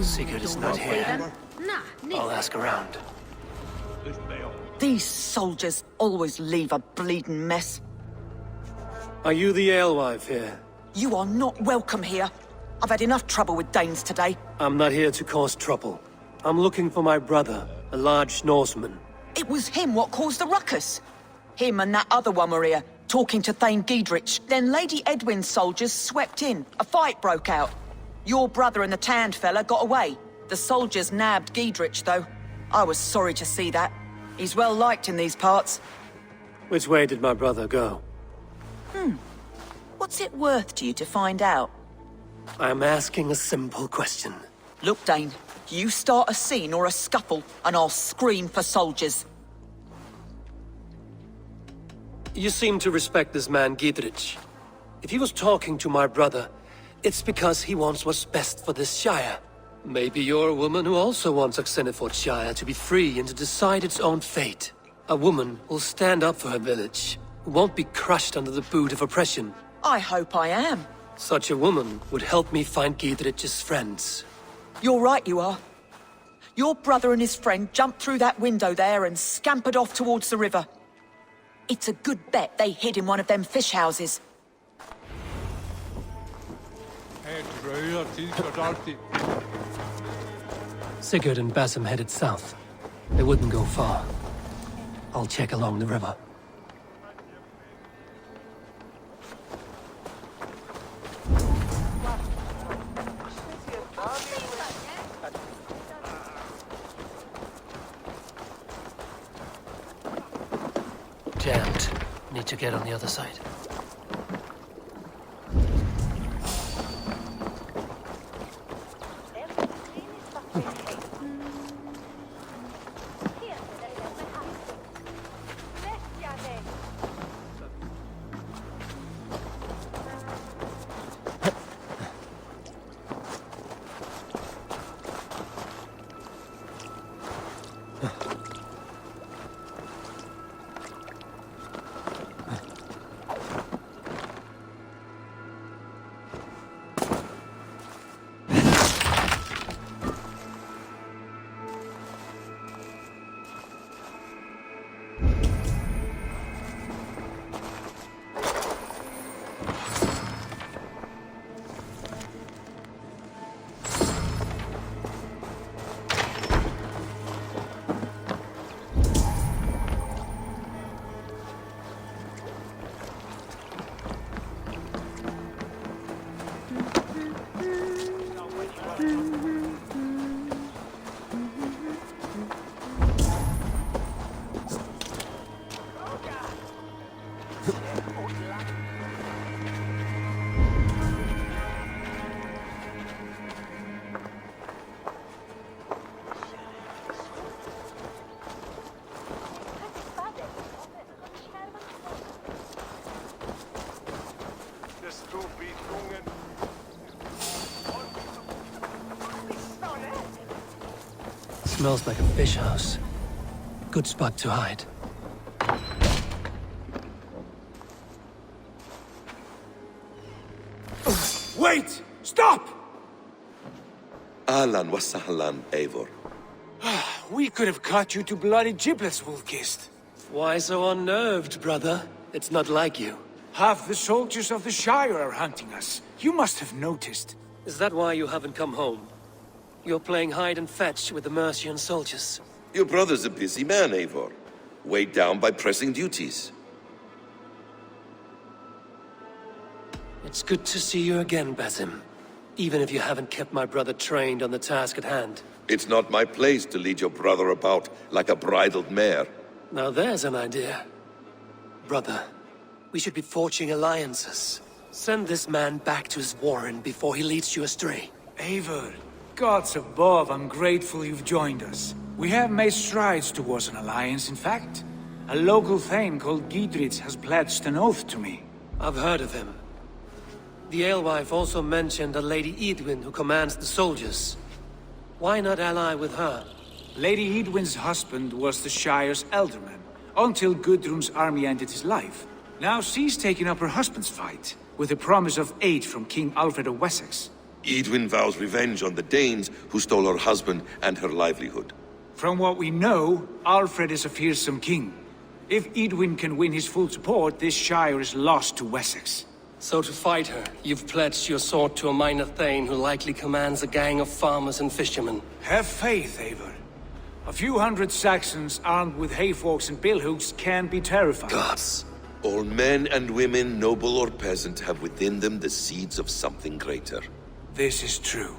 Sigurd is not here. I'll ask around. These soldiers always leave a bleeding mess. Are you the alewife here? You are not welcome here. I've had enough trouble with Danes today. I'm not here to cause trouble. I'm looking for my brother, a large Norseman. It was him what caused the ruckus. Him and that other one were here, talking to Thane Giedrich. Then Lady Edwin's soldiers swept in. A fight broke out. Your brother and the tanned fella got away. The soldiers nabbed Giedrich, though. I was sorry to see that. He's well liked in these parts. Which way did my brother go? What's it worth to you to find out? I'm asking a simple question. Look, Dane, you start a scene or a scuffle, and I'll scream for soldiers. You seem to respect this man, Giedrich. If he was talking to my brother, it's because he wants what's best for this Shire. Maybe you're a woman who also wants Oxenford Shire to be free and to decide its own fate. A woman who'll stand up for her village, who won't be crushed under the boot of oppression. I hope I am. Such a woman would help me find Giedrich's friends. You're right, you are. Your brother and his friend jumped through that window there and scampered off towards the river. It's a good bet they hid in one of them fish houses. Sigurd and Basim headed south. They wouldn't go far. I'll check along the river. Jammed. Need to get on the other side. Smells like a fish house. Good spot to hide. Wait! Stop! Ahlan wa sahlan, Eivor. We could have cut you to bloody giblets, Wolf-Kissed. Why so unnerved, brother? It's not like you. Half the soldiers of the Shire are hunting us. You must have noticed. Is that why you haven't come home? You're playing hide and fetch with the Mercian soldiers. Your brother's a busy man, Eivor. Weighed down by pressing duties. It's good to see you again, Basim. Even if you haven't kept my brother trained on the task at hand. It's not my place to lead your brother about like a bridled mare. Now there's an idea. Brother, we should be forging alliances. Send this man back to his warren before he leads you astray. Eivor, gods above, I'm grateful you've joined us. We have made strides towards an alliance, in fact. A local thane called Giedrich has pledged an oath to me. I've heard of him. The alewife also mentioned a Lady Edwin who commands the soldiers. Why not ally with her? Lady Edwin's husband was the Shire's elderman, until Gudrun's army ended his life. Now she's taken up her husband's fight. with the promise of aid from King Alfred of Wessex. Edwin vows revenge on the Danes who stole her husband and her livelihood. From what we know, Alfred is a fearsome king. If Edwin can win his full support, this Shire is lost to Wessex. So to fight her, you've pledged your sword to a minor thane who likely commands a gang of farmers and fishermen. Have faith, Eivor. A few hundred Saxons armed with hayforks and billhooks can be terrifying. Gods. All men and women, noble or peasant, have within them the seeds of something greater. This is true.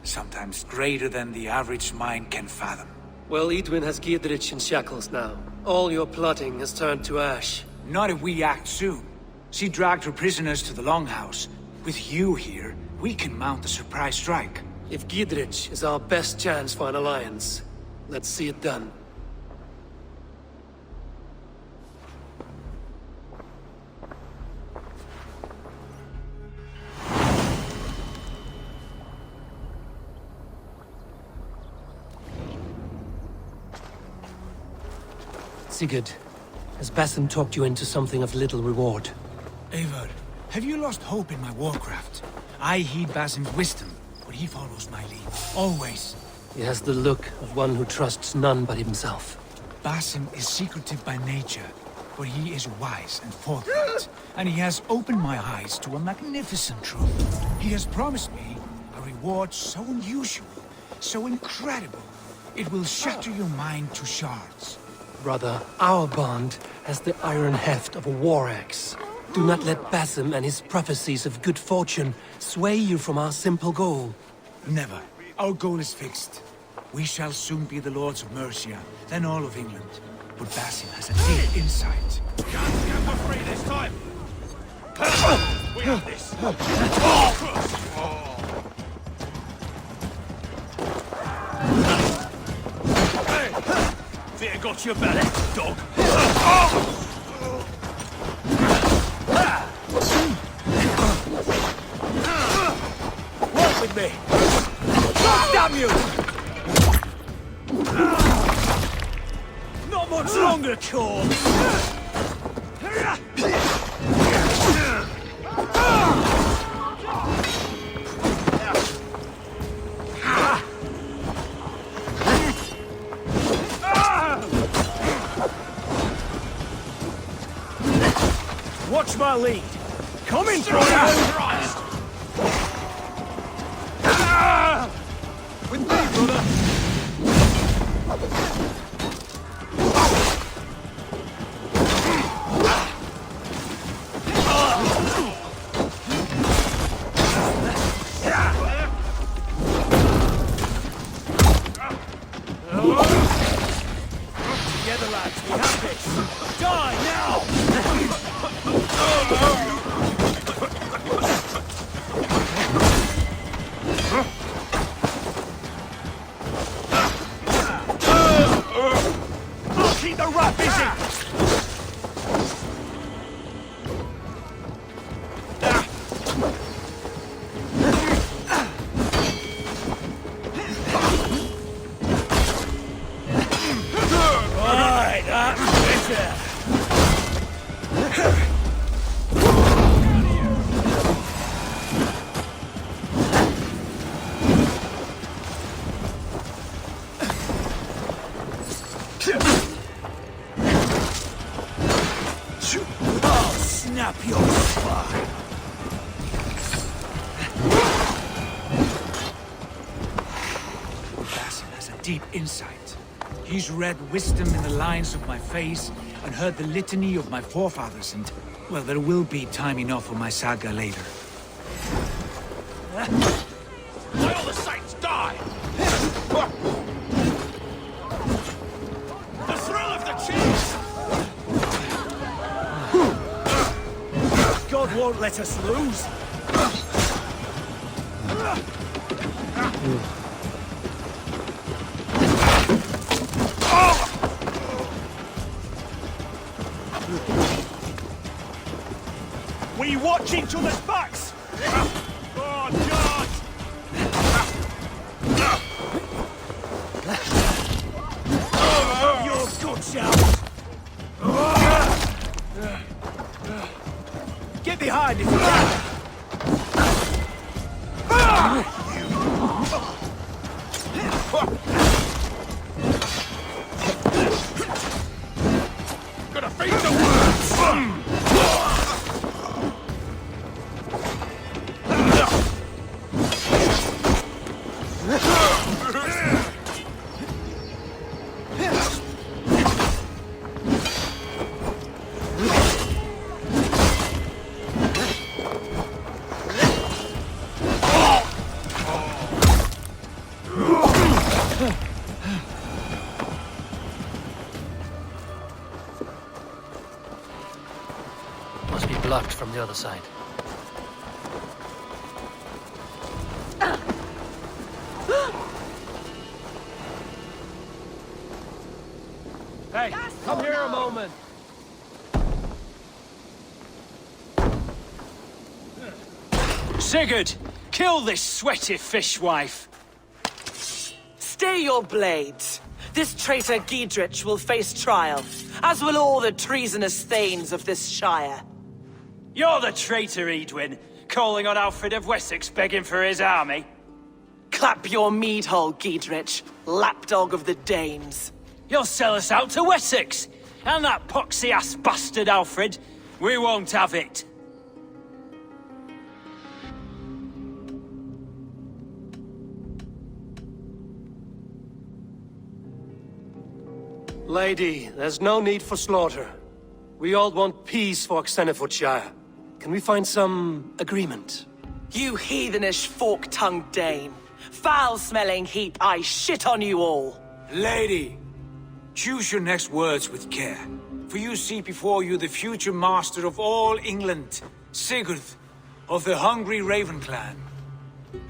Sometimes greater than the average mind can fathom. Well, Edwin has Giedrich in shackles now. All your plotting has turned to ash. Not if we act soon. She dragged her prisoners to the Longhouse. With you here, we can mount a surprise strike. If Giedrich is our best chance for an alliance, let's see it done. Sigurd, has Basim talked you into something of little reward? Eivor, have you lost hope in my warcraft? I heed Basim's wisdom, but he follows my lead. Always. He has the look of one who trusts none but himself. Basim is secretive by nature, but he is wise and forthright. And he has opened my eyes to a magnificent truth. He has promised me a reward so unusual, so incredible, it will shatter your mind to shards. Brother, our bond has the iron heft of a war axe. Do not let Basim and his prophecies of good fortune sway you from our simple goal. Never. Our goal is fixed. We shall soon be the lords of Mercia, then all of England. But Basim has a deep insight. Can't get for free this time! We have this! Think I got your back, dog? Work with me! God damn you! Not much longer, corpse! Watch my lead. Coming for you! With me, brother. Together, lads, we have this. Die now! I'll keep the rat busy! Right, that's better! I'll snap your spine! Basim has a deep insight. He's read wisdom in the lines of my face and heard the litany of my forefathers, and, well, there will be time enough for my saga later. May all the saints die! The thrill of the chase! God won't let us lose! We watch each other's backs! Oh, God! You're good, shout! Give Get behind if you can! Gonna face the worst! Must be blocked from the other side. Hey, come here a moment. Sigurd, kill this sweaty fishwife. Stay your blades. This traitor Giedrich will face trial, as will all the treasonous thanes of this shire. You're the traitor, Edwin, calling on Alfred of Wessex begging for his army. Clap your mead hole, Giedrich, lapdog of the Danes. You'll sell us out to Wessex, and that poxy-ass bastard Alfred. We won't have it. Lady, there's no need for slaughter. We all want peace for Xenofordshire. Can we find some agreement? You heathenish fork-tongued Dane. Foul-smelling heap, I shit on you all. Lady, choose your next words with care. For you see before you the future master of all England, Sigurd, of the hungry Raven clan.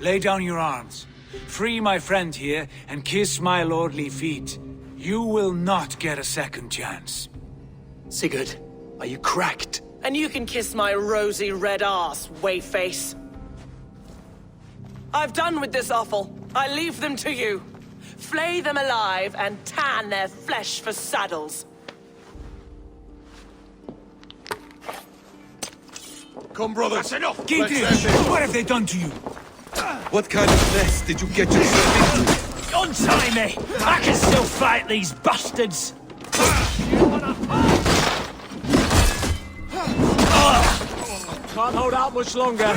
Lay down your arms. Free my friend here, and kiss my lordly feet. You will not get a second chance. Sigurd, are you cracked? And you can kiss my rosy red ass, wayface. I've done with this offal. I leave them to you. Flay them alive and tan their flesh for saddles. Come, brothers. That's enough! Giedrich, what have they done to you? What kind of mess did you get yourself into? Untie me! I can still fight these bastards! Can't hold out much longer.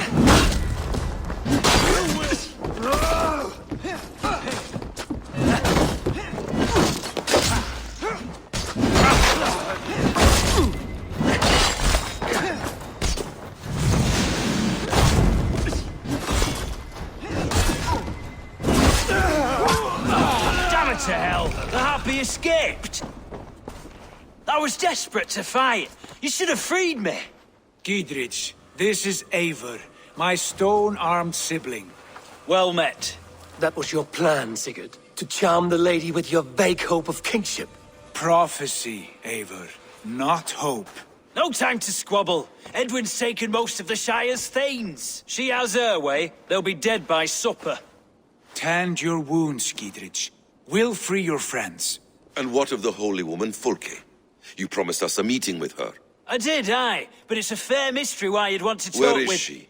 Damn it to hell! The harpy escaped! I was desperate to fight. You should have freed me. Giedrich, this is Eivor, my stone-armed sibling. Well met. That was your plan, Sigurd. To charm the lady with your vague hope of kingship. Prophecy, Eivor, not hope. No time to squabble. Edwin's taken most of the Shire's thanes. She has her way. They'll be dead by supper. Tend your wounds, Giedrich. We'll free your friends. And what of the holy woman Fulke? You promised us a meeting with her. I did, aye. But it's a fair mystery why you'd want to talk Where with... is she?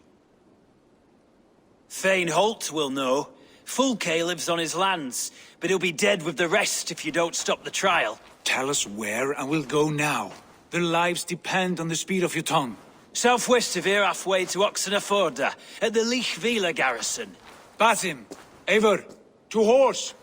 Thane Holt will know. Fulke lives on his lands, but he'll be dead with the rest if you don't stop the trial. Tell us where, and we'll go now. Their lives depend on the speed of your tongue. Southwest of here, halfway to Oxenaforda, at the Lichvila garrison. Basim, Eivor, to horse!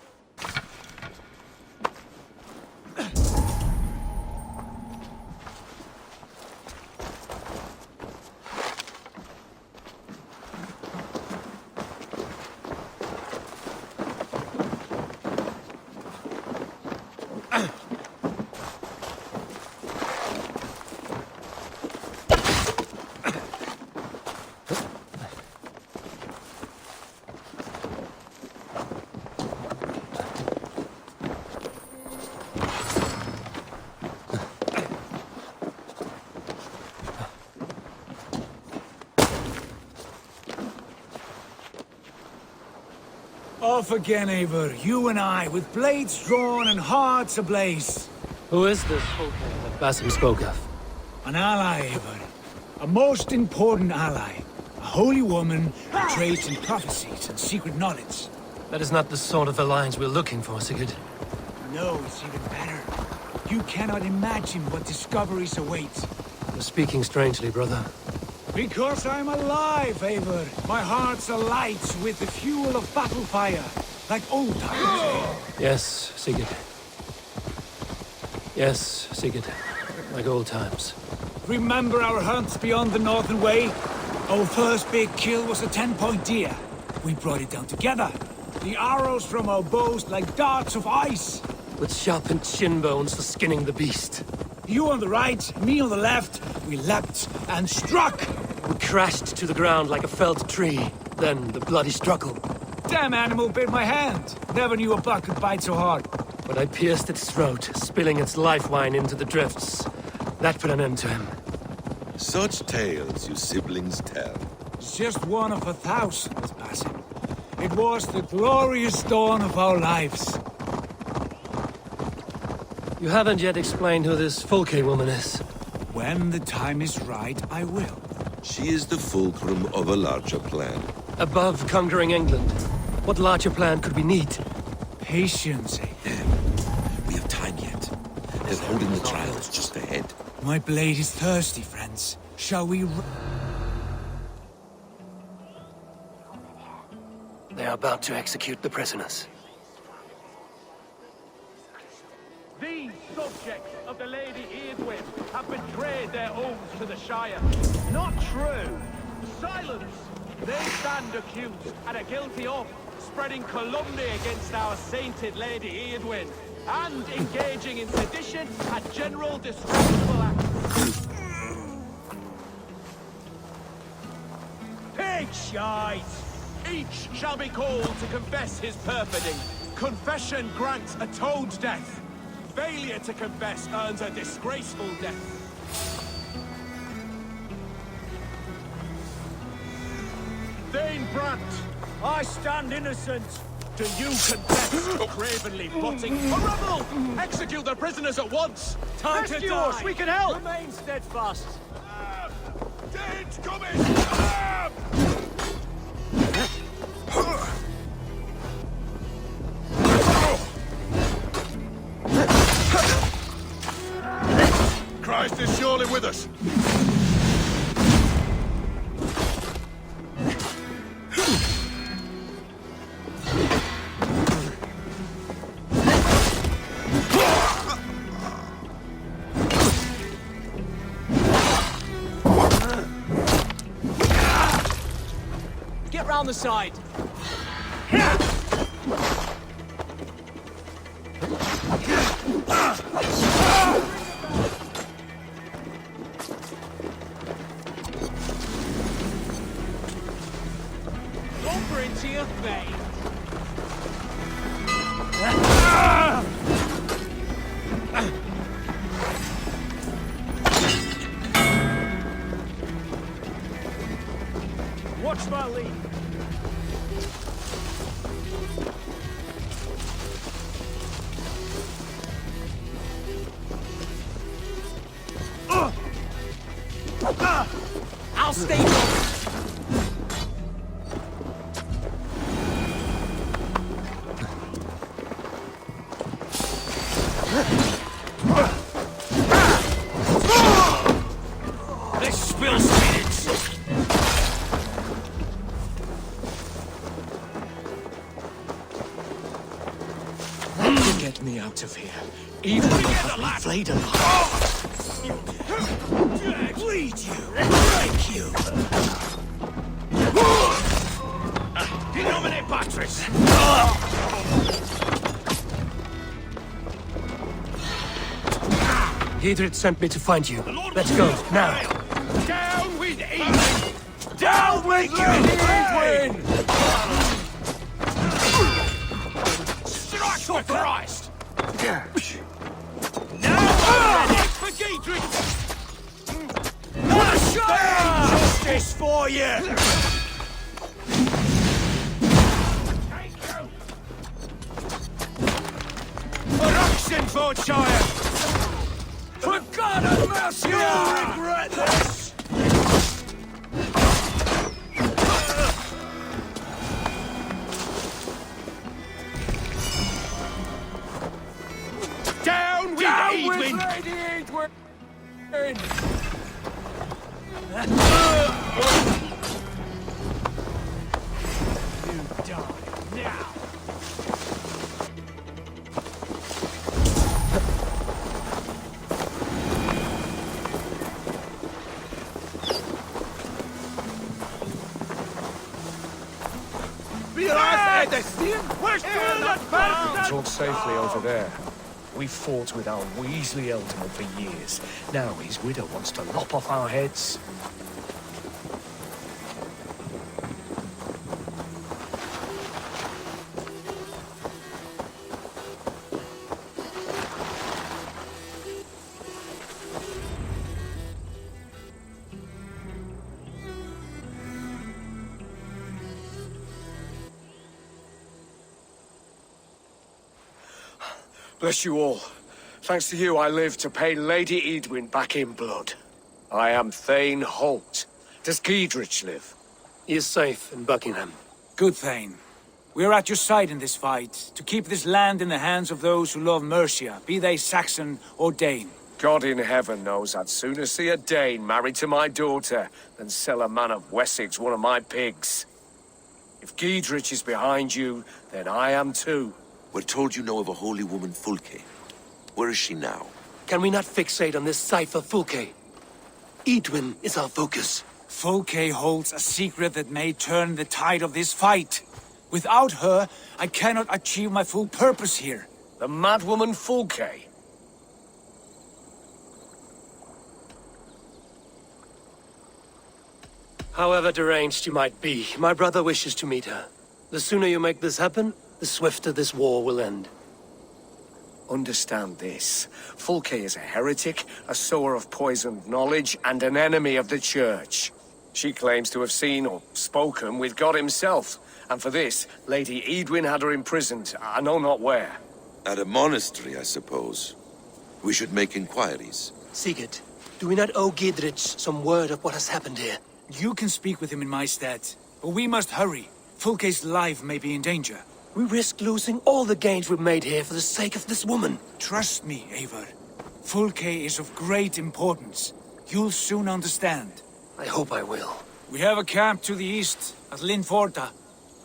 Off again, Eivor. You and I, with blades drawn and hearts ablaze. Who is this Fulke that Basim spoke of? An ally, Eivor. A most important ally. A holy woman who trades in prophecies and secret knowledge. That is not the sort of alliance we're looking for, Sigurd. No, it's even better. You cannot imagine what discoveries await. You're speaking strangely, brother. Because I'm alive, Eivor. My heart's alight with the fuel of battle fire, like old times. Yes, Sigurd. Yes, Sigurd. Like old times. Remember our hunts beyond the Northern Way? Our first big kill was a 10-point deer. We brought it down together. The arrows from our bows like darts of ice. With sharpened shin bones for skinning the beast. You on the right, me on the left. We leapt and struck. We crashed to the ground like a felled tree. Then the bloody struggle. Damn animal bit my hand. Never knew a buck could bite so hard. But I pierced its throat, spilling its life wine into the drifts. That put an end to him. Such tales you siblings tell. It's just one of 1,000, Basim. It was the glorious dawn of our lives. You haven't yet explained who this Folke woman is. When the time is right, I will. She is the fulcrum of a larger plan. Above conquering England, what larger plan could we need? Patience, We have time yet. They're holding the trials just ahead. My blade is thirsty, friends. Shall we... They are about to execute the prisoners. These subjects of the Lady Eadwyn have betrayed their oaths to the Shire. Not true. Silence! They stand accused and are guilty of spreading calumny against our sainted Lady Eadwyn and engaging in sedition and general disrespectful acts. Pig shite! Each shall be called to confess his perfidy. Confession grants atoned death. Failure to confess earns a disgraceful death. Thane Brandt, I stand innocent. Do you confess, cravenly plotting a rebel? Execute the prisoners at once. Time to die. We can help. Remain steadfast. Dane's coming. Christ is surely with us. Get round the side. Over into your vein. Watch my lead. I'll stay focused. Let's spill spirits! Get me out of here, even if I have me flayed alive. Bleed you! Break you! Denominate Patris. Hedrid sent me to find you. Let's go, now. Down with Eadwyn! Down with Eadwyn! Strike for Christ! Now for Giedrich! Justice for you! For Oxenfordshire! For God and mercy! You'll regret this! Lady Edwin! You die now! It's all safely over there. We fought with our Weasley Ealdorman for years. Now his widow wants to lop off our heads. Bless you all. Thanks to you, I live to pay Lady Edwin back in blood. I am Thane Holt. Does Giedrich live? He is safe in Buckingham. Good Thane. We are at your side in this fight, to keep this land in the hands of those who love Mercia, be they Saxon or Dane. God in heaven knows I'd sooner see a Dane married to my daughter than sell a man of Wessex one of my pigs. If Giedrich is behind you, then I am too. We're told you know of a holy woman, Fulke. Where is she now? Can we not fixate on this cipher, Fulke? Edwin is our focus. Fulke holds a secret that may turn the tide of this fight. Without her, I cannot achieve my full purpose here. The madwoman Fulke? However deranged you might be, my brother wishes to meet her. The sooner you make this happen, the swifter this war will end. Understand this. Fulke is a heretic, a sower of poisoned knowledge, and an enemy of the Church. She claims to have seen or spoken with God himself, and for this, Lady Edwin had her imprisoned, I know not where. At a monastery, I suppose. We should make inquiries. Sigurd, do we not owe Giedrich some word of what has happened here? You can speak with him in my stead, but we must hurry. Fulke's life may be in danger. We risk losing all the gains we've made here for the sake of this woman. Trust me, Eivor. Fulke is of great importance. You'll soon understand. I hope I will. We have a camp to the east, at Linforta.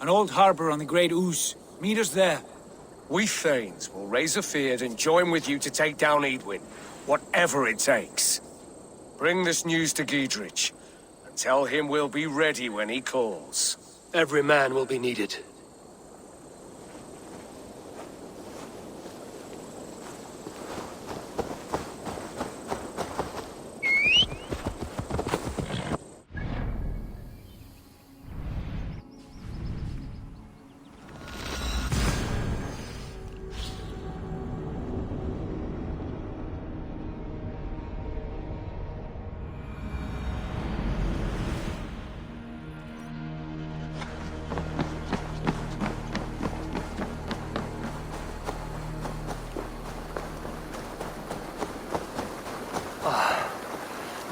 An old harbor on the Great Ouse. Meet us there. We Thanes will raise a feard and join with you to take down Edwin, whatever it takes. Bring this news to Giedrich, and tell him we'll be ready when he calls. Every man will be needed.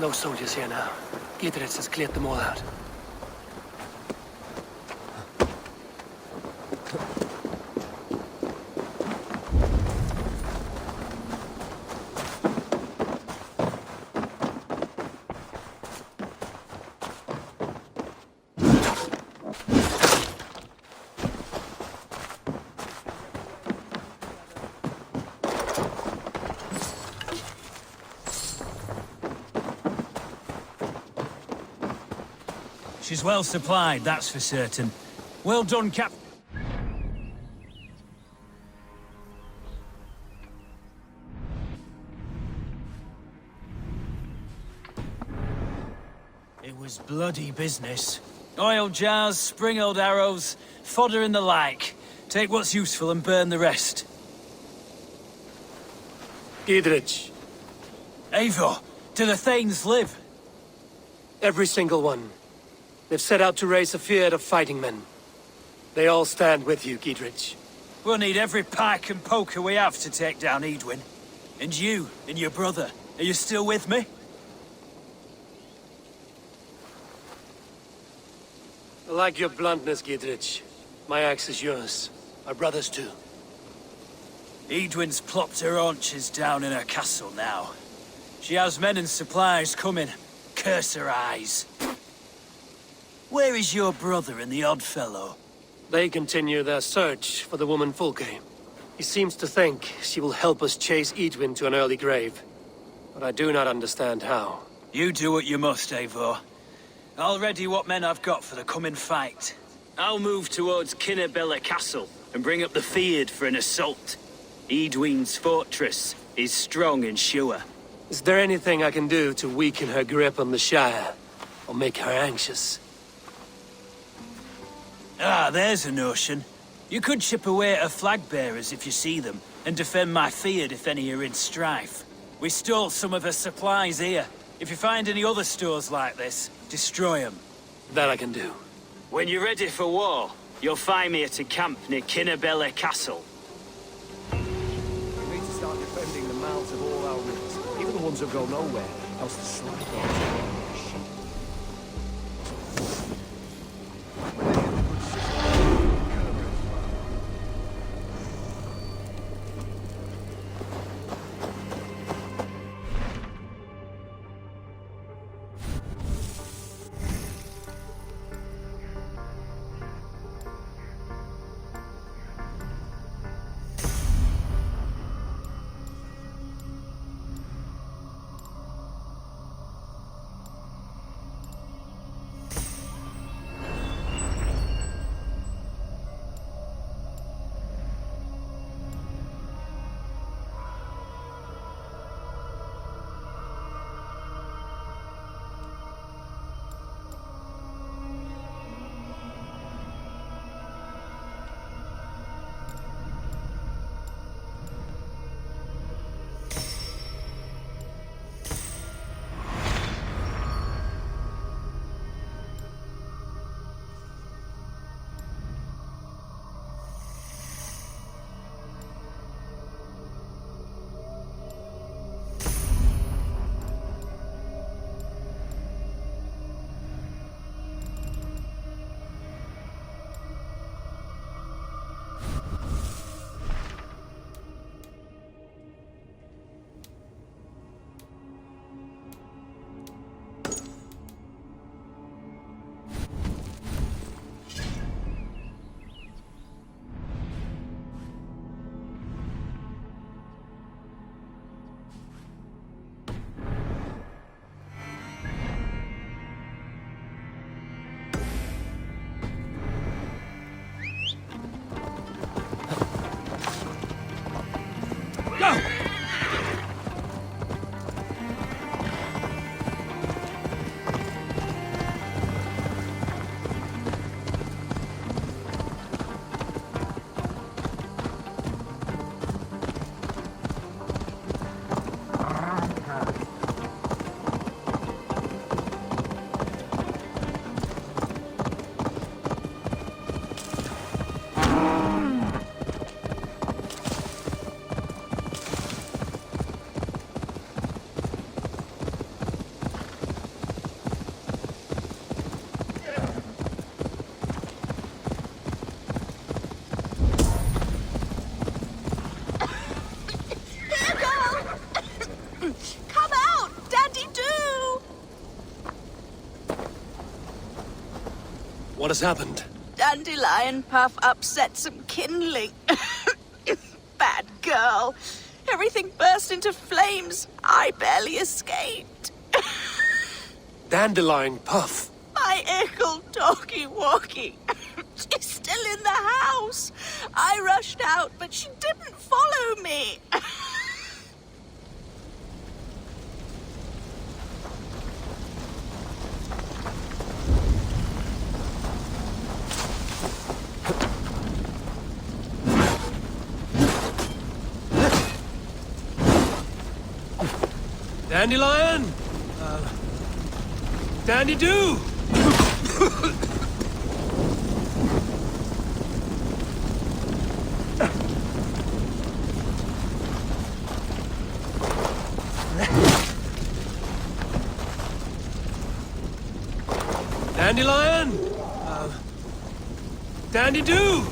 No soldiers here now. Giedrich has cleared them all out. She's well supplied, that's for certain. Well done, Cap. It was bloody business. Oil jars, spring-oiled arrows, fodder and the like. Take what's useful and burn the rest. Giedrich. Eivor, do the Thanes live? Every single one. They've set out to raise a fear of fighting men. They all stand with you, Giedrich. We'll need every pike and poker we have to take down Edwin. And you, and your brother, are you still with me? I like your bluntness, Giedrich. My axe is yours. My brother's too. Edwin's plopped her haunches down in her castle now. She has men and supplies coming. Curse her eyes. Where is your brother and the odd fellow? They continue their search for the woman Fulke. He seems to think she will help us chase Edwin to an early grave. But I do not understand how. You do what you must, Eivor. I'll ready what men I've got for the coming fight. I'll move towards Kinnabella Castle and bring up the Fyrd for an assault. Edwin's fortress is strong and sure. Is there anything I can do to weaken her grip on the Shire? Or make her anxious? Ah, there's a notion. You could chip away at her flag bearers if you see them, and defend my Fyrd if any are in strife. We stole some of her supplies here. If you find any other stores like this, destroy them. That I can do. When you're ready for war, you'll find me at a camp near Kinnabella Castle. We need to start defending the mouths of all our rivers, even the ones that go nowhere, else the slide dogs. What has happened? Dandelion Puff upset some kindling. Bad girl. Everything burst into flames. I barely escaped. Dandelion Puff. My ickle doggy walkie. She's still in the house. I rushed out, but she didn't follow me. Dandelion! Dandy-doo! Dandelion! Dandy-doo!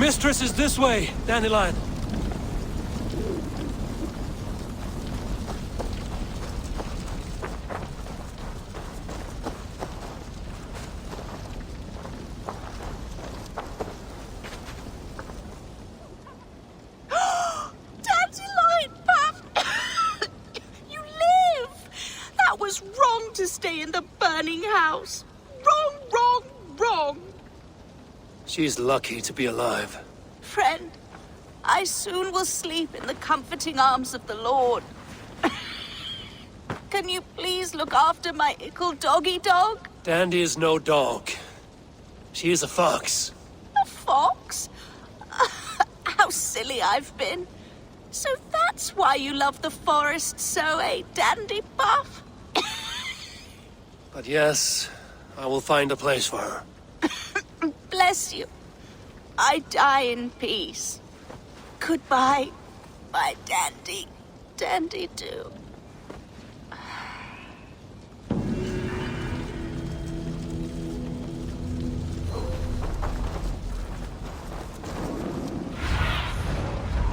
mistress is this way, Dandelion. Dandelion, Puff! You live! That was wrong to stay in the burning house. Wrong, wrong, wrong. She's lucky to be alive. Friend, I soon will sleep in the comforting arms of the Lord. Can you please look after my ickle doggy dog? Dandy is no dog. She is a fox. A fox? How silly I've been. So that's why you love the forest so, eh, Dandy Buff? But yes, I will find a place for her. Bless you. I die in peace. Goodbye, my Dandy. Dandy do.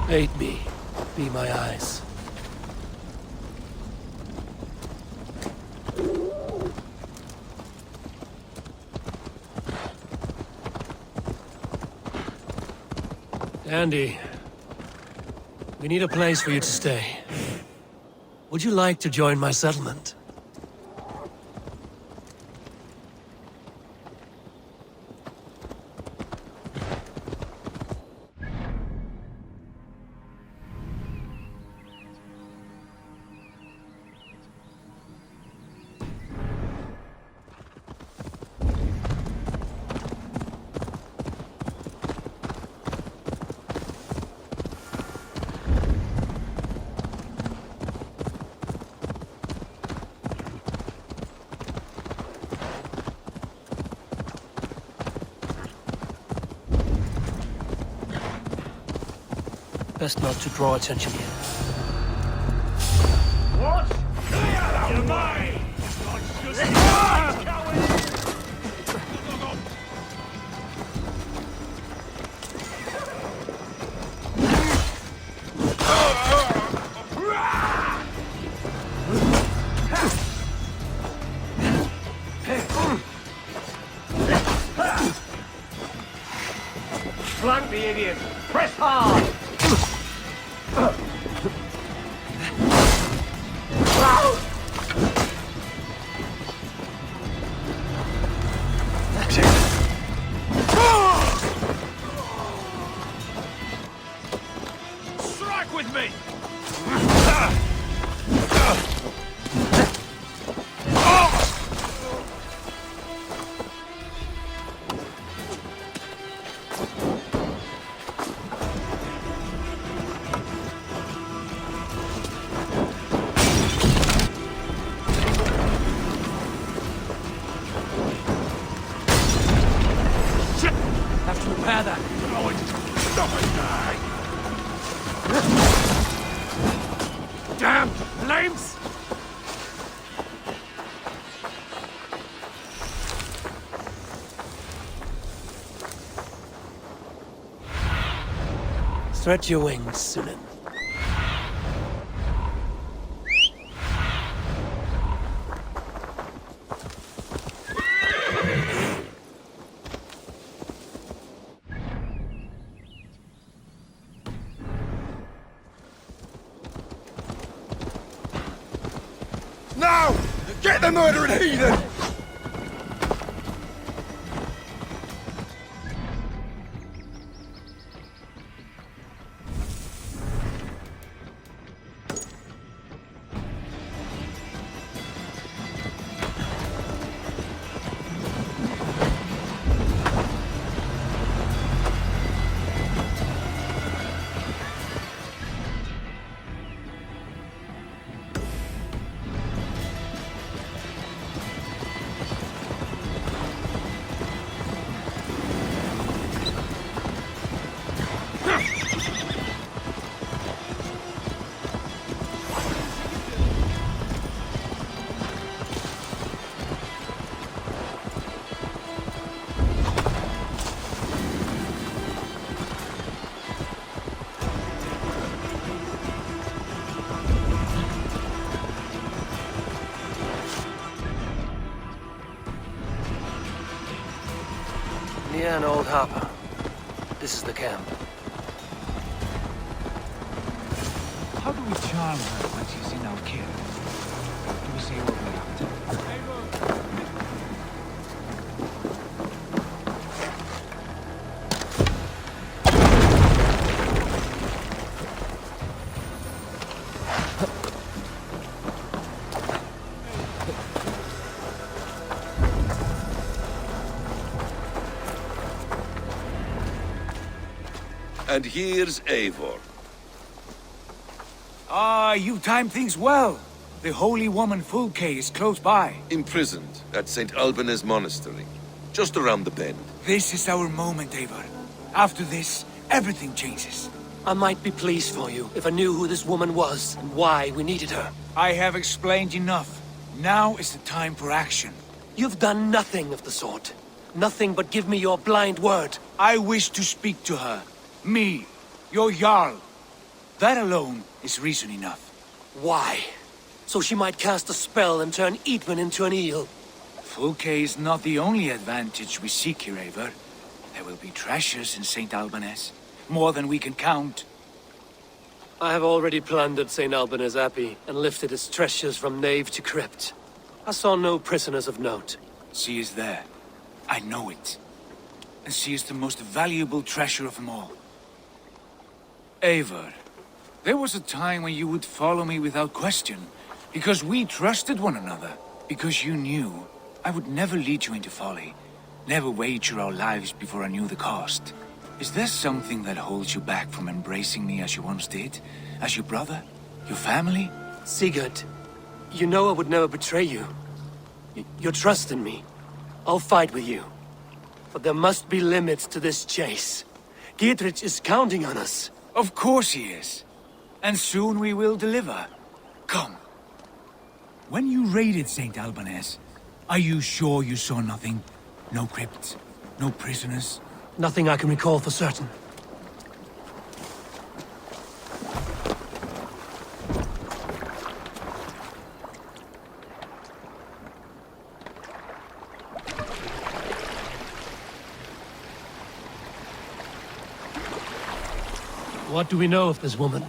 Aid me. Be my eyes. Andy, we need a place for you to stay. Would you like to join my settlement? Best not to draw attention here. What? You're mine! Flank the idiot! Press hard! Strike with me! Have to repair that. Damn flames! Stretch your wings, Sunan. Now! Get the murdering heathen! Yeah, an old hopper. This is the camp. How do we charm her when she's in our care? Do we say what we're after? And here's Eivor. Ah, you timed things well. The holy woman Fulke is close by. Imprisoned at St. Alban's Monastery, just around the bend. This is our moment, Eivor. After this, everything changes. I might be pleased for you if I knew who this woman was and why we needed her. I have explained enough. Now is the time for action. You've done nothing of the sort. Nothing but give me your blind word. I wish to speak to her. Me, your Jarl. That alone is reason enough. Why? So she might cast a spell and turn Eatman into an eel. Fulke is not the only advantage we seek here, Eivor. There will be treasures in St. Alban's. More than we can count. I have already plundered St. Alban's Abbey and lifted its treasures from nave to crypt. I saw no prisoners of note. She is there. I know it. And she is the most valuable treasure of them all. Eivor, there was a time when you would follow me without question, because we trusted one another, because you knew I would never lead you into folly, never wager our lives before I knew the cost. Is there something that holds you back from embracing me as you once did? As your brother? Your family? Sigurd, you know I would never betray you. Your trust in me. I'll fight with you. But there must be limits to this chase. Giedrich is counting on us. Of course he is. And soon we will deliver. Come. When you raided St. Alban's, are you sure you saw nothing? No crypts? No prisoners? Nothing I can recall for certain. What do we know of this woman?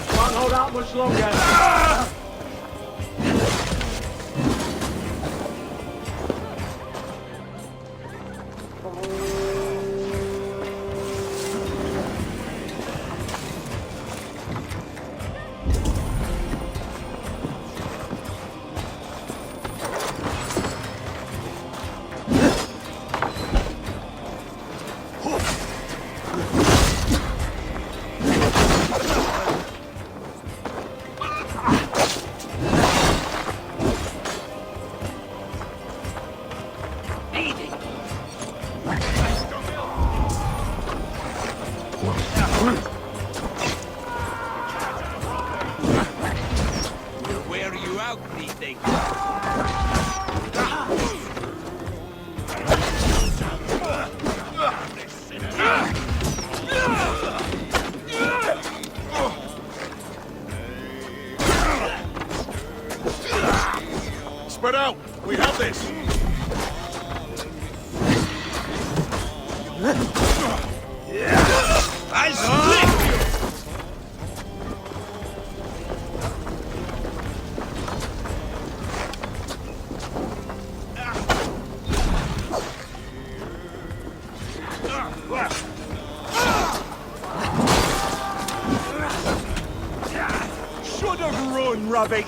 Can't hold out much longer. Spread out! We have this! I'll split you! Should have run, rabbit!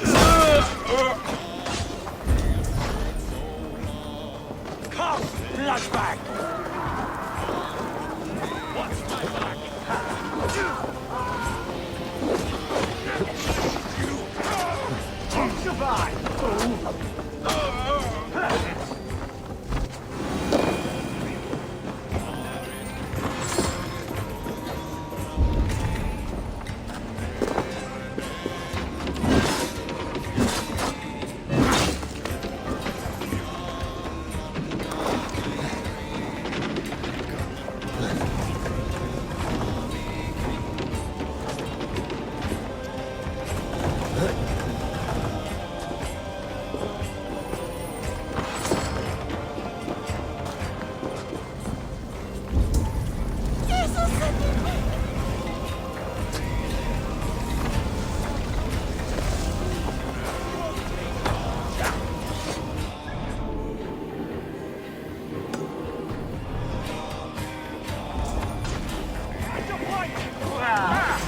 Come, bloodbag! Watch my back! Survive!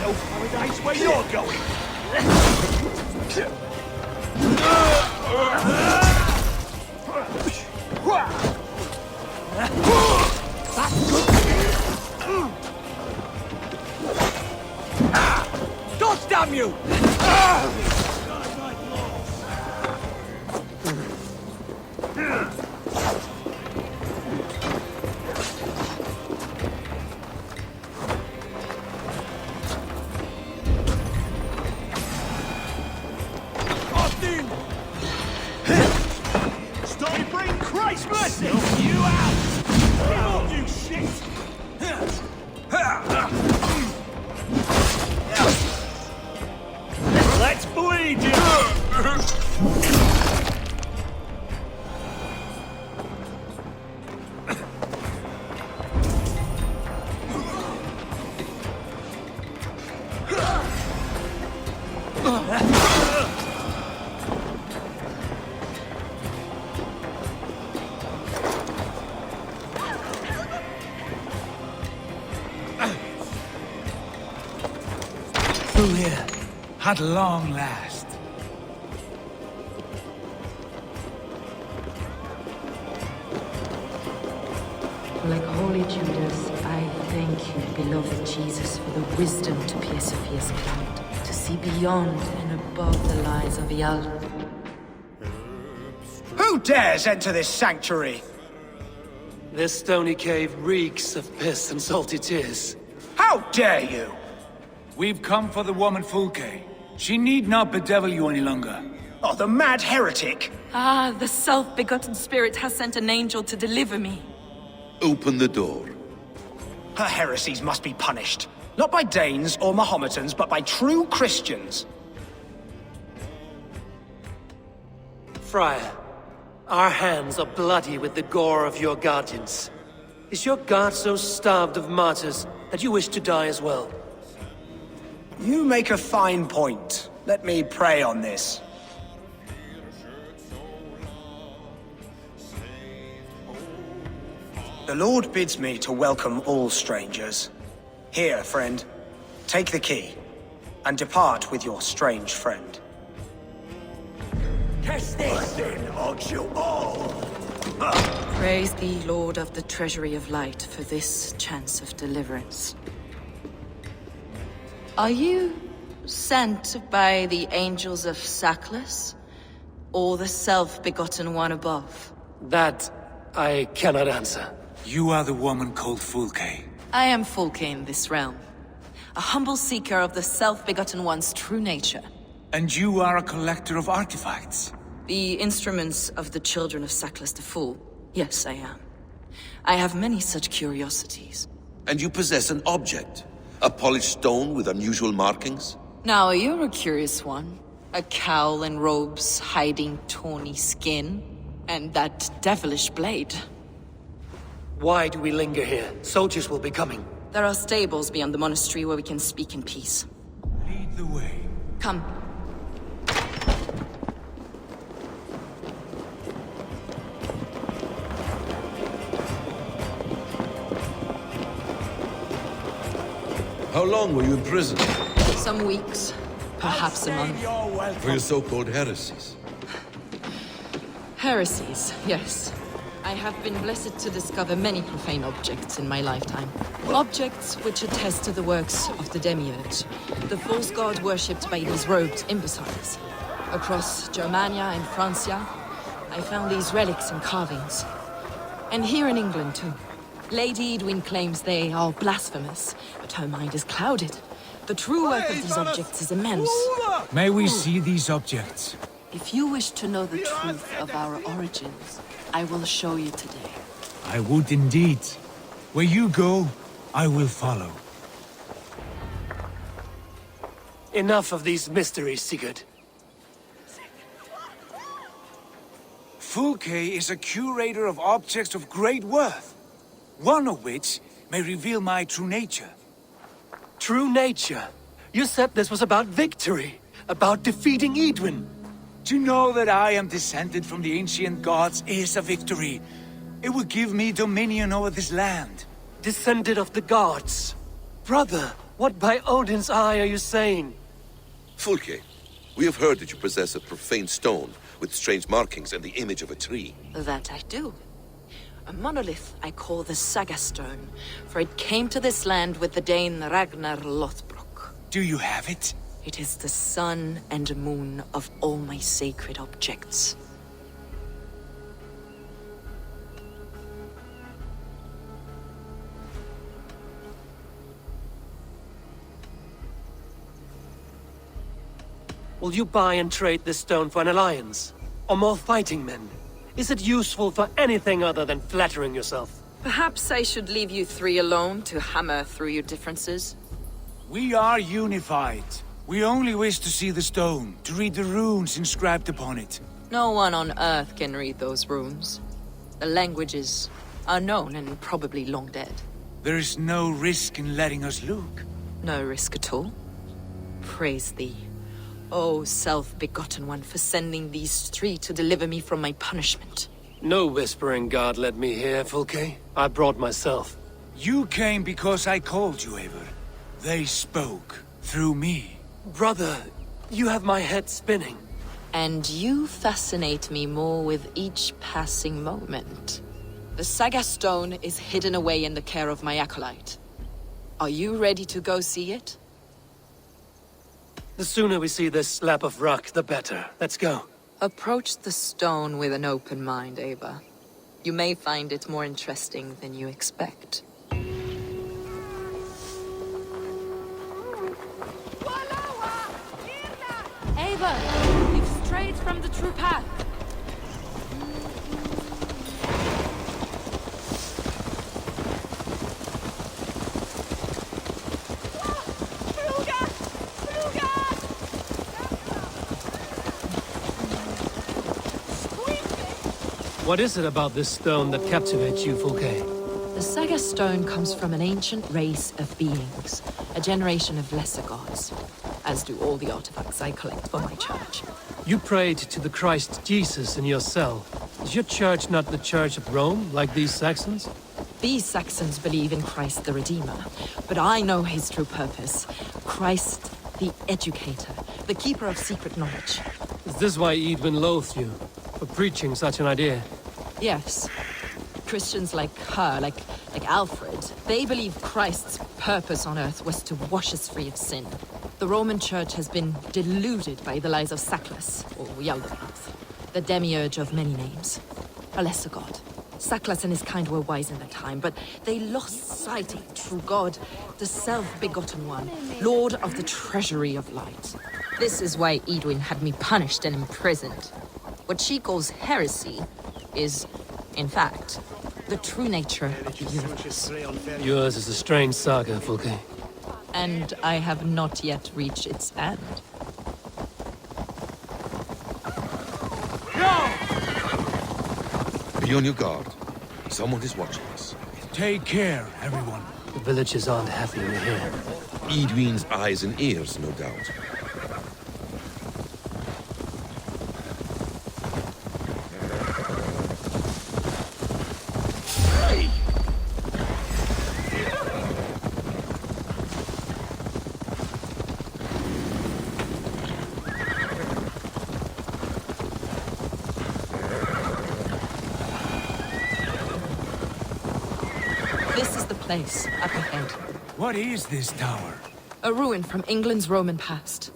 No paradise where you're going! Dodge, damn you! Christ bless you out! Get off, you shit! Let's bleed you! Through here, at long last. Like holy Judas, I thank you, beloved Jesus, for the wisdom to pierce a fierce cloud, to see beyond and above the lies of Yal. Who dares enter this sanctuary? This stony cave reeks of piss and salty tears. How dare you! We've come for the woman Fulke. She need not bedevil you any longer. Oh, the mad heretic! Ah, the self-begotten spirit has sent an angel to deliver me. Open the door. Her heresies must be punished. Not by Danes or Mahometans, but by true Christians. Friar, our hands are bloody with the gore of your guardians. Is your god so starved of martyrs that you wish to die as well? You make a fine point. Let me pray on this. The Lord bids me to welcome all strangers. Here, friend, take the key, and depart with your strange friend. Cast this in on you all! Praise thee, Lord of the Treasury of Light, for this chance of deliverance. Are you sent by the angels of Saklas, or the self-begotten one above? That I cannot answer. You are the woman called Fulke. I am Fulke in this realm, a humble seeker of the self-begotten one's true nature. And you are a collector of artifacts. The instruments of the children of Saklas the Fool. Yes, I am. I have many such curiosities. And you possess an object? A polished stone with unusual markings? Now, you're a curious one. A cowl and robes hiding tawny skin, and that devilish blade. Why do we linger here? Soldiers will be coming. There are stables beyond the monastery where we can speak in peace. Lead the way. Come. How long were you in prison? Some weeks, perhaps a month. For your so-called heresies? Heresies, yes. I have been blessed to discover many profane objects in my lifetime. Objects which attest to the works of the Demiurge, the false god worshipped by these robed imbeciles. Across Germania and Francia, I found these relics and carvings. And here in England, too. Lady Edwin claims they are blasphemous, but her mind is clouded. The true worth of these objects is immense. May we see these objects? If you wish to know the truth of our origins, I will show you today. I would indeed. Where you go, I will follow. Enough of these mysteries, Sigurd. Fulke is a curator of objects of great worth, one of which may reveal my true nature. True nature? You said this was about victory, about defeating Edwin. To know that I am descended from the ancient gods is a victory. It will give me dominion over this land. Descended of the gods. Brother, what by Odin's eye are you saying? Fulke, we have heard that you possess a profane stone with strange markings and the image of a tree. That I do. A monolith I call the Saga Stone, for it came to this land with the Dane Ragnar Lothbrok. Do you have it? It is the sun and moon of all my sacred objects. Will you buy and trade this stone for an alliance? Or more fighting men? Is it useful for anything other than flattering yourself? Perhaps I should leave you three alone to hammer through your differences? We are unified. We only wish to see the stone, to read the runes inscribed upon it. No one on Earth can read those runes. The languages are known and probably long dead. There is no risk in letting us look. No risk at all. Praise thee, O self-begotten one, for sending these three to deliver me from my punishment. No whispering god led me here, Fulke. I brought myself. You came because I called you, Eivor. They spoke through me. Brother, you have my head spinning. And you fascinate me more with each passing moment. The Saga Stone is hidden away in the care of my acolyte. Are you ready to go see it? The sooner we see this slab of rock, the better. Let's go. Approach the stone with an open mind, Ava. You may find it more interesting than you expect. Ava, you've strayed from the true path. What is it about this stone that captivates you, Fulke? The Saga Stone comes from an ancient race of beings, a generation of lesser gods, as do all the artifacts I collect for my church. You prayed to the Christ Jesus in your cell. Is your church not the Church of Rome, like these Saxons? These Saxons believe in Christ the Redeemer, but I know his true purpose. Christ the Educator, the keeper of secret knowledge. Is this why Edwin loathed you? For preaching such an idea? Yes. Christians like her, like Alfred, they believe Christ's purpose on earth was to wash us free of sin. The Roman Church has been deluded by the lies of Saklas, or Yaldabaoth, the demiurge of many names. A lesser god. Saklas and his kind were wise in their time, but they lost sight of the true god, the self-begotten one, lord of the treasury of light. This is why Edwin had me punished and imprisoned. What she calls heresy is, in fact, the true nature of the universe. Yours is a strange saga, Fulke. And I have not yet reached its end. Be on your guard. Someone is watching us. Take care, everyone. The villagers aren't happy we're here. Edwin's eyes and ears, no doubt. This is the place, up ahead. What is this tower? A ruin from England's Roman past.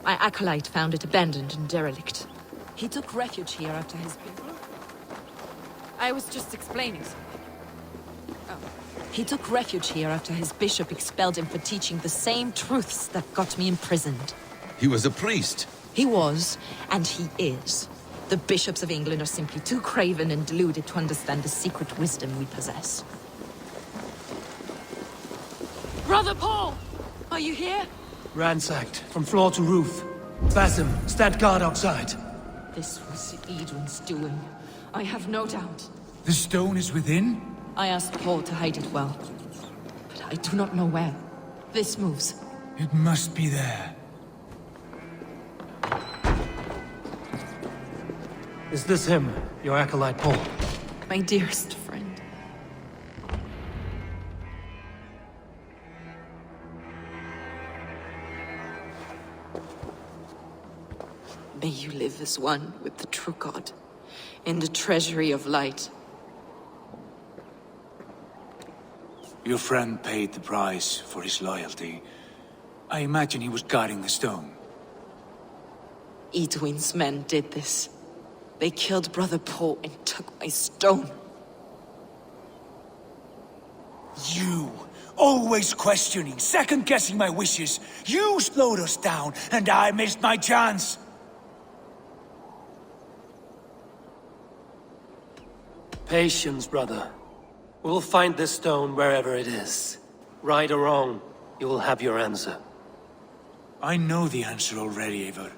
My acolyte found it abandoned and derelict. He took refuge here after his... I was just explaining something. Oh. He took refuge here after his bishop expelled him for teaching the same truths that got me imprisoned. He was a priest. He was, and he is. The bishops of England are simply too craven and deluded to understand the secret wisdom we possess. Brother Paul! Are you here? Ransacked, from floor to roof. Basim, stand guard outside. This was Edwin's doing. I have no doubt. The stone is within? I asked Paul to hide it well. But I do not know where. This moves. It must be there. Is this him, your acolyte Paul? My dearest friend. May you live as one with the true God, in the treasury of light. Your friend paid the price for his loyalty. I imagine he was guarding the stone. Edwin's men did this. They killed Brother Paul and took my stone. You! Always questioning, second-guessing my wishes. You slowed us down, and I missed my chance. Patience, brother. We'll find this stone wherever it is. Right or wrong, you will have your answer. I know the answer already, Eivor.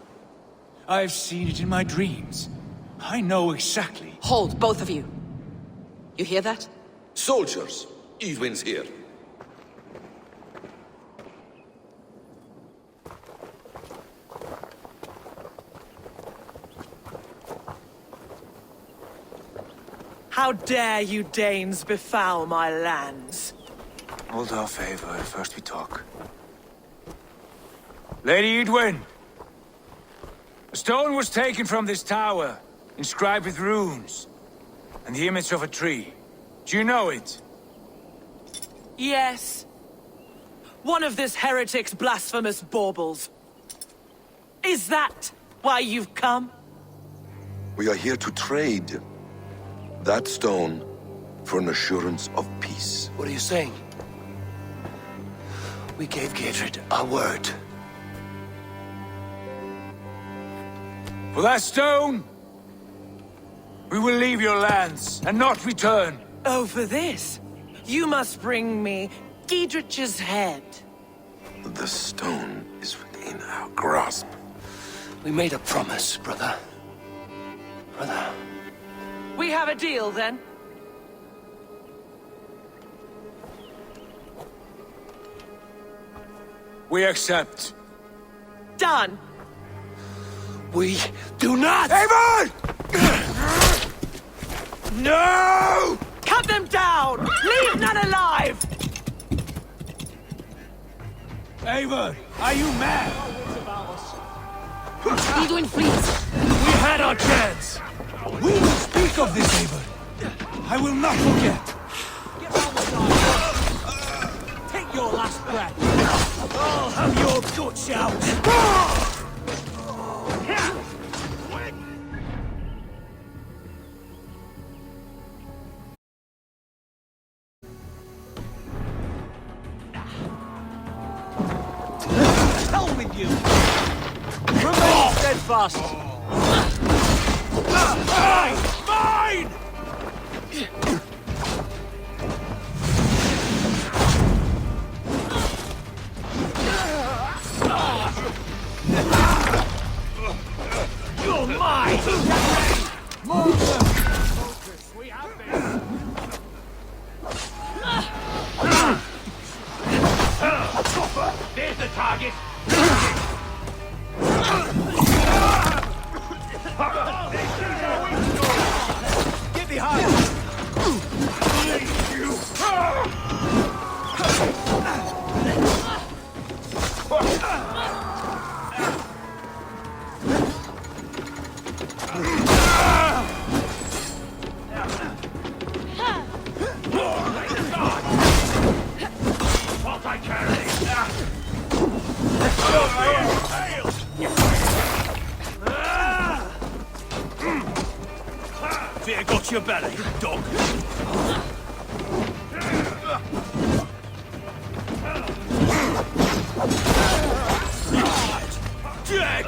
I've seen it in my dreams. I know exactly. Hold, both of you. You hear that? Soldiers! Edwin's here. How dare you Danes befoul my lands? Hold off, Eivor. First we talk. Lady Edwin! A stone was taken from this tower, inscribed with runes, and the image of a tree. Do you know it? Yes. One of this heretic's blasphemous baubles. Is that why you've come? We are here to trade that stone for an assurance of peace. What are you saying? We gave Gatred our word. For that stone, we will leave your lands and not return. Oh, for this? You must bring me Giedrich's head. The stone is within our grasp. We made a promise, brother. Brother. We have a deal, then? We accept. Done! We do not! Eivor! No! Cut them down! Leave none alive! Eivor, are you mad? Edwin flees. We had our chance! We will speak of this, Eivor. I will not forget. Take your last breath. I'll have your guts out. Hell with you! Remain steadfast! Mine! Mine! You're mine! More focus, we have What I carry! Fear got your belly, dog. Dead!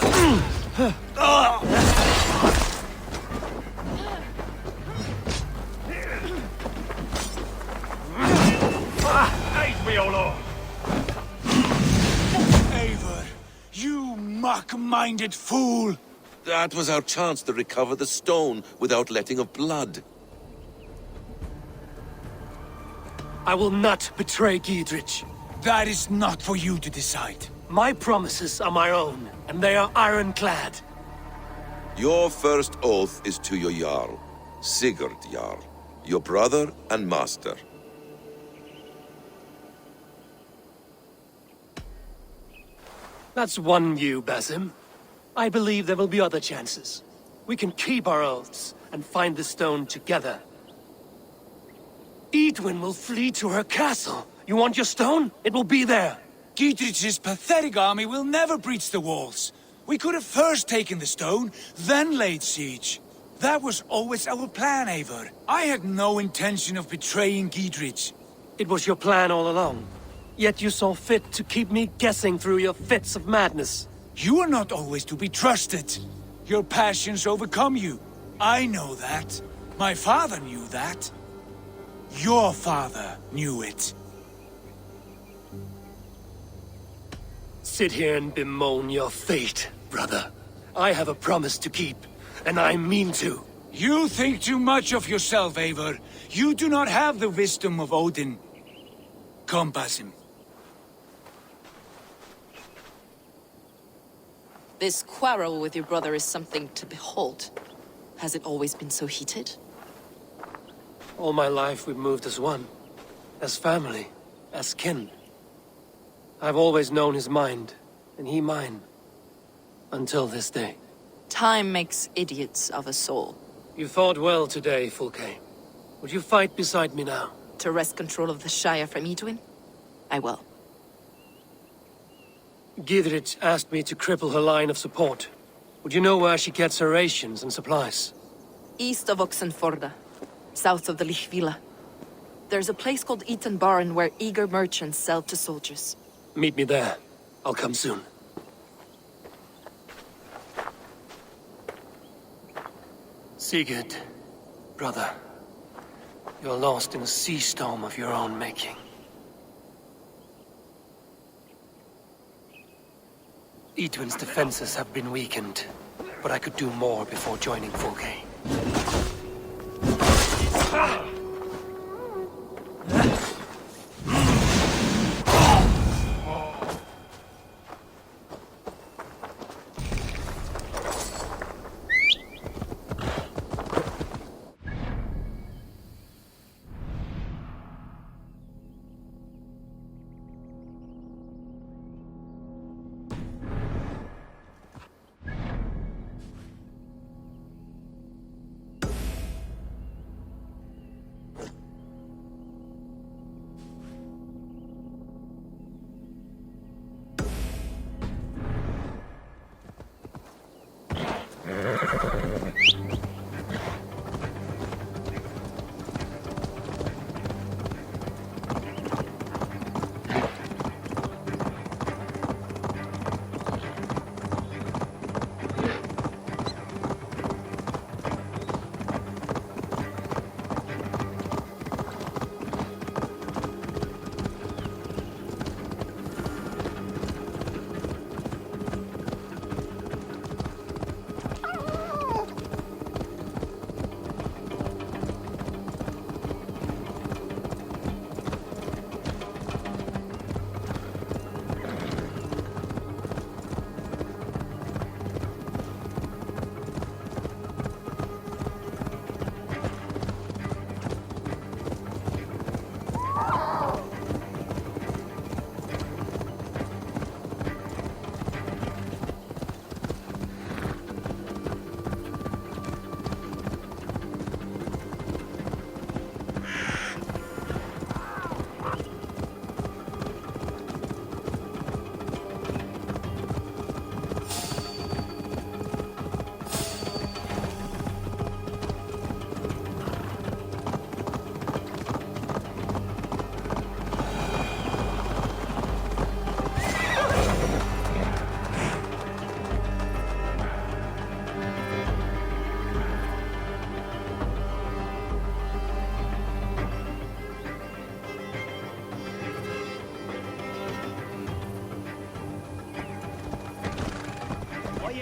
Aid me, O Lord! Eivor, you muck-minded fool! That was our chance to recover the stone without letting of blood. I will not betray Giedrich. That is not for you to decide. My promises are my own, and they are ironclad. Your first oath is to your Jarl, Sigurd Jarl, your brother and master. That's one view, Basim. I believe there will be other chances. We can keep our oaths and find the stone together. Edwin will flee to her castle. You want your stone? It will be there. Giedrich's pathetic army will never breach the walls. We could have first taken the stone, then laid siege. That was always our plan, Eivor. I had no intention of betraying Giedrich. It was your plan all along. Yet you saw fit to keep me guessing through your fits of madness. You are not always to be trusted. Your passions overcome you. I know that. My father knew that. Your father knew it. Sit here and bemoan your fate, brother. I have a promise to keep, and I mean to. You think too much of yourself, Eivor. You do not have the wisdom of Odin. Come, Basim. This quarrel with your brother is something to behold. Has it always been so heated? All my life we've moved as one. As family. As kin. I've always known his mind, and he mine. Until this day. Time makes idiots of us all. You fought well today, Fulke. Would you fight beside me now? To wrest control of the Shire from Edwin? I will. Giedrich asked me to cripple her line of support. Would you know where she gets her rations and supplies? East of Oxenforda, south of the Lichvila. There's a place called Eaton Barn where eager merchants sell to soldiers. Meet me there. I'll come soon. Sigurd, brother. You're lost in a sea storm of your own making. Edwin's defenses have been weakened, but I could do more before joining Fulke.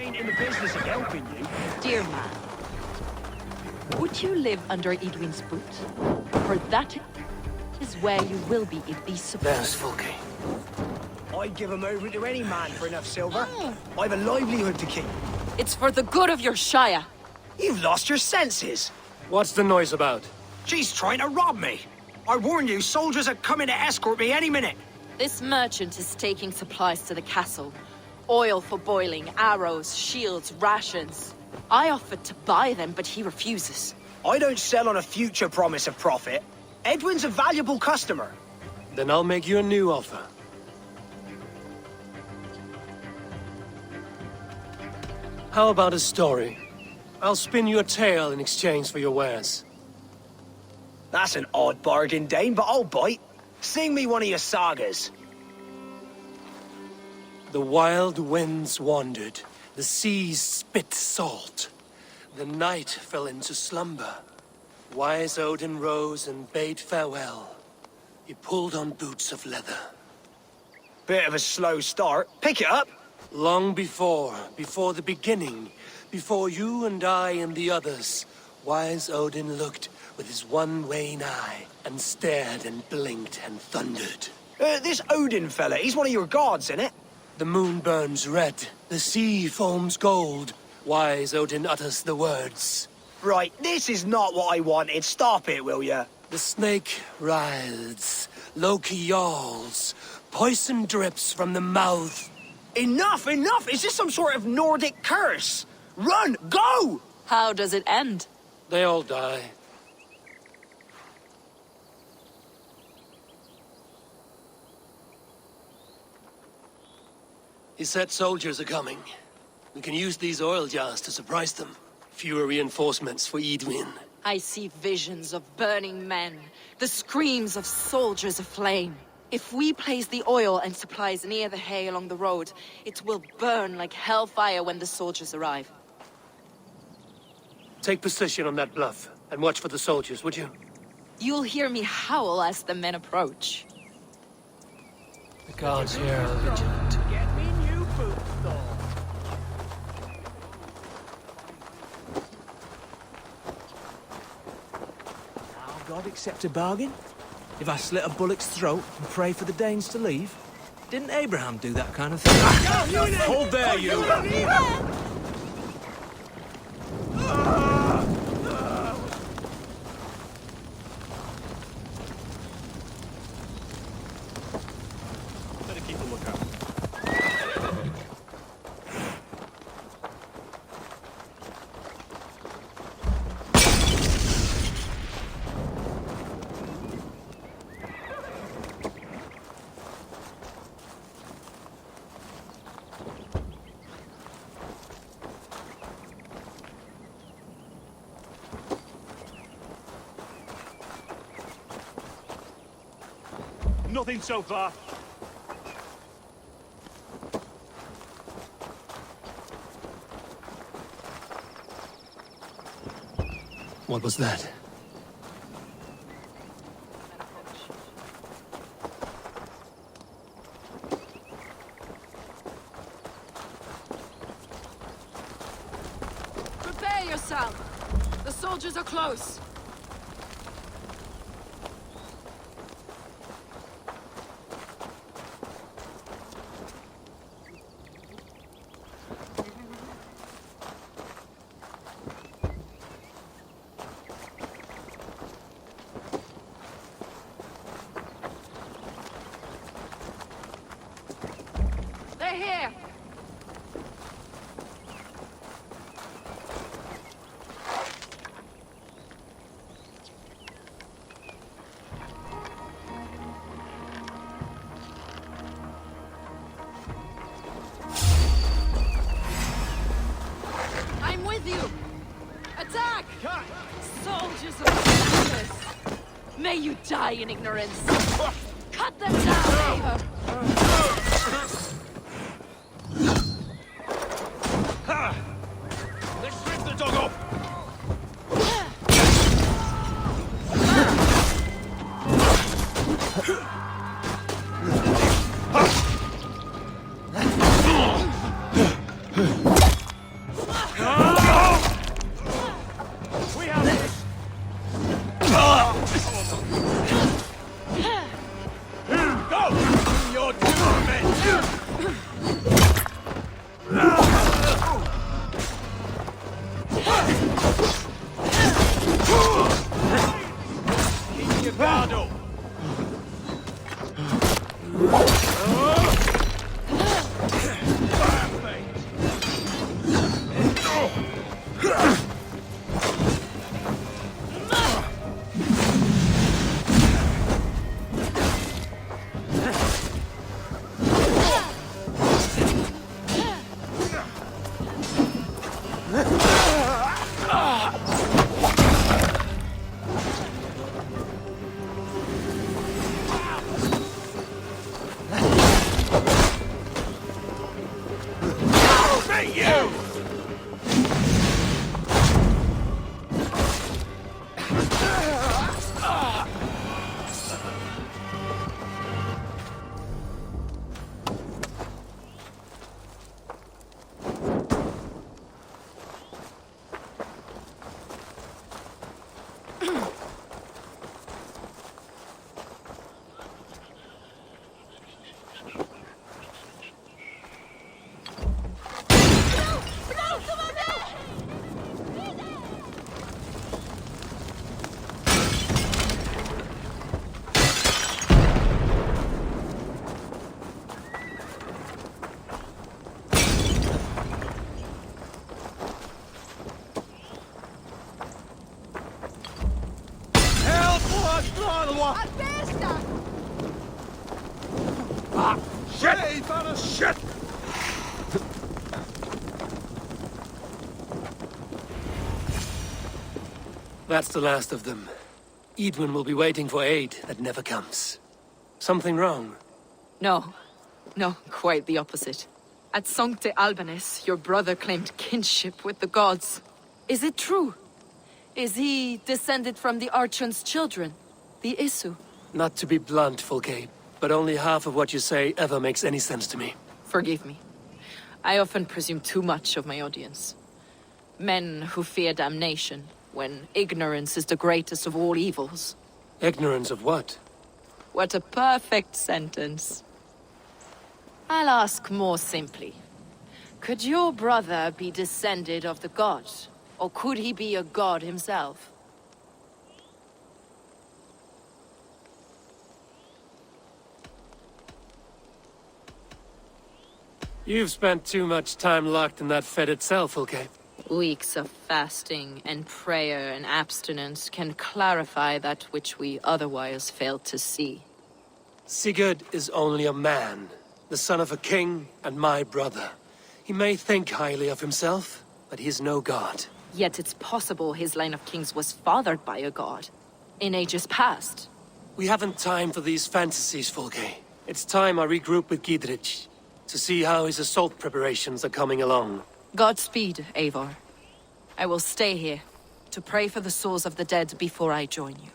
ain't in the business of helping you. Dear man, would you live under Edwin's boot? For that is where you will be if these There's supplies... Fulke. I'd give him over to any man for enough silver. I've a livelihood to keep. It's for the good of your shire. You've lost your senses. What's the noise about? She's trying to rob me. I warned you, soldiers are coming to escort me any minute. This merchant is taking supplies to the castle. Oil for boiling, arrows, shields, rations. I offered to buy them, but he refuses. I don't sell on a future promise of profit. Edwin's a valuable customer. Then I'll make you a new offer. How about a story? I'll spin you a tale in exchange for your wares. That's an odd bargain, Dane, but I'll bite. Sing me one of your sagas. The wild winds wandered, the seas spit salt. The night fell into slumber. Wise Odin rose and bade farewell. He pulled on boots of leather. Bit of a slow start. Pick it up. Long before the beginning, before you and I and the others, Wise Odin looked with his one wane eye and stared and blinked and thundered. This Odin fella, he's one of your gods, innit? The moon burns red, the sea foams gold. Wise Odin utters the words. Right, this is not what I wanted. Stop it, will ya? The snake writhes, Loki yawls, poison drips from the mouth. Enough, enough! Is this some sort of Nordic curse? Run! Go! How does it end? They all die. He said soldiers are coming. We can use these oil jars to surprise them. Fewer reinforcements for Edwin. I see visions of burning men, the screams of soldiers aflame. If we place the oil and supplies near the hay along the road, it will burn like hellfire when the soldiers arrive. Take position on that bluff, and watch for the soldiers, would you? You'll hear me howl as the men approach. The guards here are vigilant. Get me new boots, though. I'll God accept a bargain? If I slit a bullock's throat and pray for the Danes to leave? Didn't Abraham do that kind of thing? Hold there, you! Better keep a lookout. Nothing so far. What was that? Prepare yourself! The soldiers are close! They're here! I'm with you! Attack! Soldiers of justice! May you die in ignorance! Cut them down! Let's strip the dog off! Shit! That's the last of them. Edwin will be waiting for aid that never comes. Something wrong? No. No, quite the opposite. At Sancte Albanus, your brother claimed kinship with the gods. Is it true? Is he descended from the Archon's children, the Isu? Not to be blunt, Fulke, but only half of what you say ever makes any sense to me. Forgive me. I often presume too much of my audience. Men who fear damnation, when ignorance is the greatest of all evils. Ignorance of what? What a perfect sentence. I'll ask more simply. Could your brother be descended of the gods? Or could he be a god himself? You've spent too much time locked in that fed itself, Fulke. Weeks of fasting and prayer and abstinence can clarify that which we otherwise fail to see. Sigurd is only a man, the son of a king and my brother. He may think highly of himself, but he is no god. Yet it's possible his line of kings was fathered by a god, in ages past. We haven't time for these fantasies, Fulke. It's time I regroup with Gidrich, to see how his assault preparations are coming along. Godspeed, Eivor. I will stay here, to pray for the souls of the dead before I join you.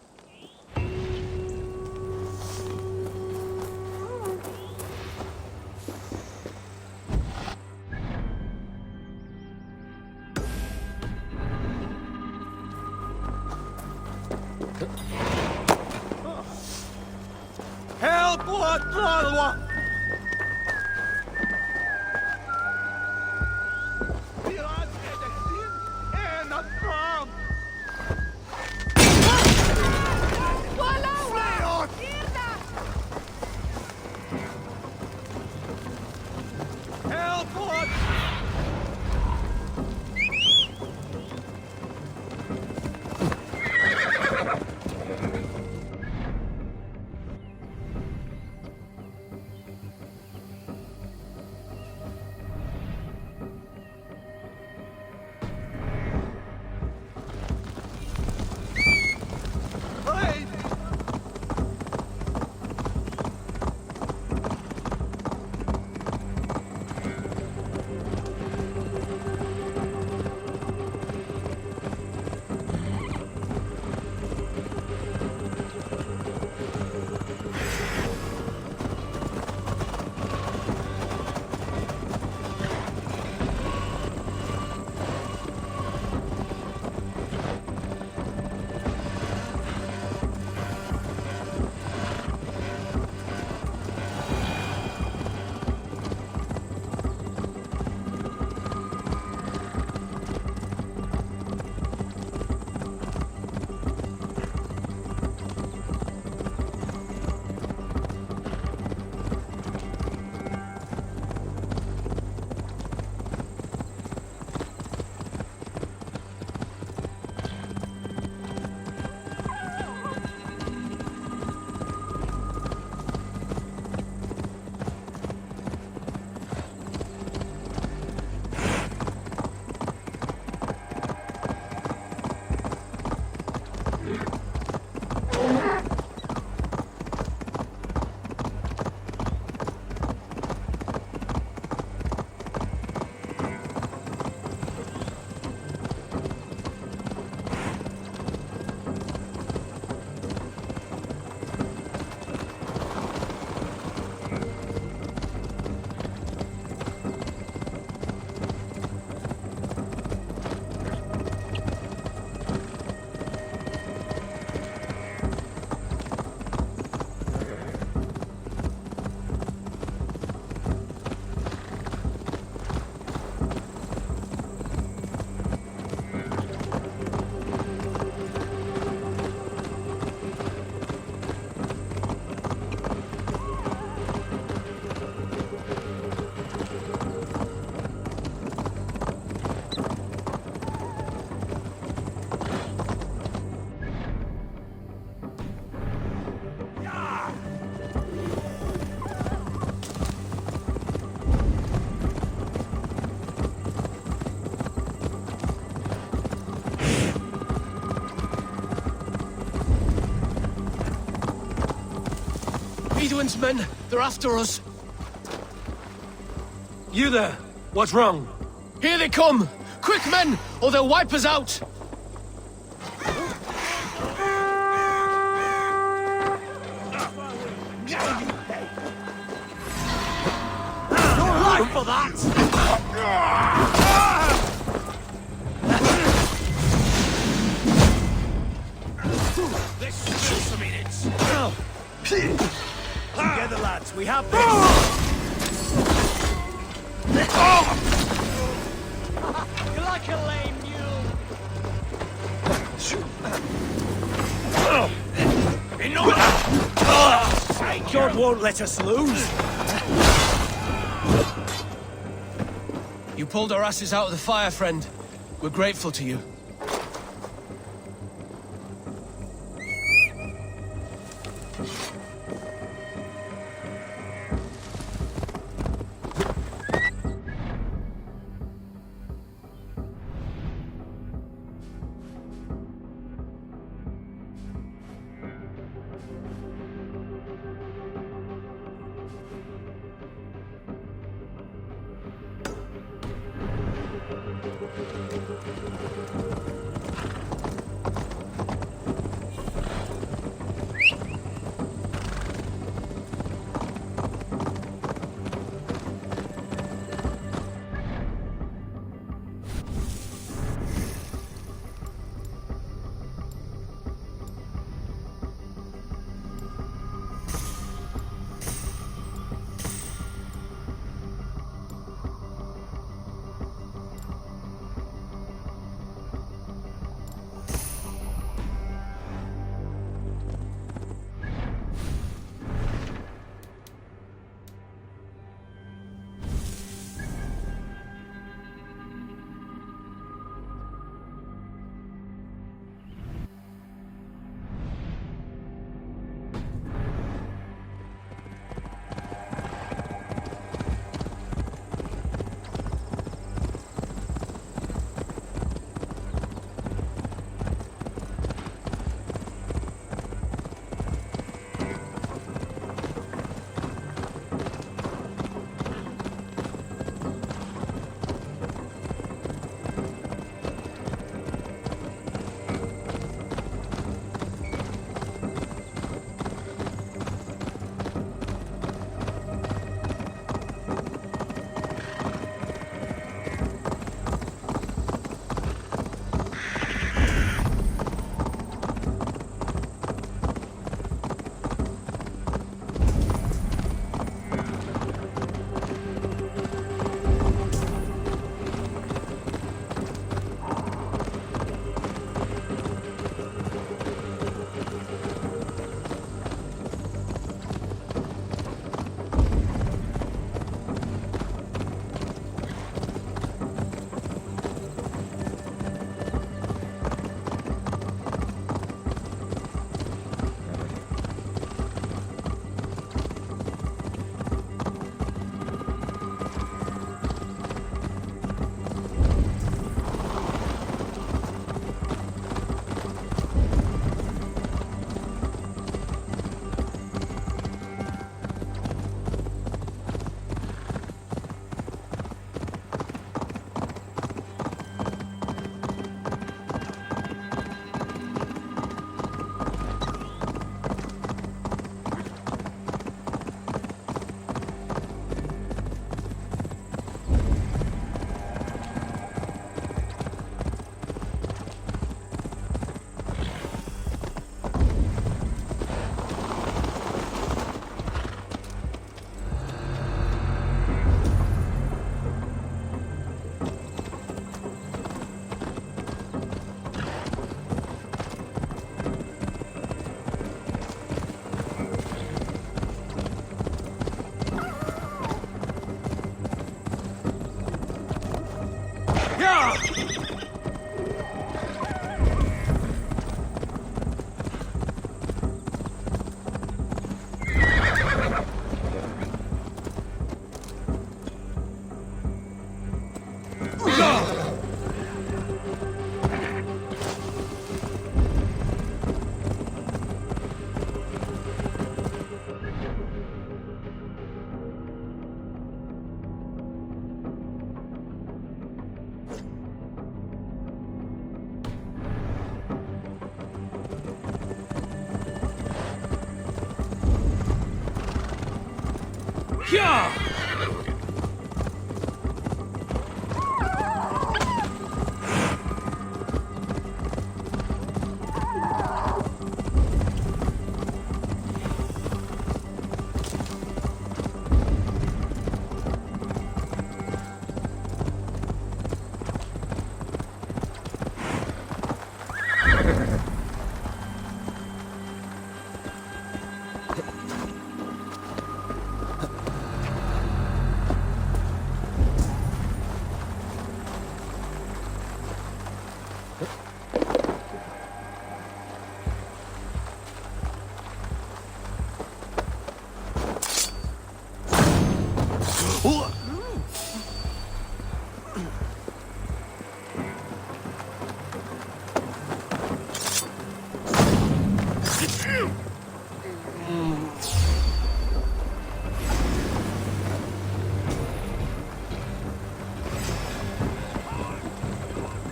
Help! What? clansmen! They're after us! You there! What's wrong? Here they come! Quick, men, or they'll wipe us out! Your life for that! This should be some minutes. Together, lads, we have this. You're like a lame mule. God won't let us lose. You pulled our asses out of the fire, friend. We're grateful to you.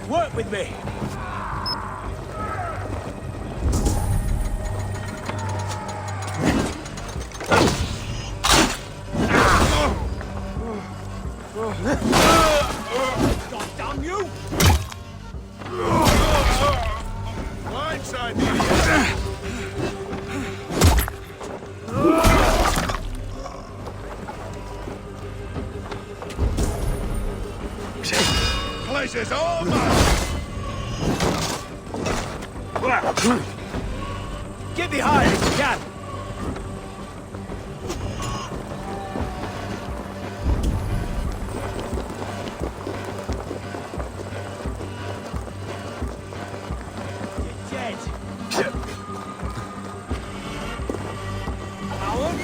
Work with me. God damn you! Blindside me! Pleasure's all mine! Get behind if you can! You're dead! Coward!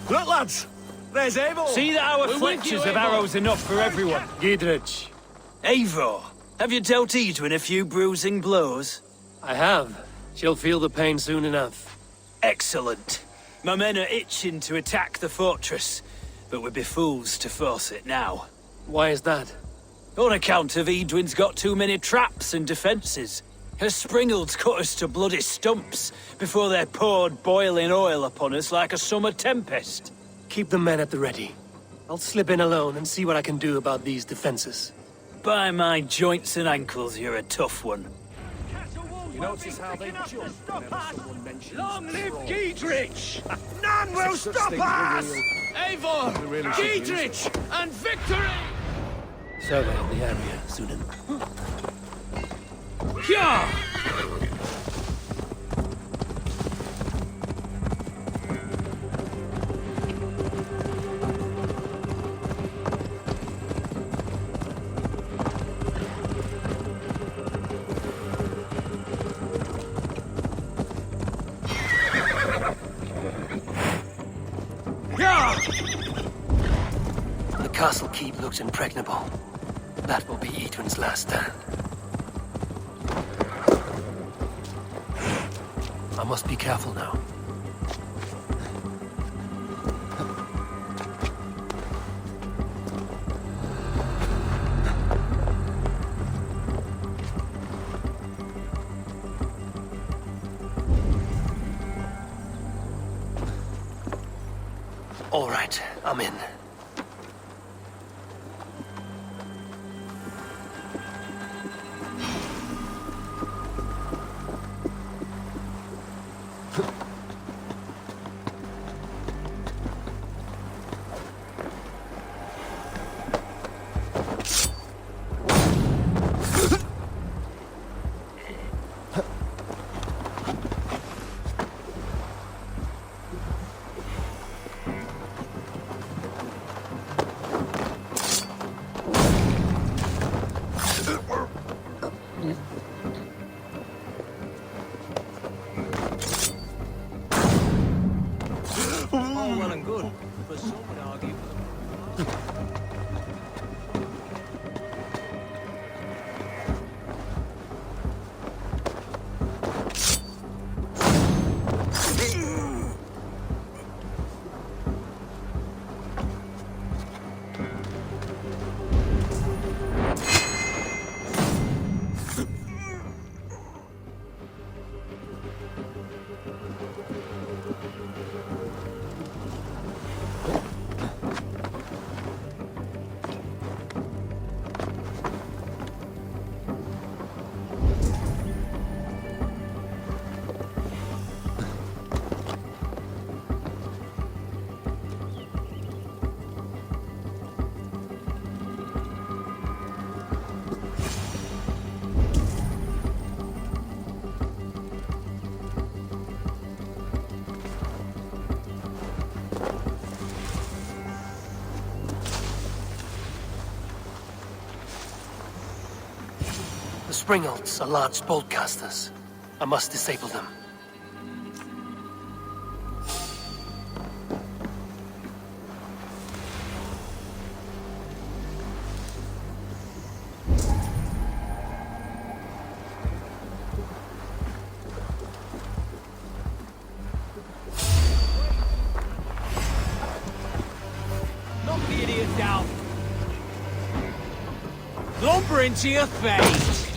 Look, lads! There's Eivor! See that our fletchers have arrows enough for everyone. Giedrich, Eivor, have you dealt Edwin a few bruising blows? I have. She'll feel the pain soon enough. Excellent. My men are itching to attack the fortress, but we'd be fools to force it now. Why is that? On account of Edwin's got too many traps and defences. Her springalds cut us to bloody stumps before they poured boiling oil upon us like a summer tempest. Keep the men at the ready. I'll slip in alone and see what I can do about these defenses. By my joints and ankles, you're a tough one. You notice how they jump whenever someone mentions Long live troll? Giedrich! None will Such stop thing us! as Eivor! really should use Giedrich! And victory! Survey of the area, Sunan. The castle keep looks impregnable. That will be Edwin's last stand. I must be careful now. All right, I'm in. All well and good, but some would argue for the... springalds are large bolt casters. I must disable them. Knock the idiot down. Lumber into your face.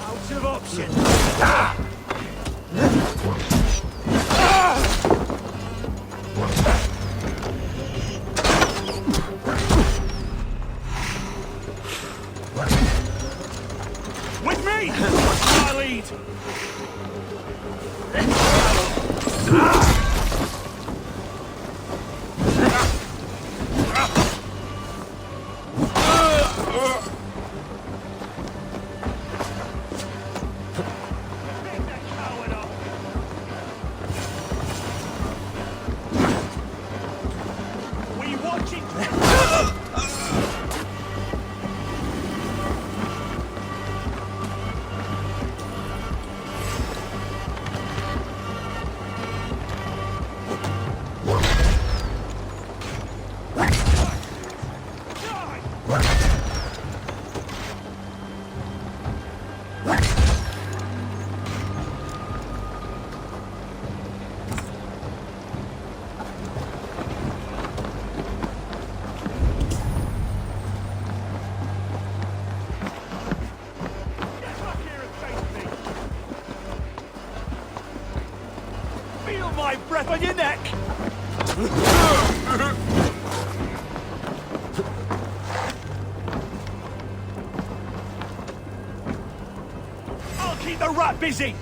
Out of options. With me! Watch my lead! We watching? Feel my breath on your neck! I'll keep the rat busy!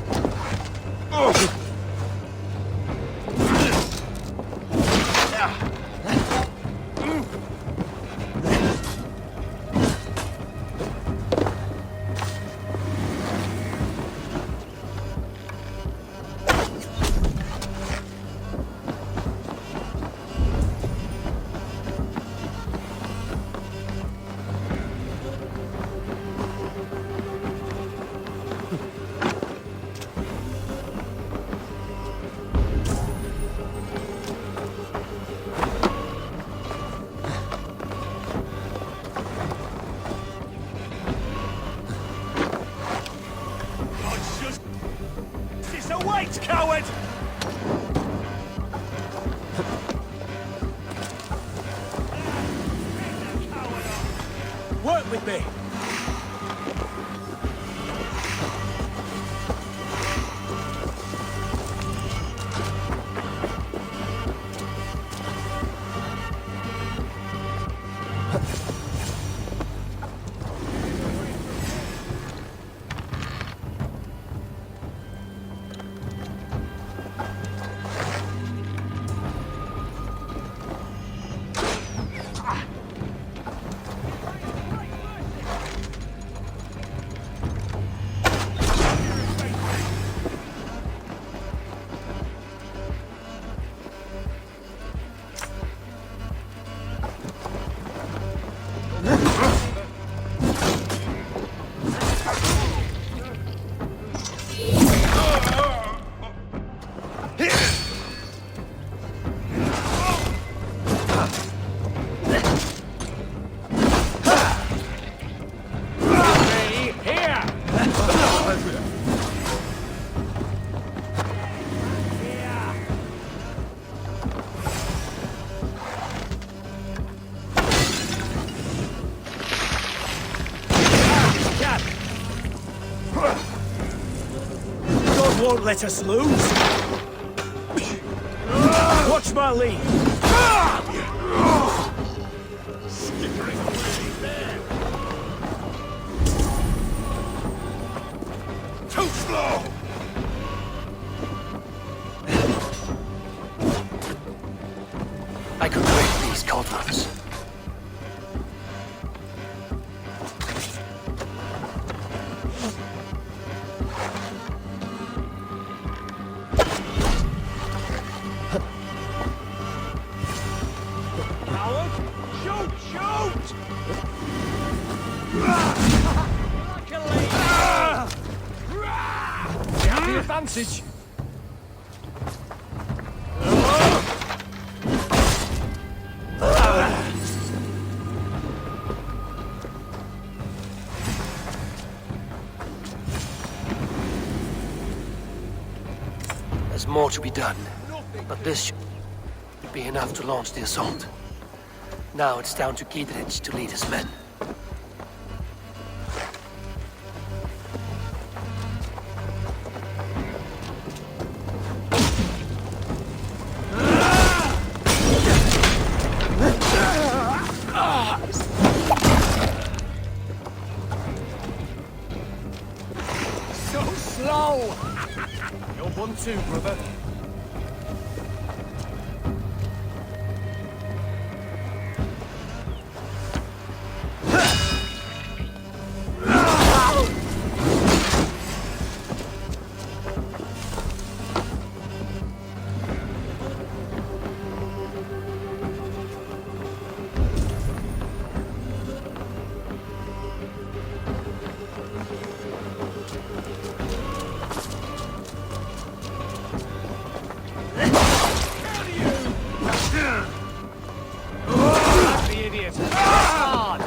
Wait, coward! Work with me! Won't let us lose. Watch my lead. Skittering away there. Too slow. I could wait. Christians. We have the advantage. There's more to be done, but this should be enough to launch the assault. Now it's down to Giedrich to lead his men. So slow! You're 1-2, brother. The idiot. Hard.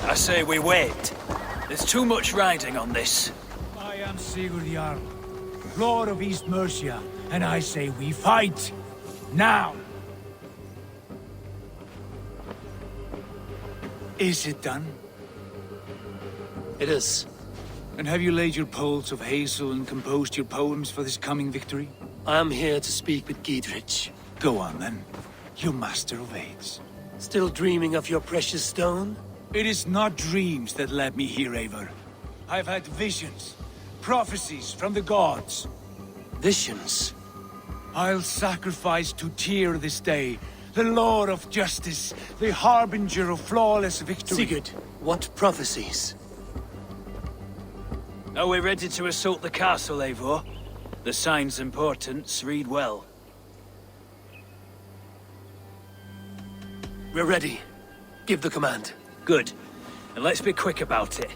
I say we wait. There's too much riding on this. I am Sigurd Jarl, Lord of East Mercia, and I say we fight! Now! Is it done? It is. And have you laid your poles of hazel and composed your poems for this coming victory? I am here to speak with Giedrich. Go on then, you master of aids. Still dreaming of your precious stone? It is not dreams that led me here, Eivor. I've had visions, prophecies from the gods. Visions? I'll sacrifice to Tyr this day, the Lord of Justice, the harbinger of flawless victory. Sigurd, what prophecies? Are we ready to assault the castle, Eivor? The sign's importance, read well. We're ready. Give the command. Good. And let's be quick about it.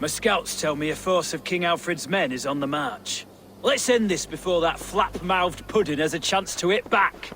My scouts tell me a force of King Alfred's men is on the march. Let's end this before that flap-mouthed pudding has a chance to hit back.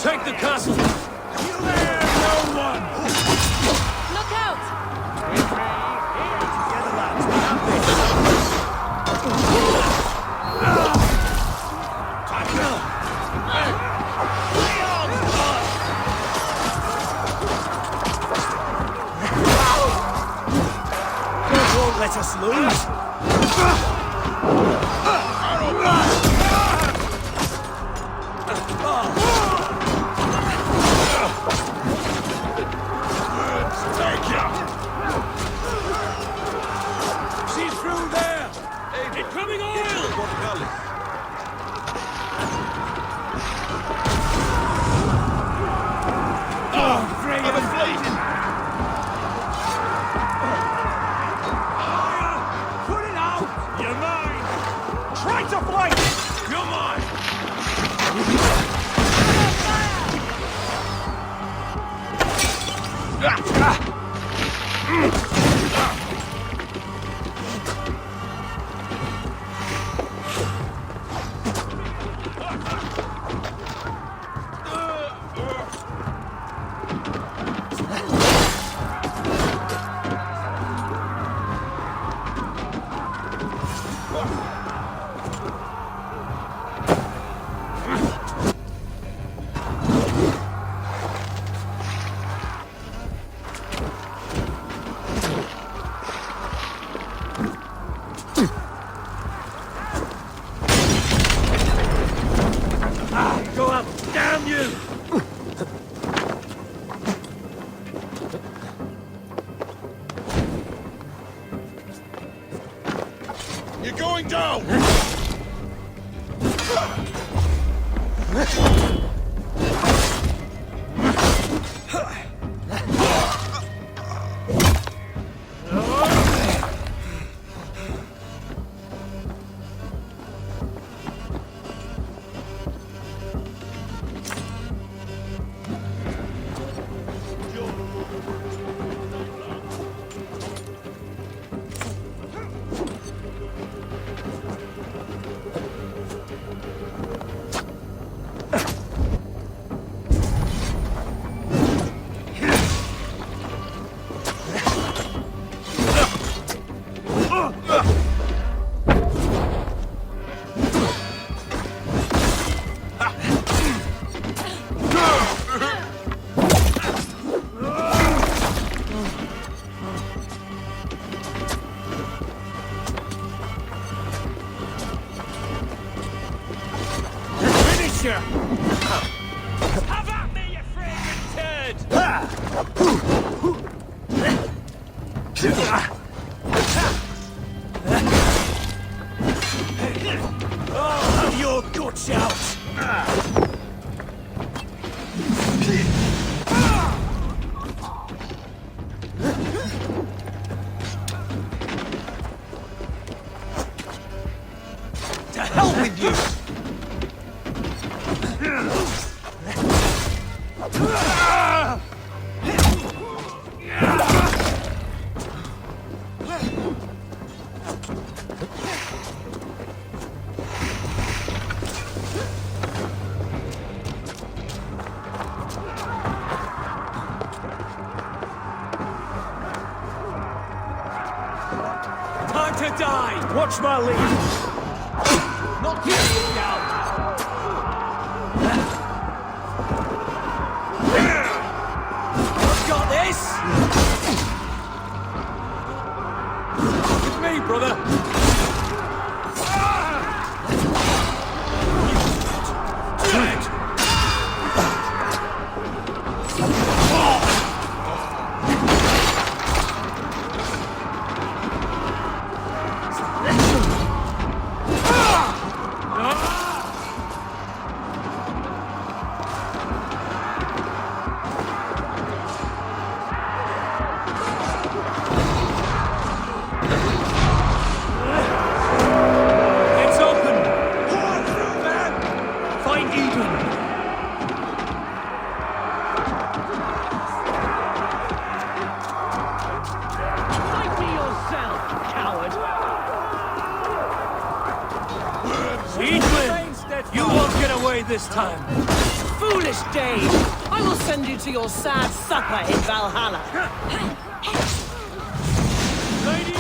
Take the castle! You there, no one! Look out! Together, lads, we have this. Won't let us lose. See through there! Incoming oil! Oh, put it out! You're mine! Try to flank! You're mine! Go up! Damn you! You're going down! Have at me, you fragrant turd! Oh, have your guts out! To hell with you! Time to die! Watch my lead! Not you down! Got this! With me, brother! Do it! This time. Foolish Dane! I will send you to your sad supper in Valhalla. Lady,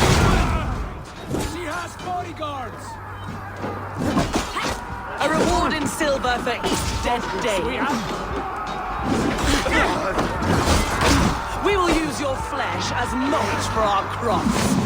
she has bodyguards. A reward in silver for each dead Dane. We will use your flesh as mulch for our crops.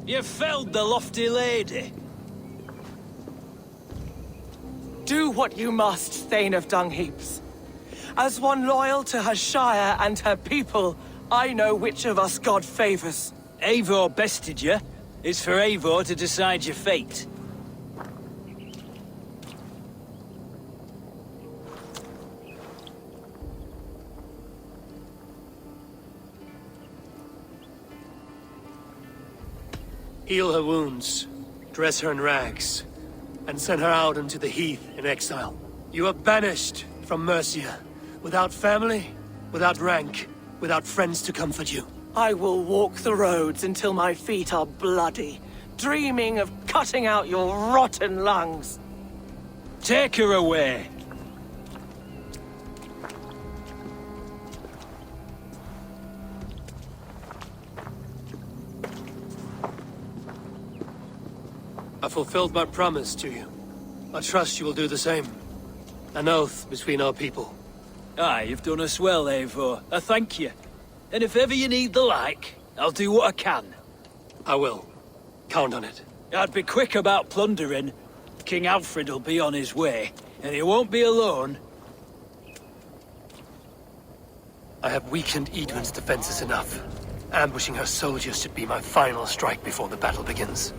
You felled the lofty lady. Do what you must, Thane of Dungheaps. As one loyal to her shire and her people, I know which of us God favors. Eivor bested you. It's for Eivor to decide your fate. Heal her wounds, dress her in rags, and send her out into the heath in exile. You are banished from Mercia, without family, without rank, without friends to comfort you. I will walk the roads until my feet are bloody, dreaming of cutting out your rotten lungs. Take her away. I fulfilled my promise to you. I trust you will do the same. An oath between our people. Aye, you've done us well, Eivor. I thank you. And if ever you need the like, I'll do what I can. I will. Count on it. I'd be quick about plundering. King Alfred will be on his way, and he won't be alone. I have weakened Edwin's defenses enough. Ambushing her soldiers should be my final strike before the battle begins.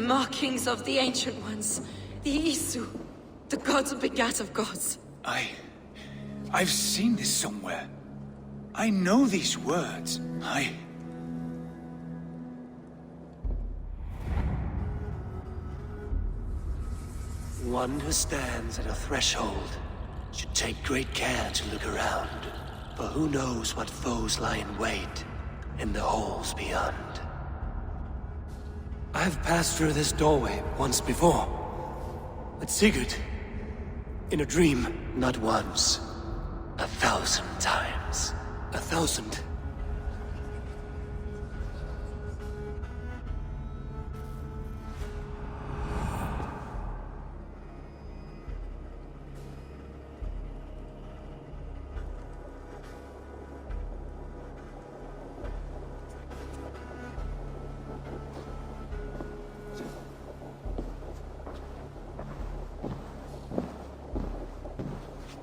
The markings of the Ancient Ones. The Isu. The gods begat of gods. I've seen this somewhere. I know these words. One who stands at a threshold should take great care to look around, for who knows what foes lie in wait in the halls beyond. I've passed through this doorway once before, with Sigurd, in a dream, not once, 1,000 times. 1,000.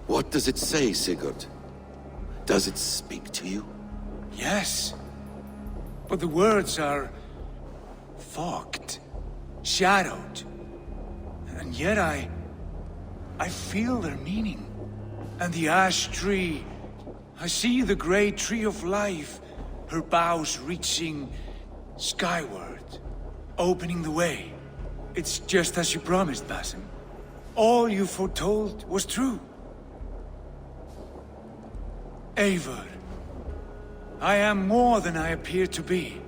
What does it say, Sigurd? Does it speak to you? Yes. But the words are fogged, shadowed. And yet I feel their meaning. And the ash tree, I see the great tree of life, her boughs reaching skyward, opening the way. It's just as you promised, Basim. All you foretold was true. Eivor, I am more than I appear to be.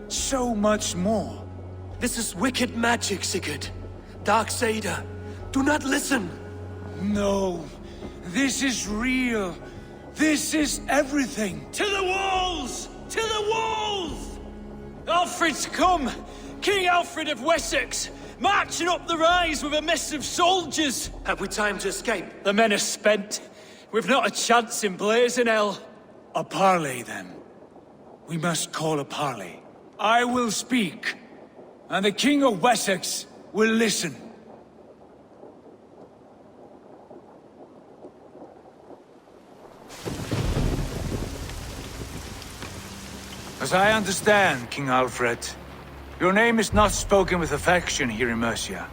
So much more. This is wicked magic, Sigurd. Darksader, do not listen. No, this is real. This is everything. To the walls! To the walls! Alfred's come! King Alfred of Wessex! Marching up the rise with a mess of soldiers! Have we time to escape? The men are spent. We've not a chance in blazing hell. A parley, then. We must call a parley. I will speak, and the King of Wessex will listen. As I understand, King Alfred, your name is not spoken with affection here in Mercia.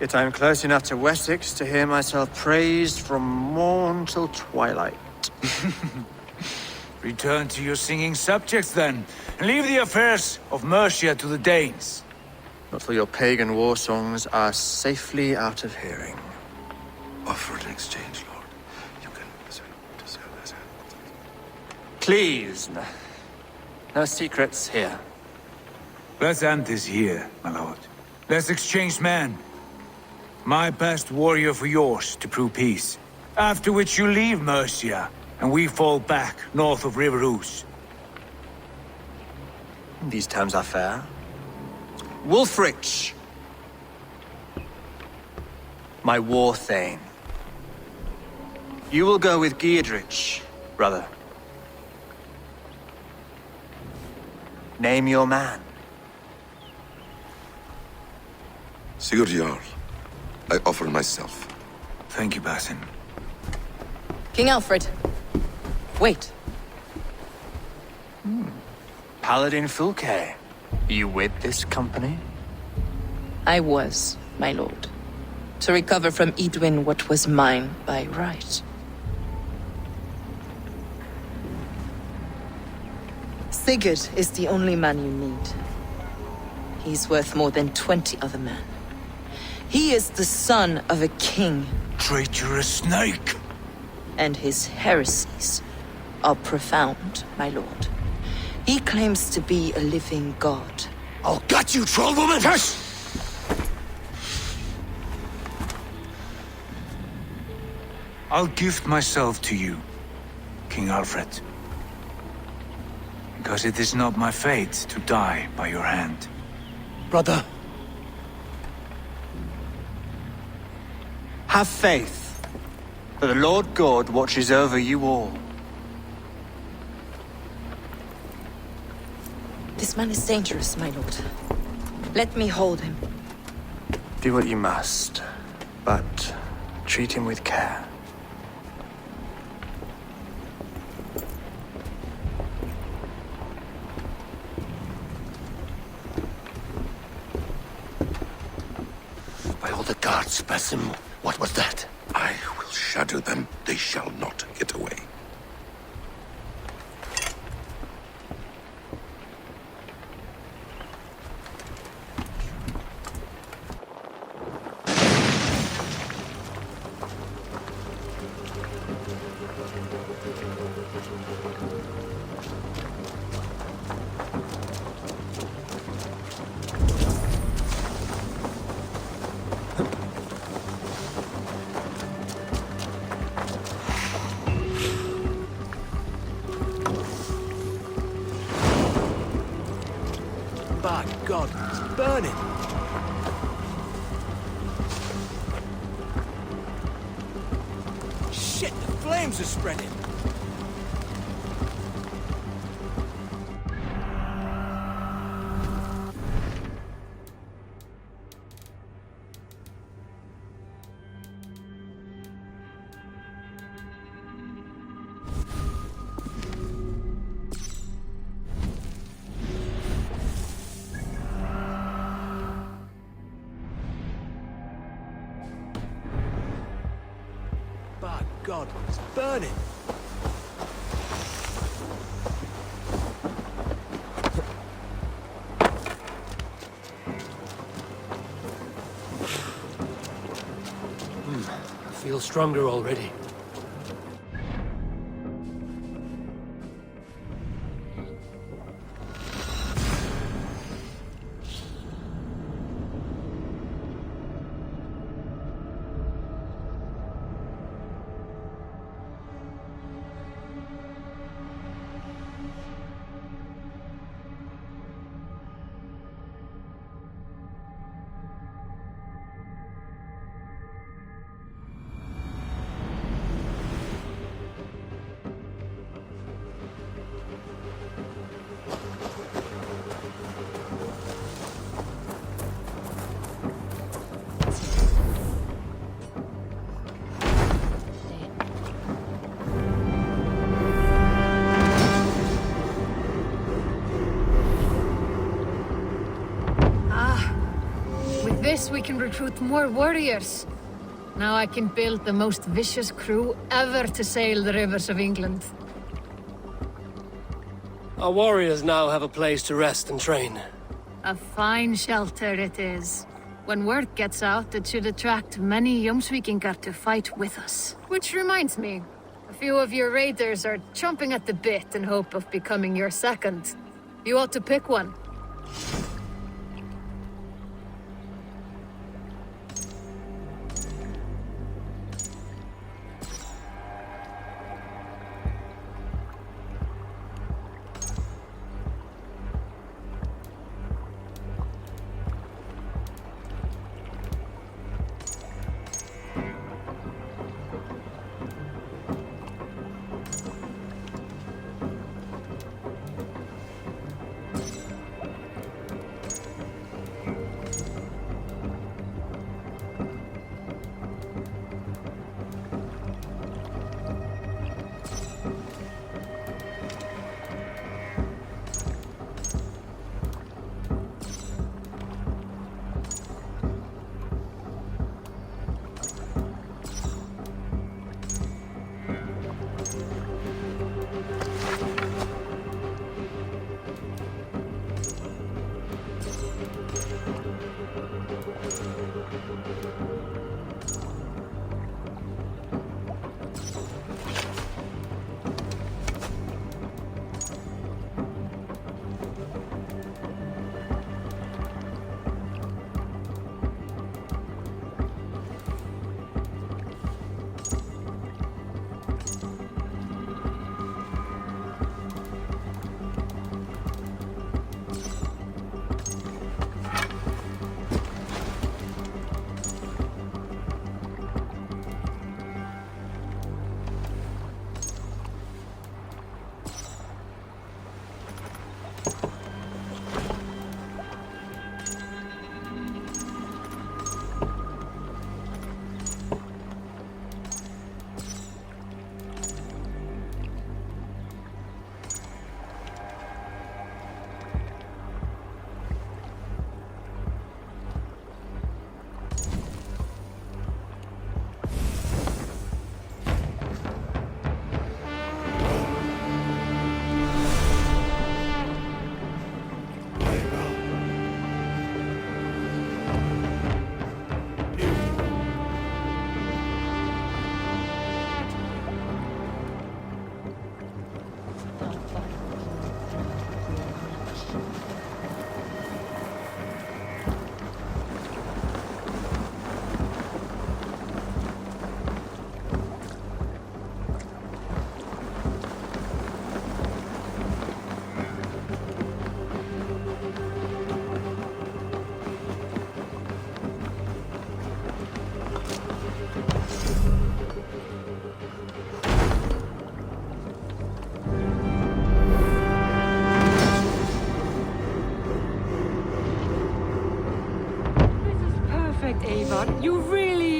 Yet I am close enough to Wessex to hear myself praised from morn till twilight. Return to your singing subjects, then, and leave the affairs of Mercia to the Danes. Not till your pagan war songs are safely out of hearing. Offer an exchange, Lord. You can... Please, no secrets here. Let's end this here, my lord. Let's exchange men. My best warrior for yours to prove peace. After which you leave Mercia, and we fall back north of River Ouse. These terms are fair. Wulfrich! My war thane. You will go with Giedrich, brother. Name your man. Sigurd Jarl, I offer myself. Thank you, Basim. King Alfred. Wait. Paladin Fulke. You with this company? I was, my lord. To recover from Edwin what was mine by right. Sigurd is the only man you need. He's worth more than 20 other men. He is the son of a king. Traitorous snake! And his heresies are profound, my lord. He claims to be a living god. I'll gut you, troll woman! Hush! I'll gift myself to you, King Alfred. Because it is not my fate to die by your hand. Brother. Have faith, for the Lord God watches over you all. This man is dangerous, my lord. Let me hold him. Do what you must, but treat him with care. the guards, Basim. What was that? I will shatter them. They shall not get away. By God, it's burning! Shit, the flames are spreading! By God, it's burning! I feel stronger already. With this, we can recruit more warriors. Now I can build the most vicious crew ever to sail the rivers of England. Our warriors now have a place to rest and train. A fine shelter it is. When word gets out, it should attract many Jomsvikingar to fight with us. Which reminds me, a few of your raiders are chomping at the bit in hope of becoming your second. You ought to pick one.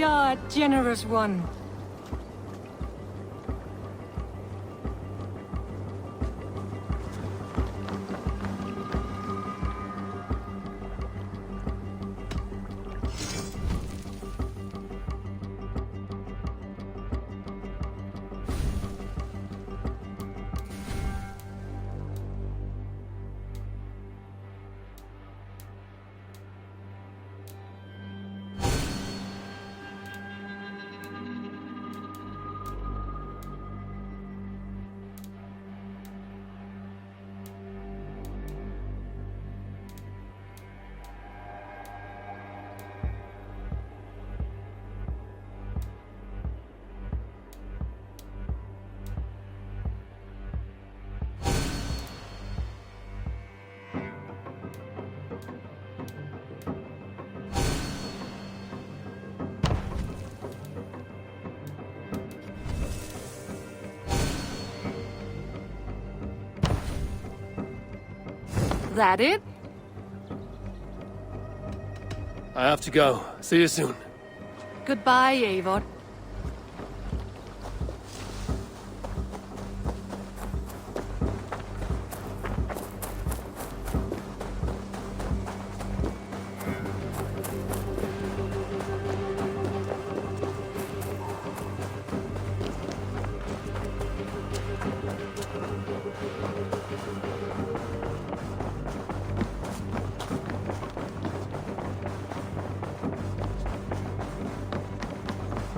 Ah, generous one. That it? I have to go. See you soon. Goodbye, Eivor.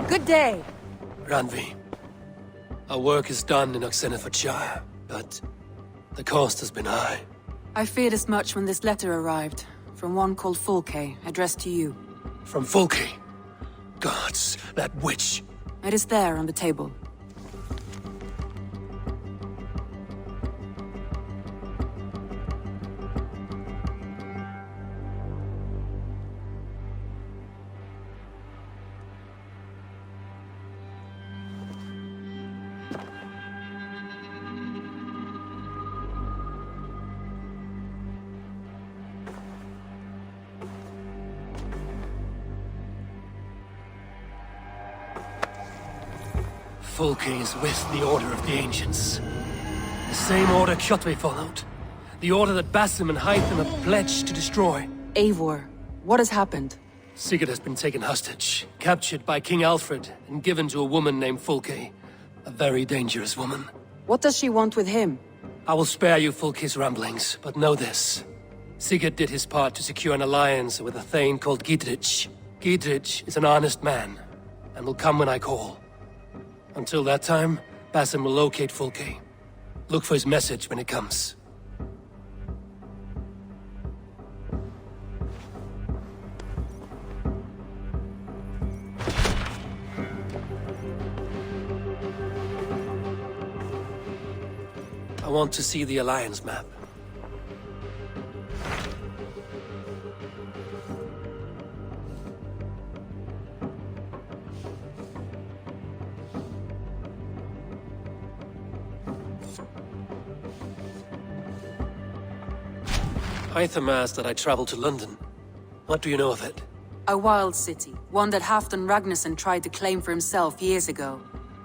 Good day. Ranvi, our work is done in Oxenfordshire, but the cost has been high. I feared as much when this letter arrived, from one called Fulke, addressed to you. From Fulke? Gods, that witch! It is there on the table. Fulke is with the Order of the Ancients. The same order Kjotve followed. The order that Basim and Hytham have pledged to destroy. Eivor, what has happened? Sigurd has been taken hostage, captured by King Alfred, and given to a woman named Fulke. A very dangerous woman. What does she want with him? I will spare you Fulke's ramblings, but know this. Sigurd did his part to secure an alliance with a thane called Gidrich. Gidrich is an honest man, and will come when I call. Until that time, Basim will locate Fulke. Look for his message when it comes. I want to see the Alliance map. Hytham asked that I travel to London. What do you know of it? A wild city, one that Halfdan Ragnarsson tried to claim for himself years ago.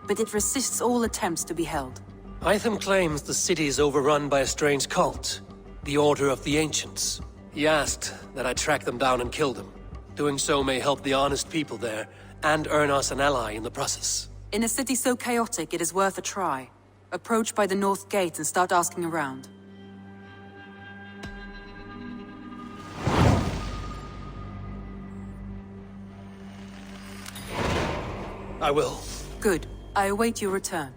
But it resists all attempts to be held. Hytham claims the city is overrun by a strange cult, the Order of the Ancients. He asked that I track them down and kill them. Doing so may help the honest people there, and earn us an ally in the process. In a city so chaotic, it is worth a try. Approach by the North Gate and start asking around. I will. Good. I await your return.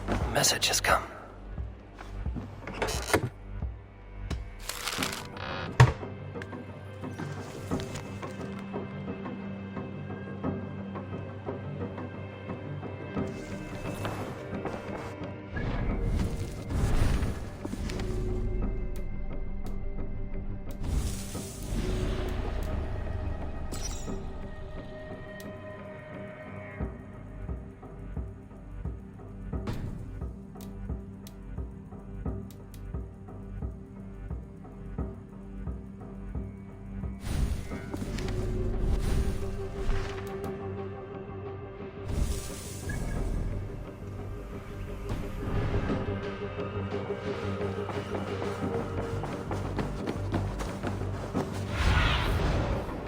A message has come.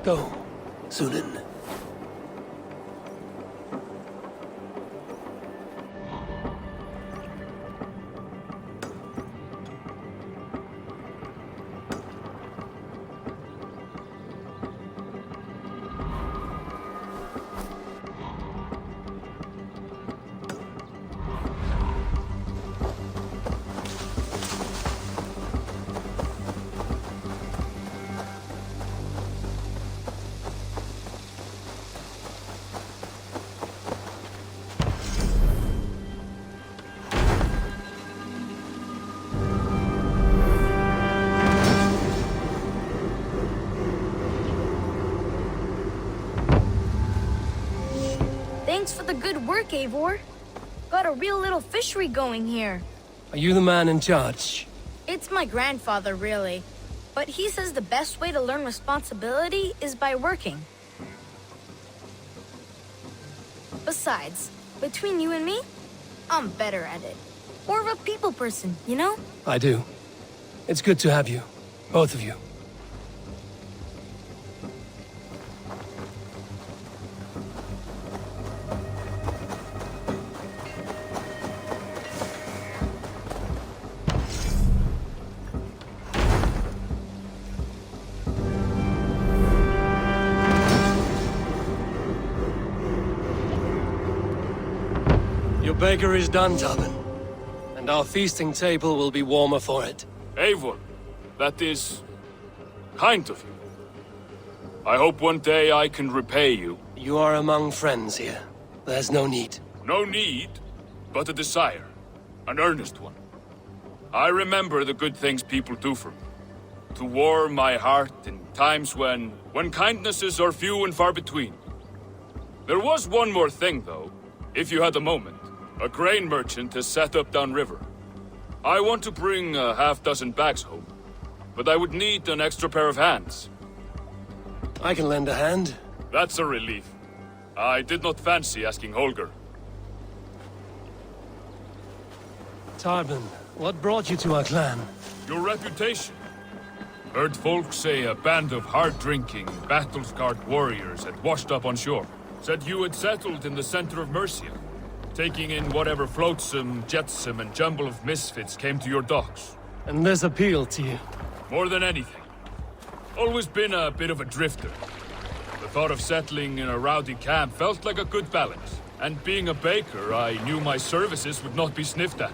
Go, Sunan. Thanks for the good work, Eivor. Got a real little fishery going here. Are you the man in charge? It's my grandfather, really. But he says the best way to learn responsibility is by working. Besides, between you and me, I'm better at it. More of a people person, you know? I do. It's good to have you. Both of you. Your baker is done, Tubman. And our feasting table will be warmer for it. Eivor, that is kind of you. I hope one day I can repay you. You are among friends here. There's no need. No need, but a desire. An earnest one. I remember the good things people do for me. To warm my heart in times when kindnesses are few and far between. There was one more thing, though, if you had a moment. A grain merchant has set up downriver. I want to bring a half-dozen bags home, but I would need an extra pair of hands. I can lend a hand. That's a relief. I did not fancy asking Holger. Tarbin, what brought you to our clan? Your reputation. Heard folks say a band of hard-drinking, battle-scarred warriors had washed up on shore. Said you had settled in the center of Mercia, taking in whatever flotsam, jetsam, and jumble of misfits came to your docks. And this appealed to you? More than anything. Always been a bit of a drifter. The thought of settling in a rowdy camp felt like a good balance. And being a baker, I knew my services would not be sniffed at.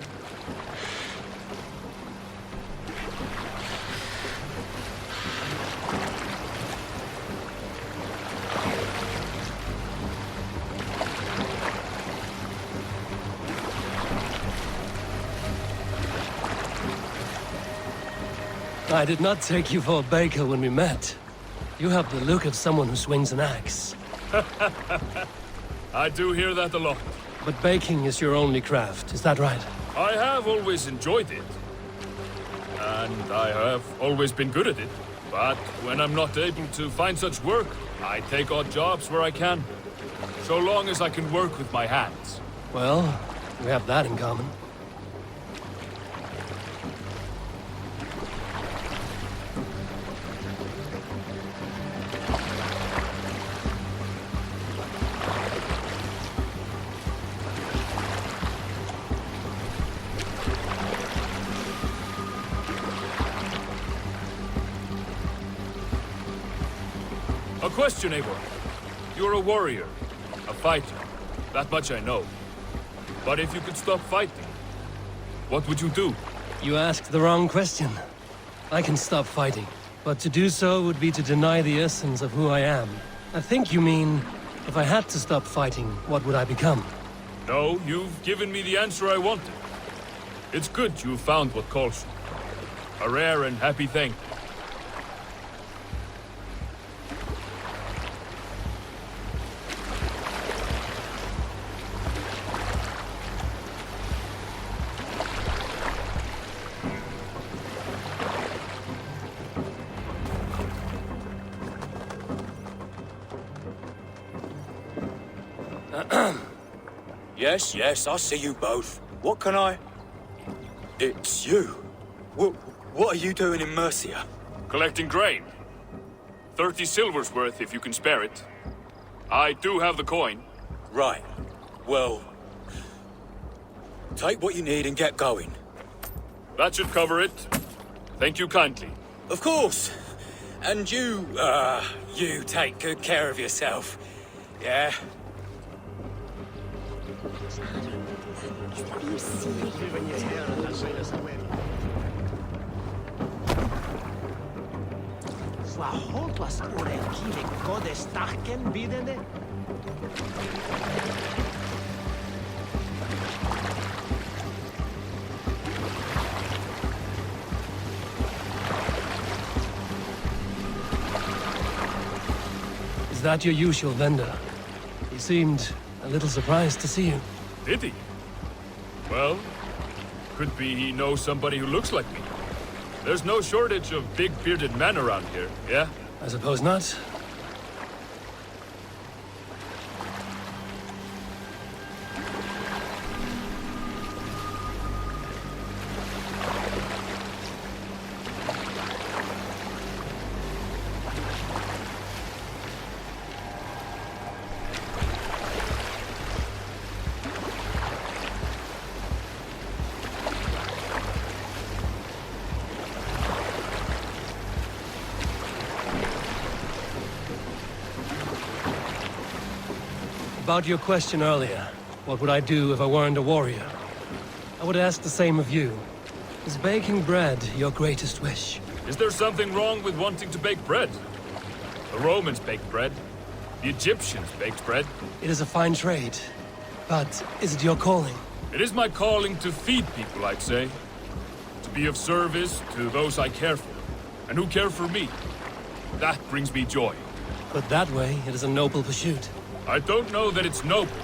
I did not take you for a baker when we met. You have the look of someone who swings an axe. I do hear that a lot. But baking is your only craft, is that right? I have always enjoyed it. And I have always been good at it. But when I'm not able to find such work, I take odd jobs where I can. So long as I can work with my hands. Well, we have that in common. A question, Eivor. You're a warrior, a fighter. That much I know. But if you could stop fighting, what would you do? You asked the wrong question. I can stop fighting, but to do so would be to deny the essence of who I am. I think you mean, if I had to stop fighting, what would I become? No, you've given me the answer I wanted. It's good you've found what calls you. A rare and happy thing. Yes, I see you both. What can I... It's you. What are you doing in Mercia? Collecting grain. 30 silver's worth if you can spare it. I do have the coin. Right. Well, take what you need and get going. That should cover it. Thank you kindly. Of course. And you take good care of yourself. Yeah? Is that your usual vendor? He seemed a little surprised to see you. Did he? Well, could be he knows somebody who looks like me. There's no shortage of big bearded men around here, yeah? I suppose not. About your question earlier, what would I do if I weren't a warrior? I would ask the same of you. Is baking bread your greatest wish? Is there something wrong with wanting to bake bread? The Romans baked bread. The Egyptians baked bread. It is a fine trade, but is it your calling? It is my calling to feed people, I'd say. To be of service to those I care for, and who care for me. That brings me joy. But that way, it is a noble pursuit. I don't know that it's noble.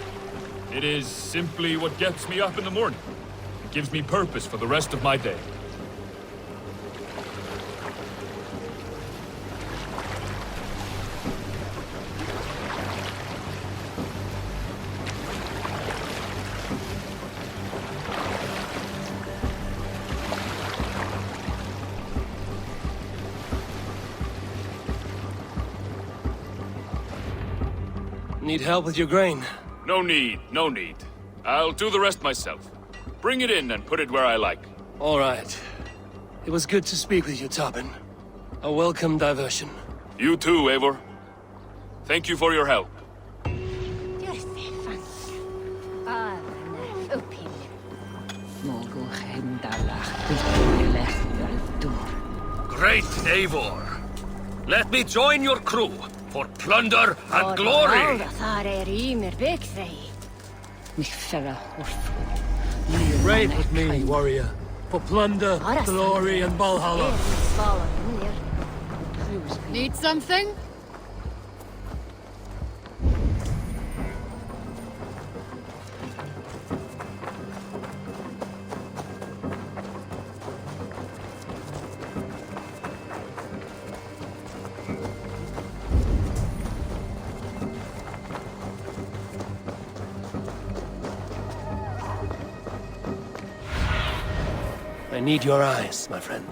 It is simply what gets me up in the morning. It gives me purpose for the rest of my day. Need help with your grain? No need, no need. I'll do the rest myself. Bring it in and put it where I like. All right. It was good to speak with you, Tobin. A welcome diversion. You too, Eivor. Thank you for your help. Great Eivor. Let me join your crew for plunder and glory. Ride with me, warrior, for plunder, glory, and Valhalla. Need something? I need your eyes, my friend.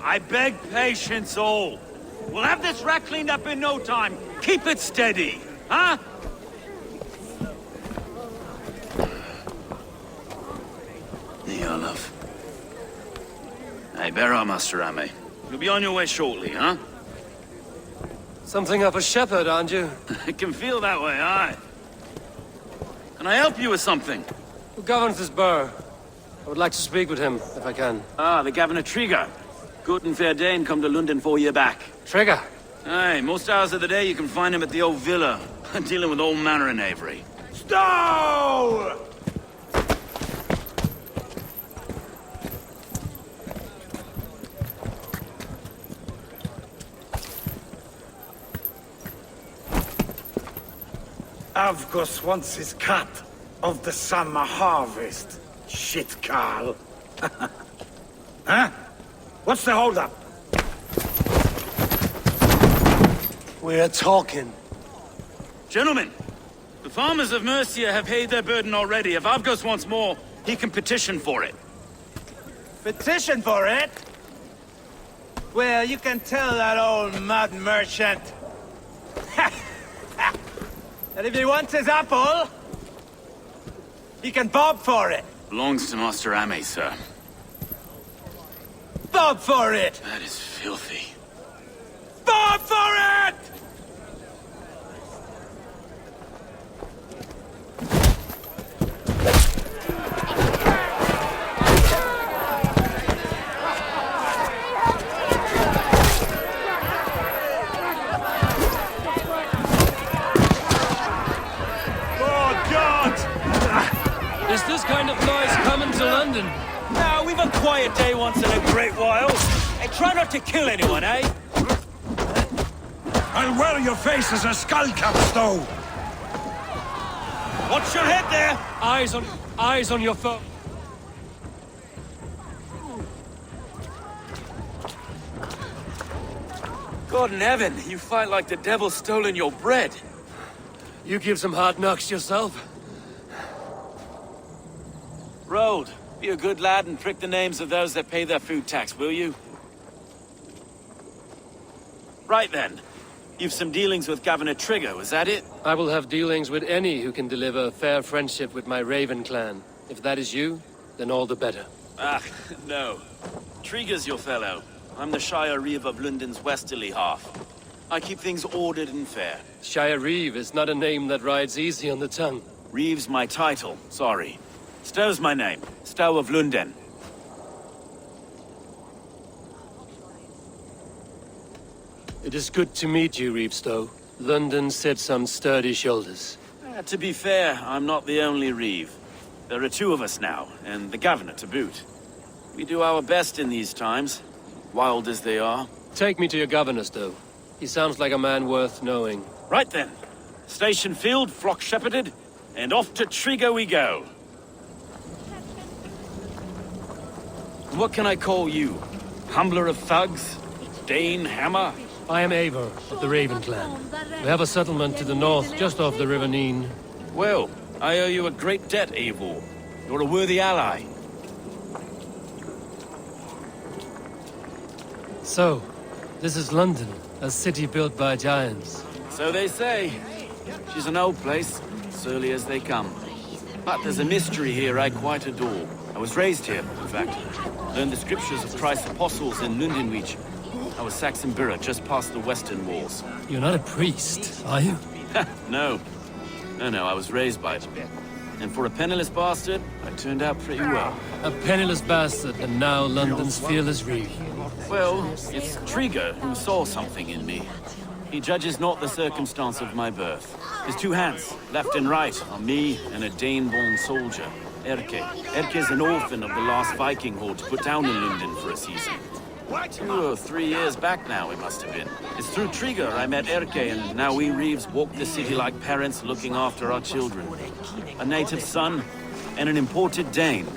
I beg patience, all. We'll have this wreck cleaned up in no time. Keep it steady, huh? Yeah, love. Hey, bear up, Master Ame. You'll be on your way shortly, huh? Something of a shepherd, aren't you? It can feel that way, aye. Can I help you with something? Who governs this burr? I would like to speak with him, if I can. Ah, the Governor Trigger. Good and fair Dane come to London 4 year back. Trigger? Aye, most hours of the day you can find him at the old villa, dealing with all manner in Avery. Stow! Avgos wants his cut of the summer harvest. Shit, Carl. Huh? What's the holdup? We're talking. Gentlemen, the farmers of Mercia have paid their burden already. If Avgos wants more, he can petition for it. Petition for it? Well, you can tell that old mud merchant that if he wants his apple, he can bob for it. Belongs to Master Ame, sir. Bob for it! That is filthy. Bob for it! Is this kind of noise coming to London? No, we've a quiet day once in a great while. Hey, try not to kill anyone, eh? I'll wear your face as a skull cap, Stow! Watch your head there! Eyes on your foe. God in heaven, you fight like the devil's stolen your bread. You give some hard knocks yourself. Road, be a good lad and prick the names of those that pay their food tax, will you? Right then. You've some dealings with Governor Trigger, was that it? I will have dealings with any who can deliver a fair friendship with my Raven clan. If that is you, then all the better. Ah, no. Trigger's your fellow. I'm the Shire Reeve of London's westerly half. I keep things ordered and fair. Shire Reeve is not a name that rides easy on the tongue. Reeve's my title, sorry. Stow's my name. Stow of London. It is good to meet you, Reeve Stow. London sits on sturdy shoulders. To be fair, I'm not the only Reeve. There are two of us now, and the Governor to boot. We do our best in these times, wild as they are. Take me to your Governor, Stow. He sounds like a man worth knowing. Right then. Station filled, flock shepherded, and off to Trigger we go. What can I call you? Humbler of thugs? Dane Hammer? I am Eivor of the Raven clan. We have a settlement to the north, just off the River Neen. Well, I owe you a great debt, Eivor. You're a worthy ally. So, this is London, a city built by giants. So they say. She's an old place, surly as they come. But there's a mystery here I quite adore. I was raised here, in fact. Learned the scriptures of Christ's apostles in Lundenwich. I was Saxon Borough, just past the western walls. You're not a priest, are you? No. No, I was raised by it. And for a penniless bastard, I turned out pretty well. A penniless bastard, and now London's fearless Reeve. Well, it's Trigger who saw something in me. He judges not the circumstance of my birth. His two hands, left and right, are me and a Dane-born soldier, Erke. Erke's an orphan of the last Viking horde put down in London for a season. 2 or 3 years back now, it must have been. It's through Trigger I met Erke, and now we Reeves walk the city like parents looking after our children. A native son, and an imported Dane.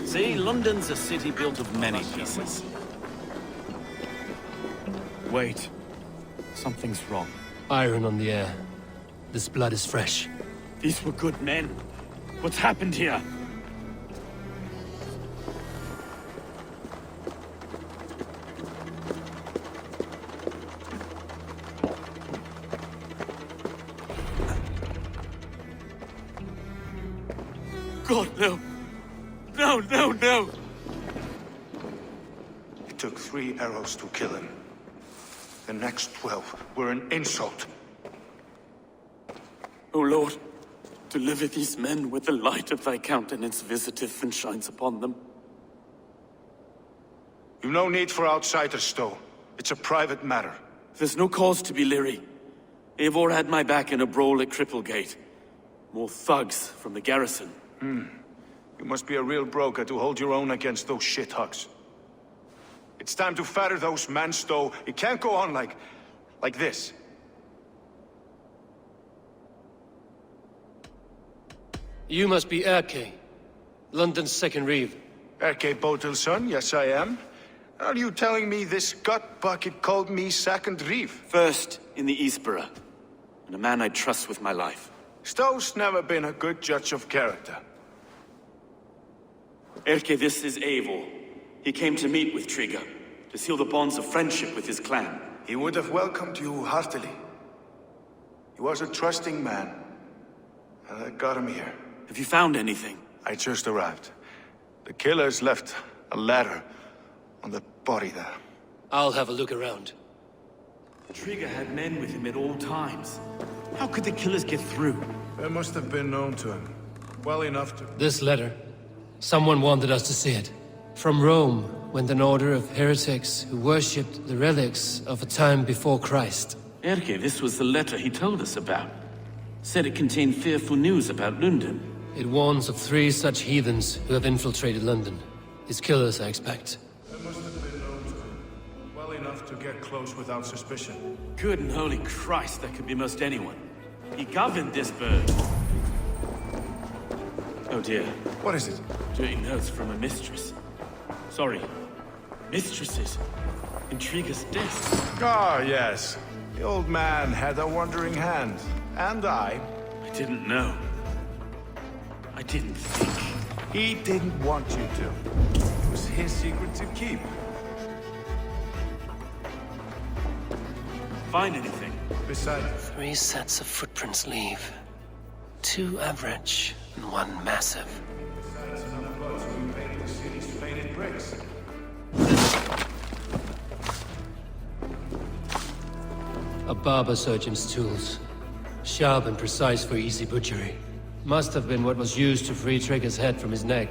See, London's a city built of many pieces. Wait. Something's wrong. Iron on the air. This blood is fresh. These were good men. What's happened here? God, no. No, no, no! It took 3 arrows to kill him. The next 12 were an insult. O Lord, deliver these men with the light of thy countenance visiteth and shines upon them. You've no need for outsiders, Stowe. It's a private matter. There's no cause to be leery. Eivor had my back in a brawl at Cripplegate. More thugs from the garrison. You must be a real broker to hold your own against those shithugs. It's time to fetter those men, Stowe. It can't go on like this. You must be Erke, London's second reeve. Erke Botel's son, yes I am. Are you telling me this gut bucket called me second reeve? First in the Eastborough, and a man I trust with my life. Stowe's never been a good judge of character. Erke, this is Eivor. He came to meet with Trigger, to seal the bonds of friendship with his clan. He would have welcomed you heartily. He was a trusting man, and I got him here. Have you found anything? I just arrived. The killers left a ladder on the body there. I'll have a look around. Trigger had men with him at all times. How could the killers get through? They must have been known to him. Well enough to... This letter. Someone wanted us to see it. From Rome went an order of heretics who worshipped the relics of a time before Christ. Erke, this was the letter he told us about. Said it contained fearful news about London. It warns of 3 such heathens who have infiltrated London. His killers, I expect. They must have been known to him. Well enough to get close without suspicion. Good and holy Christ, that could be most anyone. He governed this bird. Oh dear. What is it? Dirty notes from a mistress. Sorry. Mistresses. Intriguer's desk. Ah, yes. The old man had a wandering hand. And I didn't know. I didn't think. He didn't want you to. It was his secret to keep. Find anything? Besides... 3 sets of footprints leave. 2 average and 1 massive. Besides enough blood to repaint the city's faded bricks. A barber surgeon's tools. Sharp and precise for easy butchery. Must have been what was used to free Trigger's head from his neck.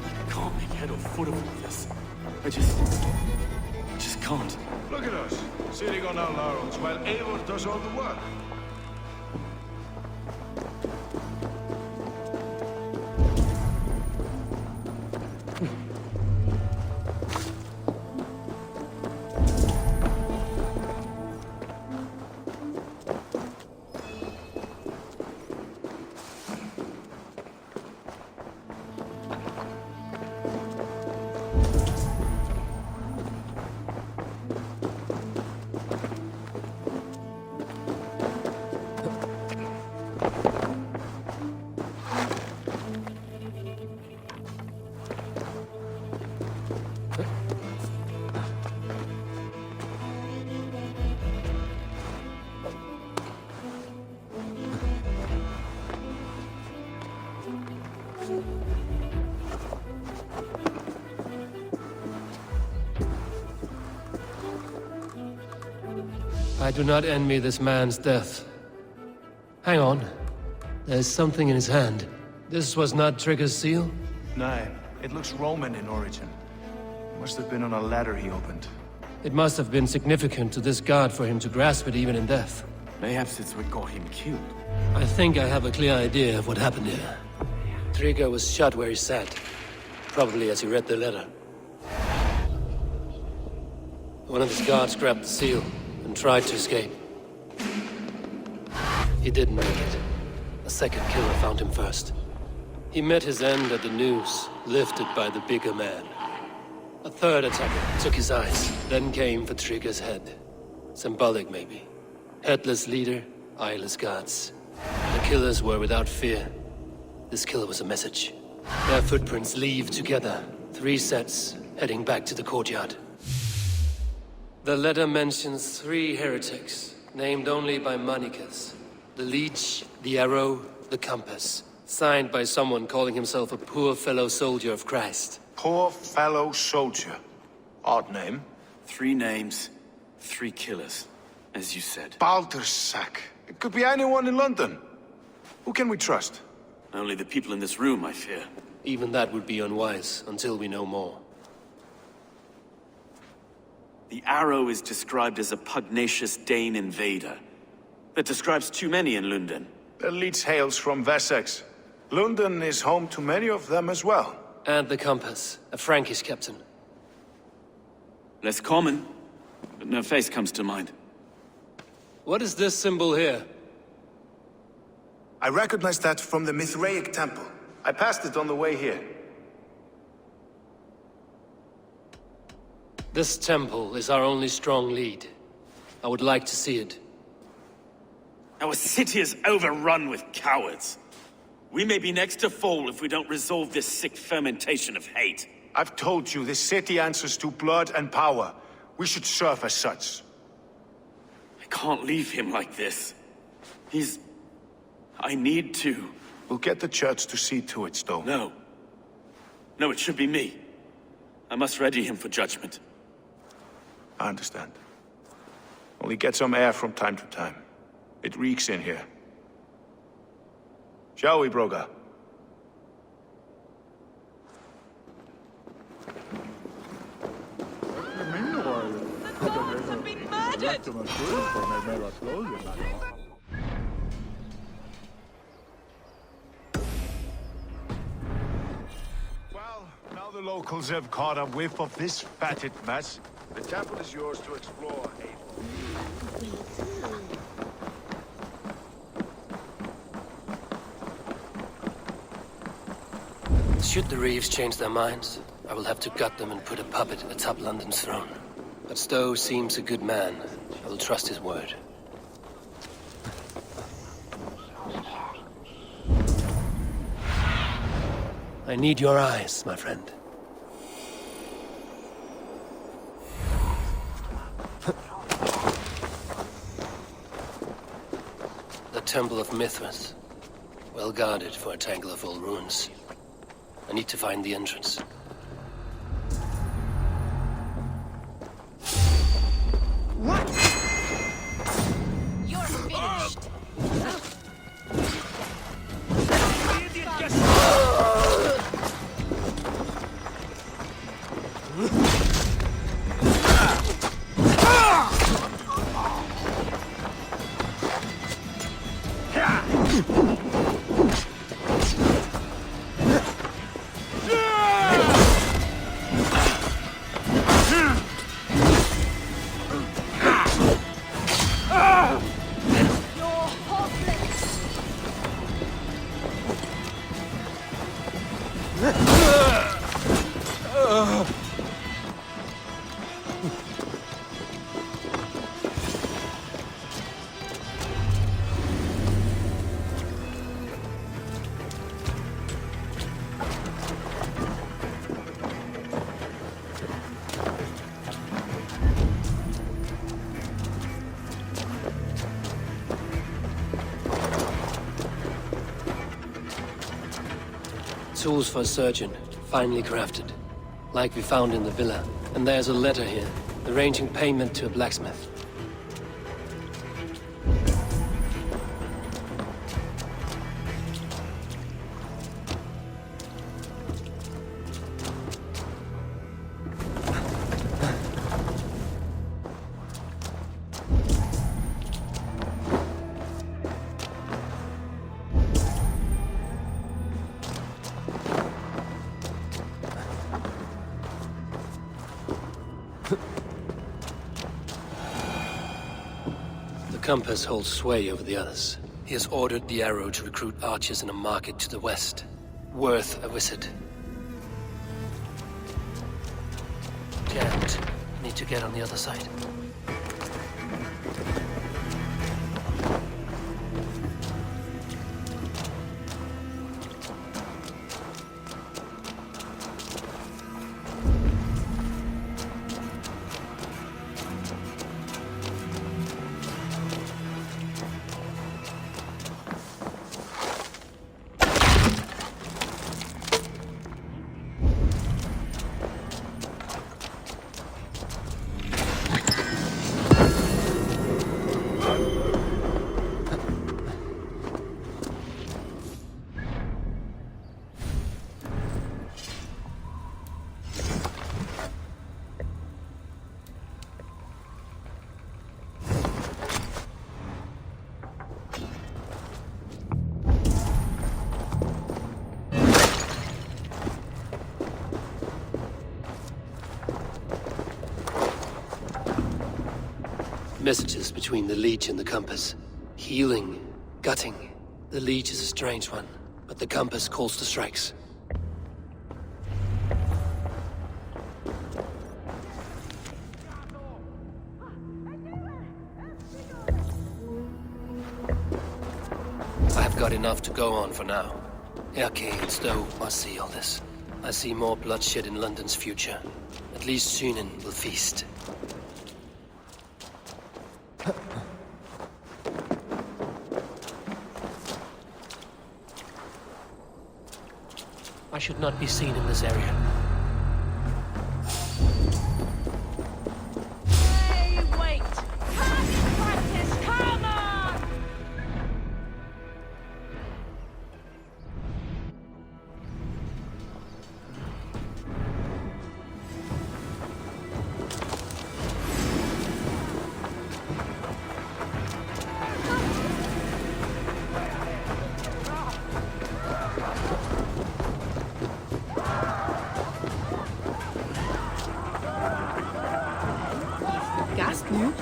I can't make head or foot of all this. I just can't. Look at us, sitting on our laurels while Eivor does all the work. I do not envy this man's death. Hang on. There's something in his hand. This was not Trigger's seal? No, it looks Roman in origin. Must have been on a ladder he opened. It must have been significant to this god for him to grasp it even in death. Perhaps it's what got him killed. I think I have a clear idea of what happened here. Trigger was shot where he sat. Probably as he read the letter. One of his guards grabbed the seal and tried to escape. He didn't make it. A second killer found him first. He met his end at the noose, lifted by the bigger man. A third attacker took his eyes, then came for Trigger's head. Symbolic, maybe. Headless leader, eyeless guards. The killers were without fear. This killer was a message. Their footprints leave together, 3 sets, heading back to the courtyard. The letter mentions 3 heretics, named only by Manicus. The Leech, the Arrow, the Compass. Signed by someone calling himself a poor fellow soldier of Christ. Poor fellow soldier. Odd name. 3 names, 3 killers, as you said. Baldersack. It could be anyone in London. Who can we trust? Only the people in this room, I fear. Even that would be unwise, until we know more. The Arrow is described as a pugnacious Dane invader. That describes too many in London. The Leech hails from Wessex. London is home to many of them as well. And the Compass, a Frankish captain. Less common, but no face comes to mind. What is this symbol here? I recognize that from the Mithraic temple. I passed it on the way here. This temple is our only strong lead. I would like to see it. Our city is overrun with cowards. We may be next to fall if we don't resolve this sick fermentation of hate. I've told you, this city answers to blood and power. We should serve as such. I can't leave him like this. I need to. We'll get the church to see to it, Stowe. No. No, it should be me. I must ready him for judgment. I understand. Only get some air from time to time. It reeks in here. Shall we, Broga? The Lords have been murdered! Well, now the locals have caught a whiff of this fatted mess. The temple is yours to explore, Abel. Should the Reeves change their minds, I will have to gut them and put a puppet atop London's throne. But Stowe seems a good man. I will trust his word. I need your eyes, my friend. The Temple of Mithras. Well guarded for a tangle of old ruins. I need to find the entrance. You're finished! Tools for a surgeon, finely crafted. Like we found in the villa. And there's a letter here, arranging payment to a blacksmith. The Compass holds sway over the others. He has ordered the Arrow to recruit archers in a market to the west. Worth a visit. Jammed. Need to get on the other side. Messages between the Leech and the Compass. Healing, gutting. The Leech is a strange one, but the Compass calls the strikes. I've got enough to go on for now. Erke and Stowe must see all this. I see more bloodshed in London's future. At least Sunan will feast. I should not be seen in this area. Hey, wait! Target practice, come on! Gas nu?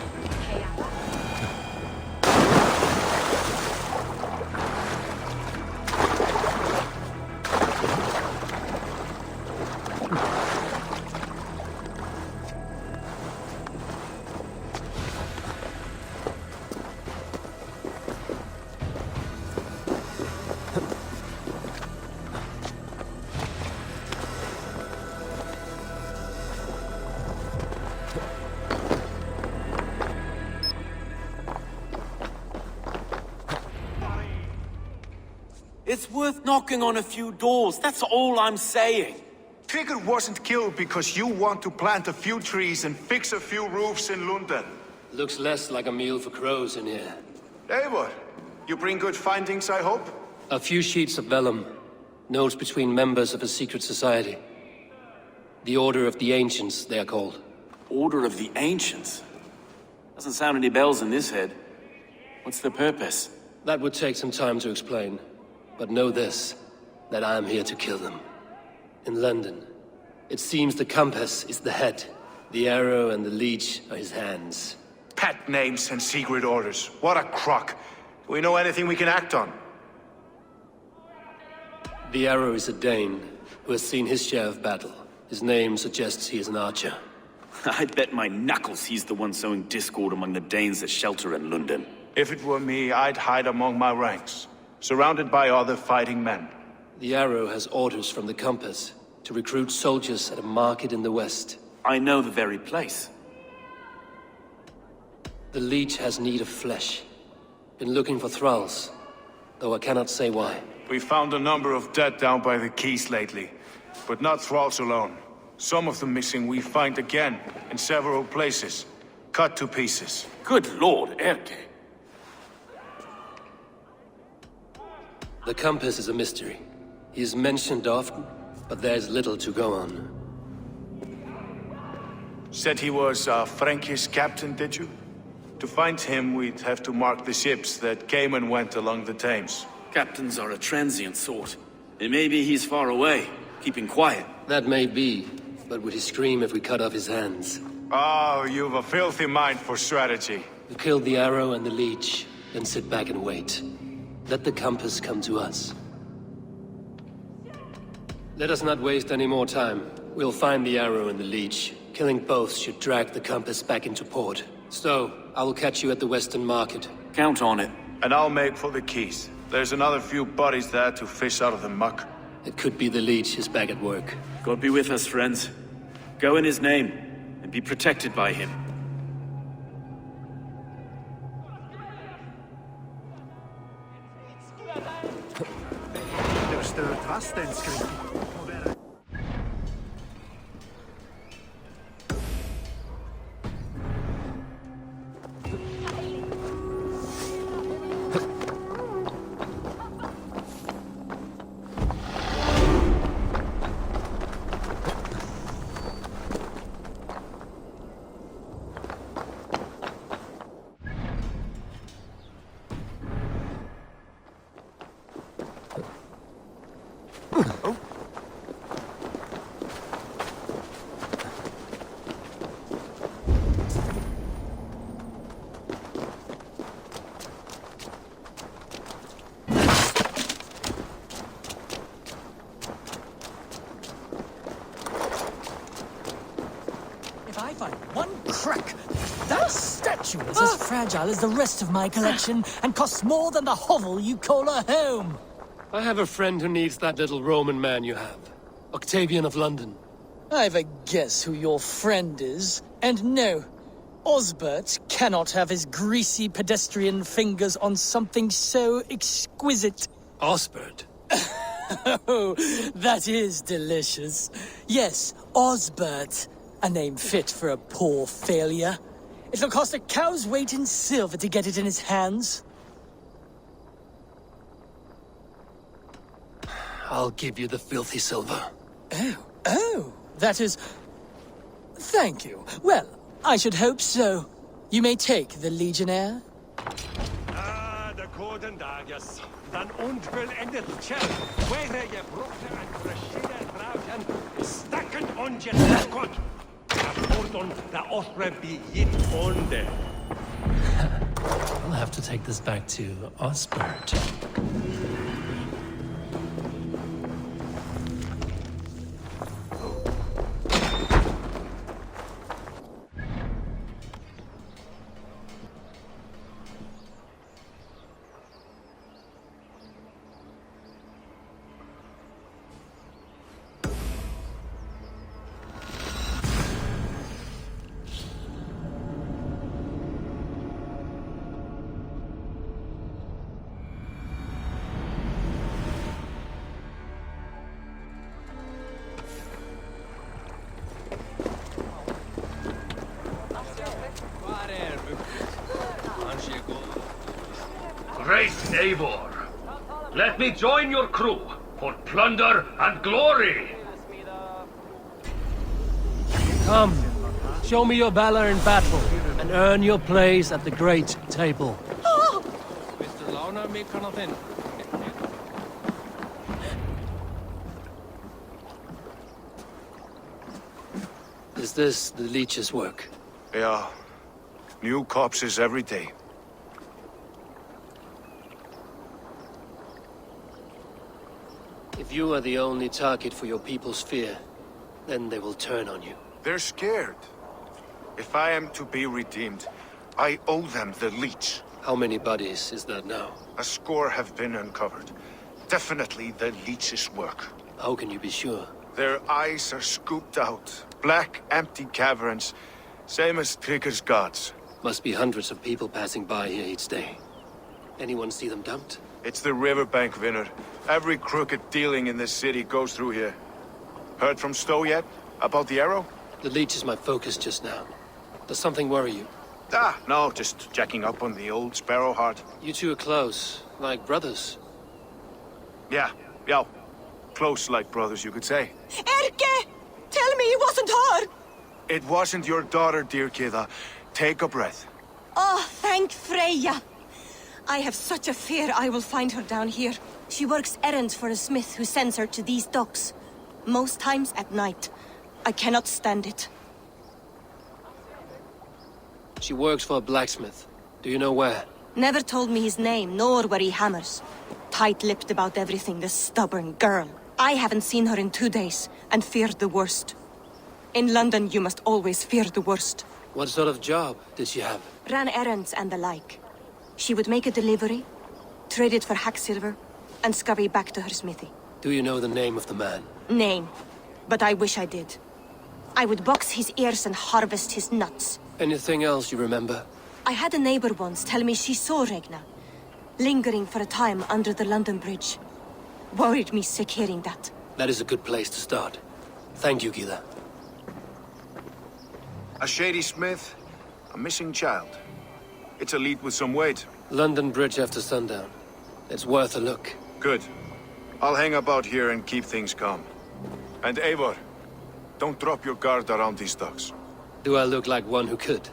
It's worth knocking on a few doors, that's all I'm saying. Tigger wasn't killed because you want to plant a few trees and fix a few roofs in London. Looks less like a meal for crows in here. Eivor, you bring good findings, I hope? A few sheets of vellum. Notes between members of a secret society. The Order of the Ancients, they are called. Order of the Ancients? Doesn't sound any bells in this head. What's the purpose? That would take some time to explain. But know this, that I am here to kill them. In London, it seems the Compass is the head. The arrow and the leech are his hands. Pet names and secret orders. What a crock. Do we know anything we can act on? The arrow is a Dane, who has seen his share of battle. His name suggests he is an archer. I'd bet my knuckles he's the one sowing discord among the Danes that shelter in London. If it were me, I'd hide among my ranks, surrounded by other fighting men. The arrow has orders from the Compass to recruit soldiers at a market in the west. I know the very place. The leech has need of flesh. Been looking for thralls, though I cannot say why. We found a number of dead down by the quays lately, but not thralls alone. Some of the missing we find again in several places, cut to pieces. Good lord, Erke. The Compass is a mystery. He is mentioned often, but there's little to go on. Said he was a Frankish captain, did you? To find him, we'd have to mark the ships that came and went along the Thames. Captains are a transient sort. It may be he's far away, keeping quiet. That may be, but would he scream if we cut off his hands? Oh, you've a filthy mind for strategy. We kill the arrow and the leech, then sit back and wait. Let the Compass come to us. Let us not waste any more time. We'll find the arrow and the leech. Killing both should drag the Compass back into port. Stowe, I will catch you at the Western Market. Count on it. And I'll make for the quays. There's another few bodies there to fish out of the muck. It could be the leech is back at work. God be with us, friends. Go in his name, and be protected by him. as fragile as the rest of my collection and costs more than the hovel you call a home. I have a friend who needs that little Roman man you have. Octavian of London. I've a guess who your friend is. And no, Osbert cannot have his greasy pedestrian fingers on something so exquisite. Osbert? Oh, that is delicious. Yes, Osbert. A name fit for a poor failure. It'll cost a cow's weight in silver to get it in his hands. I'll give you the filthy silver. Oh, that is... Thank you. Well, I should hope so. You may take the Legionnaire. De Coden Dagus, dan onvollendet tjell, where je broekte en verschillende vrouwen, stakken onje tekort. Pardon, da ostre begin onde. I'll have to take this back to Osbert. Great Eivor, let me join your crew for plunder and glory. Come, show me your valor in battle, and earn your place at the great table. Is this the leech's work? Yeah. New corpses every day. If you are the only target for your people's fear, then they will turn on you. They're scared. If I am to be redeemed, I owe them the leech. How many bodies is that now? A score have been uncovered. Definitely the leech's work. How can you be sure? Their eyes are scooped out. Black, empty caverns. Same as Trigger's gods. Must be hundreds of people passing by here each day. Anyone see them dumped? It's the riverbank, Vinner. Every crooked dealing in this city goes through here. Heard from Stowe yet? About the arrow? The leech is my focus just now. Does something worry you? No, just checking up on the old Sparrowheart. You two are close, like brothers. Yeah. Close like brothers, you could say. Erke! Tell me it wasn't her! It wasn't your daughter, dear Kida. Take a breath. Oh, thank Freya. I have such a fear I will find her down here. She works errands for a smith who sends her to these docks. Most times at night. I cannot stand it. She works for a blacksmith. Do you know where? Never told me his name, nor where he hammers. Tight-lipped about everything, the stubborn girl. I haven't seen her in 2 days, and feared the worst. In London, you must always fear the worst. What sort of job did she have? Ran errands and the like. She would make a delivery, trade it for hack silver, and scurry back to her smithy. Do you know the name of the man? Name. But I wish I did. I would box his ears and harvest his nuts. Anything else you remember? I had a neighbor once tell me she saw Regna, lingering for a time under the London Bridge. Worried me sick hearing that. That is a good place to start. Thank you, Gila. A shady smith, a missing child. It's a lead with some weight. London Bridge after sundown. It's worth a look. Good. I'll hang about here and keep things calm. And Eivor, don't drop your guard around these docks. Do I look like one who could?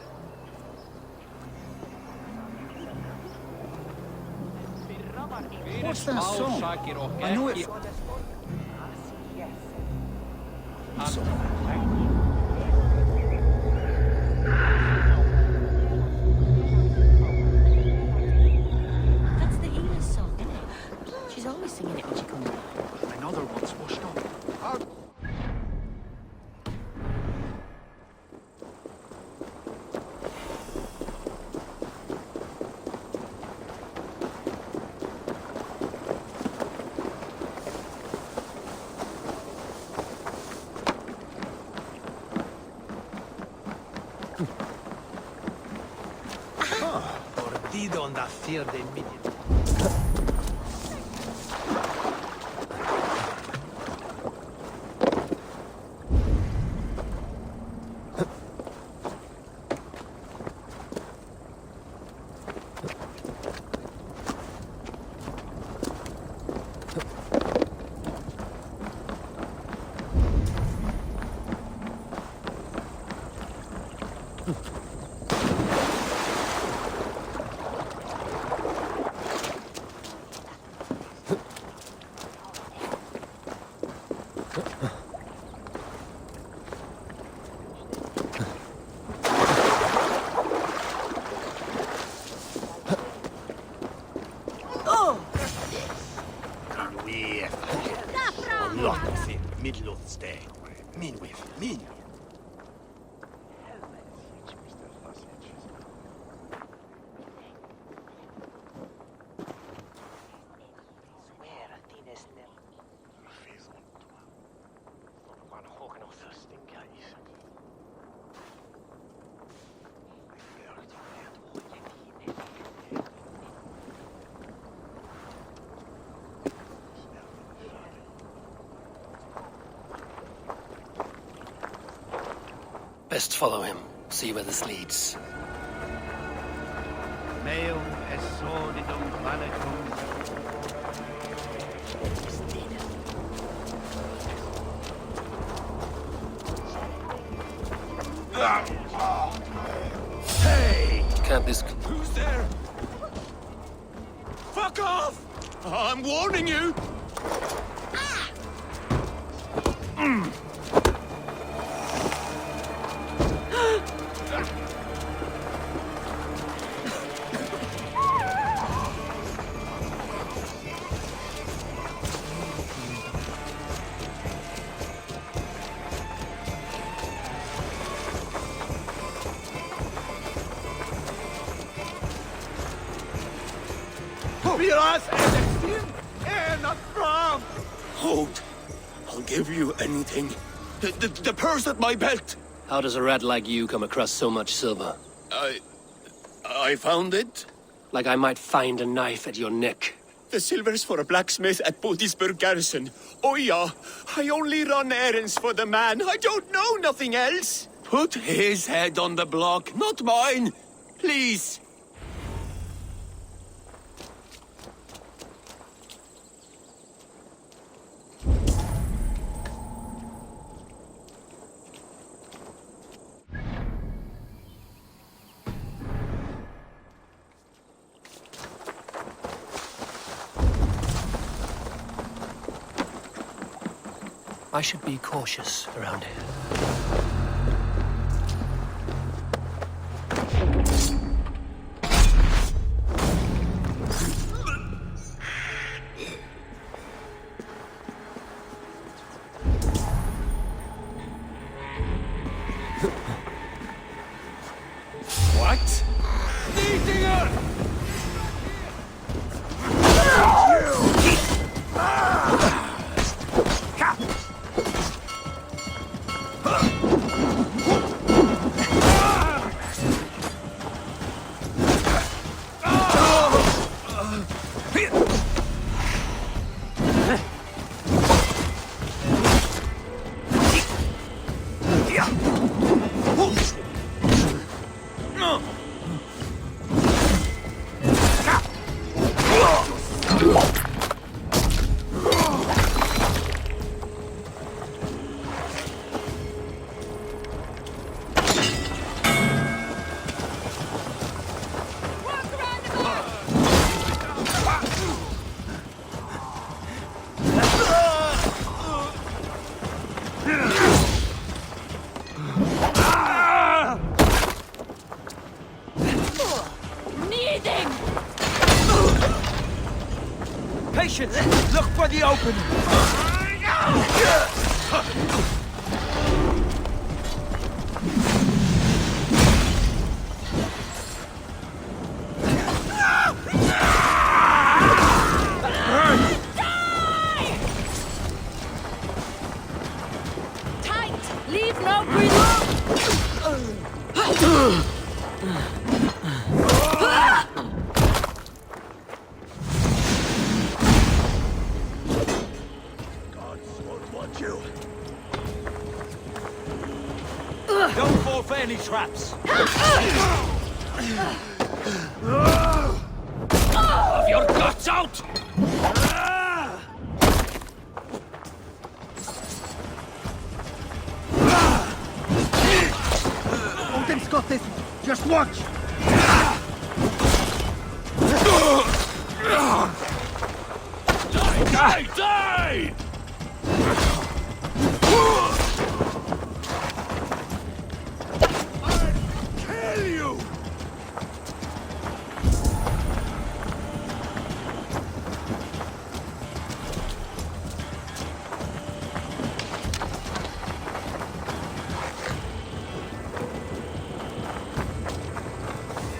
What's that song? I know it. That's the Enos song, isn't it? She's always singing it when she comes back. Another one's washed up. partido on the field de minion. Best follow him. See where this leads. Meum est sordidum planetum. Hey! Can't this... Who's there? Fuck off! I'm warning you! Hold. I'll give you anything. The purse at my belt. How does a rat like you come across so much silver? I found it. Like I might find a knife at your neck. The silver's for a blacksmith at Bodisburg garrison. Oh yeah, I only run errands for the man. I don't know nothing else. Put his head on the block, not mine. Please. I should be cautious around here. What? Patience! Look for the opening! Tight! Leave no breathing! traps. Have your guts out! Odin's got this. Just watch. Die! Die! Kill you!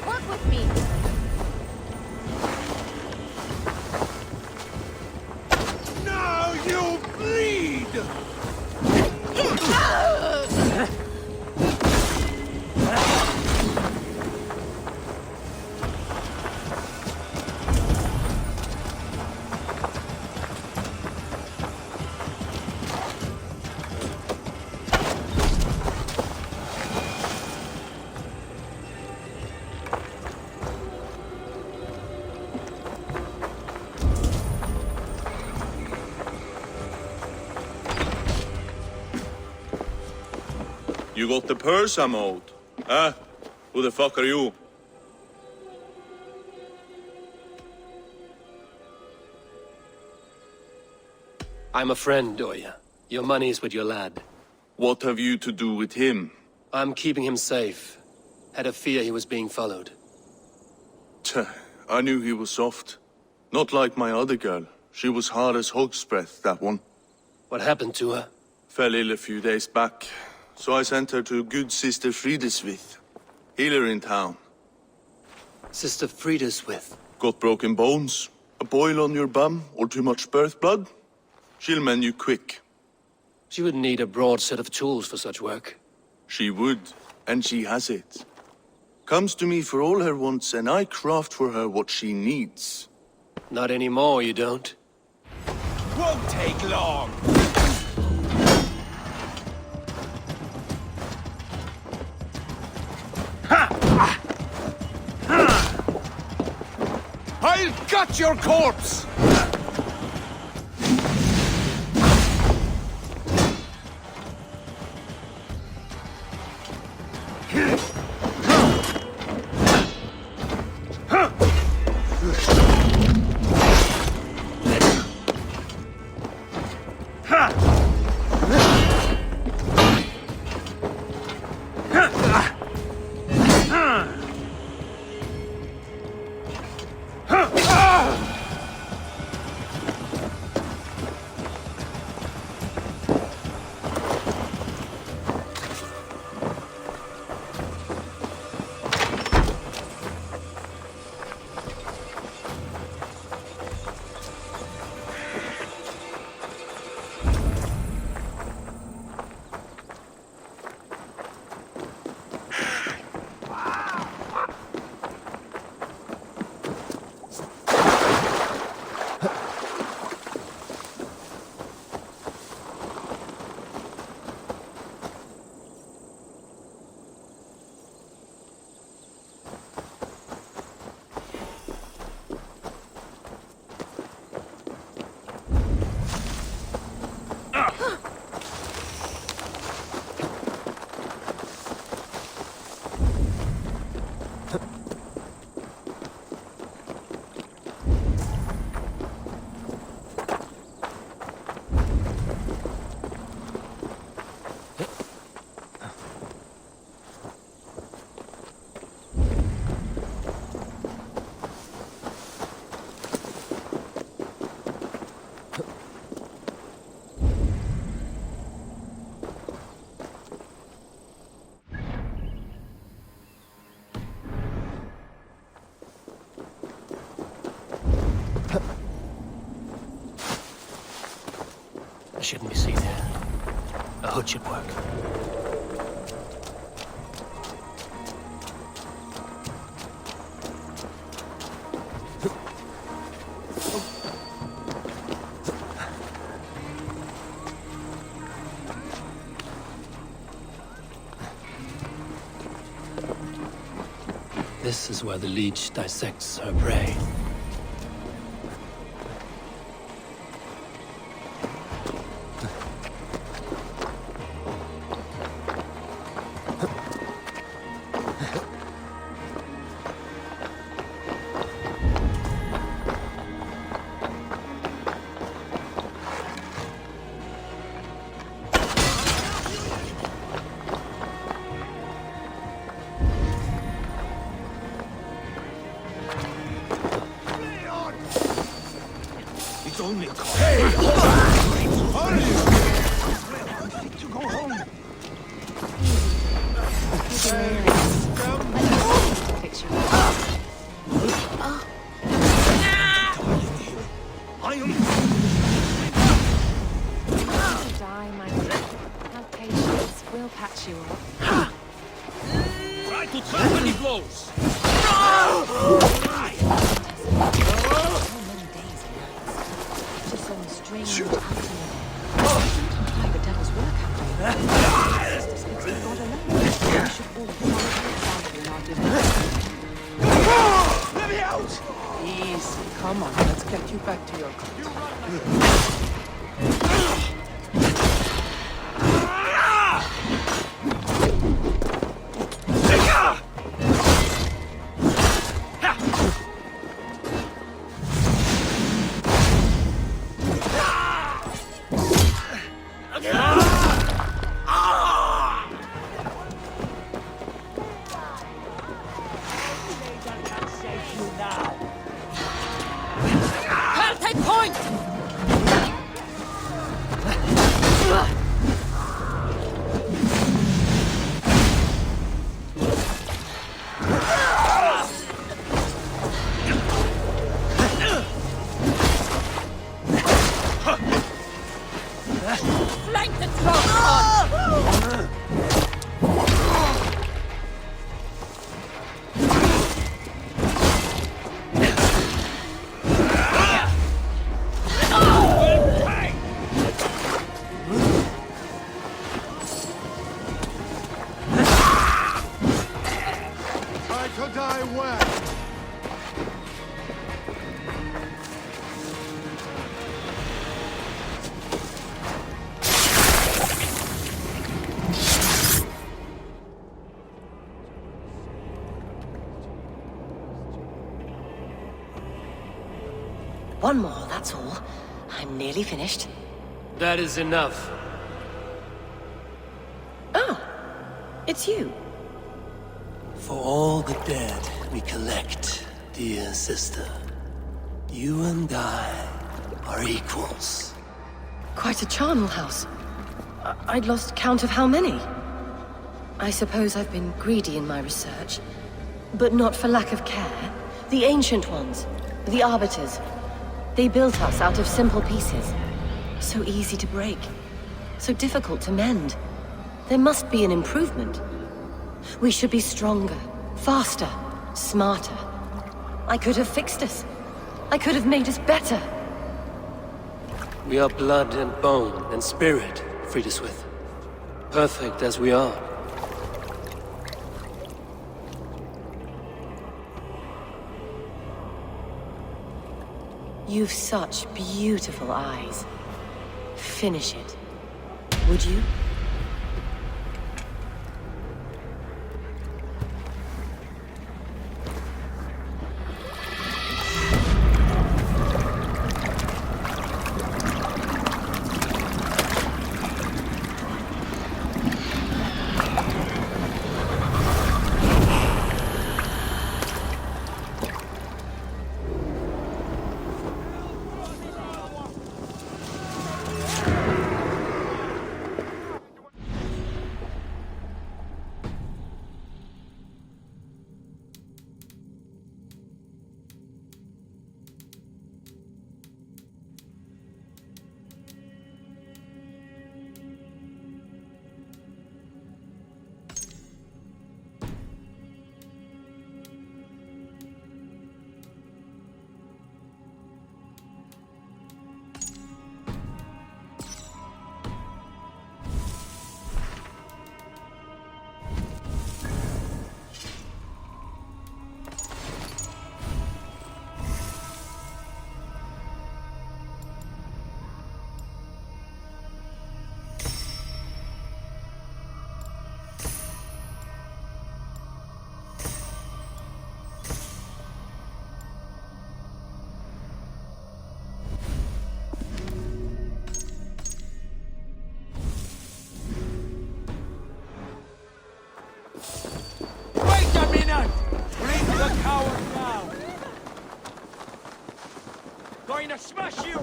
Work with me. Now you bleed! You got the purse I'm owed. Huh? Who the fuck are you? I'm a friend, Oya. Your money's with your lad. What have you to do with him? I'm keeping him safe. Had a fear he was being followed. Tch, I knew he was soft. Not like my other girl. She was hard as hog's breath, that one. What happened to her? Fell ill a few days back. So I sent her to good Sister Frideswith. Healer in town. Sister Frideswith? Got broken bones, a boil on your bum, or too much birth blood? She'll mend you quick. She would need a broad set of tools for such work. She would, and she has it. Comes to me for all her wants, and I craft for her what she needs. Not anymore, you don't. Won't take long. I'll gut your corpse! I shouldn't be seen here. A hood should work. This is where the leech dissects her prey. Only hey! Hurry! To go home. Die, my dear. Have patience. We'll patch you up. Try to trap any blows! Strange the devil's work happening. Just as God alone. We should all follow in our devotion. Let me out! Easy, come on, let's get you back to your car. One more, that's all. I'm nearly finished. That is enough. Oh, it's you. For all the dead we collect, dear sister, you and I are equals. Quite a charnel house. I'd lost count of how many. I suppose I've been greedy in my research, but not for lack of care. The Ancient Ones, the Arbiters, they built us out of simple pieces. So easy to break, so difficult to mend. There must be an improvement. We should be stronger, faster, smarter. I could have fixed us. I could have made us better. We are blood and bone and spirit, Friedeswith. Perfect as we are. You've such beautiful eyes. Finish it. Would you? trying to smash you!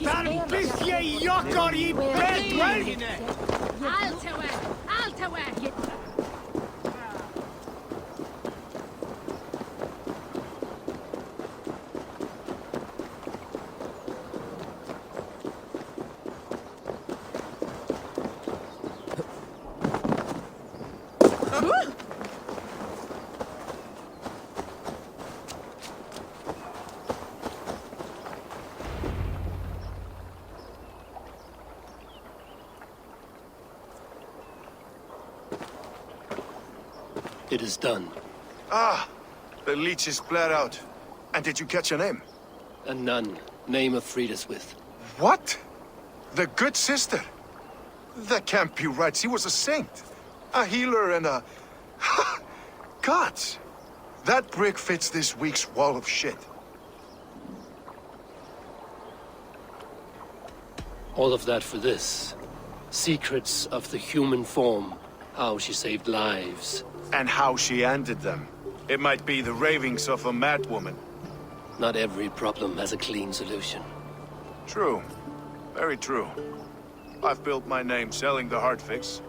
Fan bys je jokker i bedwelgene! Allt away! It is done. Ah, the leech is bled out. And did you catch a name? A nun, name of Frida's with. What? The good sister? That can't be right. She was a saint. A healer and a... Gods! That brick fits this week's wall of shit. All of that for this. Secrets of the human form. How she saved lives. And how she ended them. It might be the ravings of a madwoman. Not every problem has a clean solution. True. Very true. I've built my name selling the heart fix.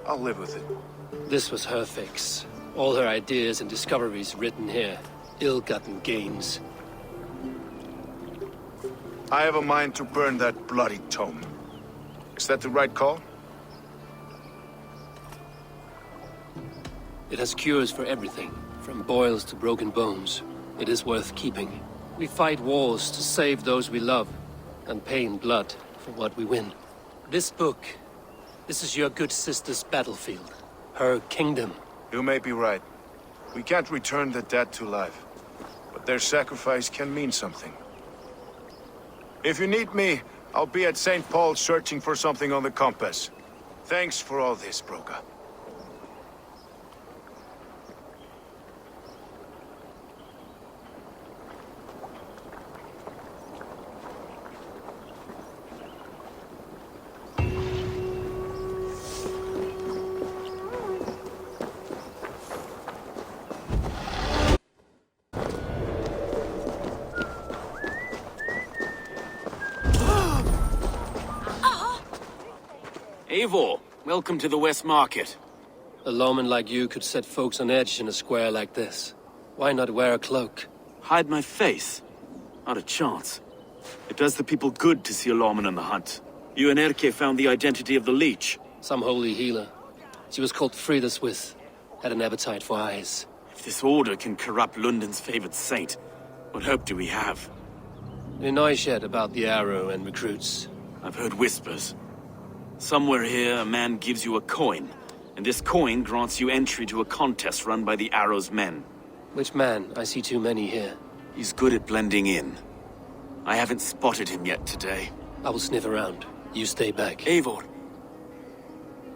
I'll live with it. This was her fix. All her ideas and discoveries written here. Ill-gotten gains. I have a mind to burn that bloody tome. Is that the right call? It has cures for everything, from boils to broken bones. It is worth keeping. We fight wars to save those we love, and pay in blood for what we win. This book, this is your good sister's battlefield. Her kingdom. You may be right. We can't return the dead to life. But their sacrifice can mean something. If you need me, I'll be at St. Paul's searching for something on the compass. Thanks for all this, Broca. Eivor, welcome to the West Market. A lawman like you could set folks on edge in a square like this. Why not wear a cloak? Hide my face? Not a chance. It does the people good to see a lawman on the hunt. You and Erke found the identity of the leech. Some holy healer. She was called Frida Swith. Had an appetite for eyes. If this order can corrupt London's favored saint, what hope do we have? You know yet about the arrow and recruits? I've heard whispers. Somewhere here, a man gives you a coin, and this coin grants you entry to a contest run by the Arrow's men. Which man? I see too many here. He's good at blending in. I haven't spotted him yet today. I will sniff around. You stay back. Eivor,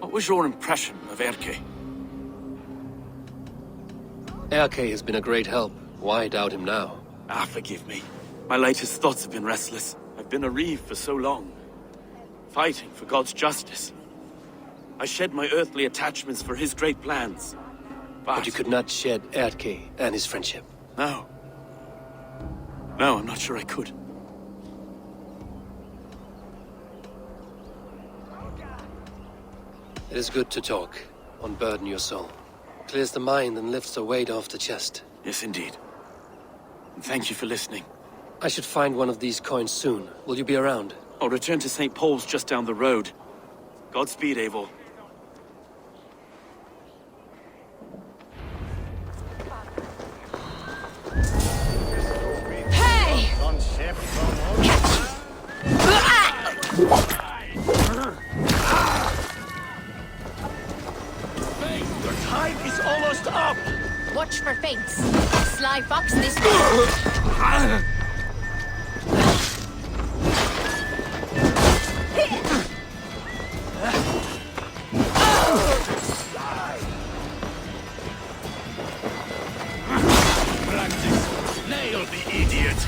what was your impression of Erke? Erke has been a great help. Why doubt him now? Ah, forgive me. My latest thoughts have been restless. I've been a reeve for so long. Fighting for God's justice. I shed my earthly attachments for his great plans. But you could not shed Erke and his friendship. No. No, I'm not sure I could. It is good to talk. Unburden your soul. Clears the mind and lifts the weight off the chest. Yes, indeed. And thank you for listening. I should find one of these coins soon. Will you be around? I'll return to St. Paul's just down the road. Godspeed, Eivor. Hey! Your time is almost up! Watch for feints. Sly fox this way. Practice. Nail the idiot!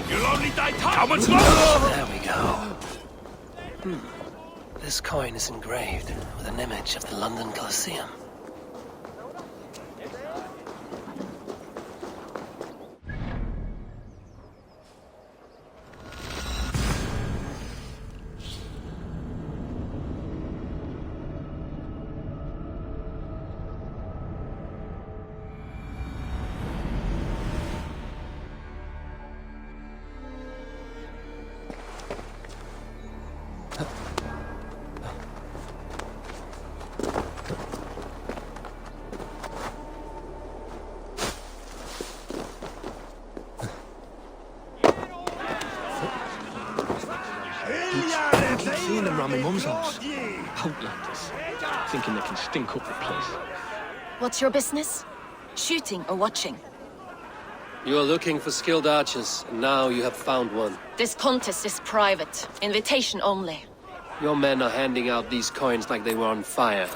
You'll only die how much longer? There we go. This coin is engraved with an image of the London Colosseum. Seeing them round my mum's house. Outlanders. Thinking they can stink up the place. What's your business? Shooting or watching? You are looking for skilled archers, and now you have found one. This contest is private. Invitation only. Your men are handing out these coins like they were on fire.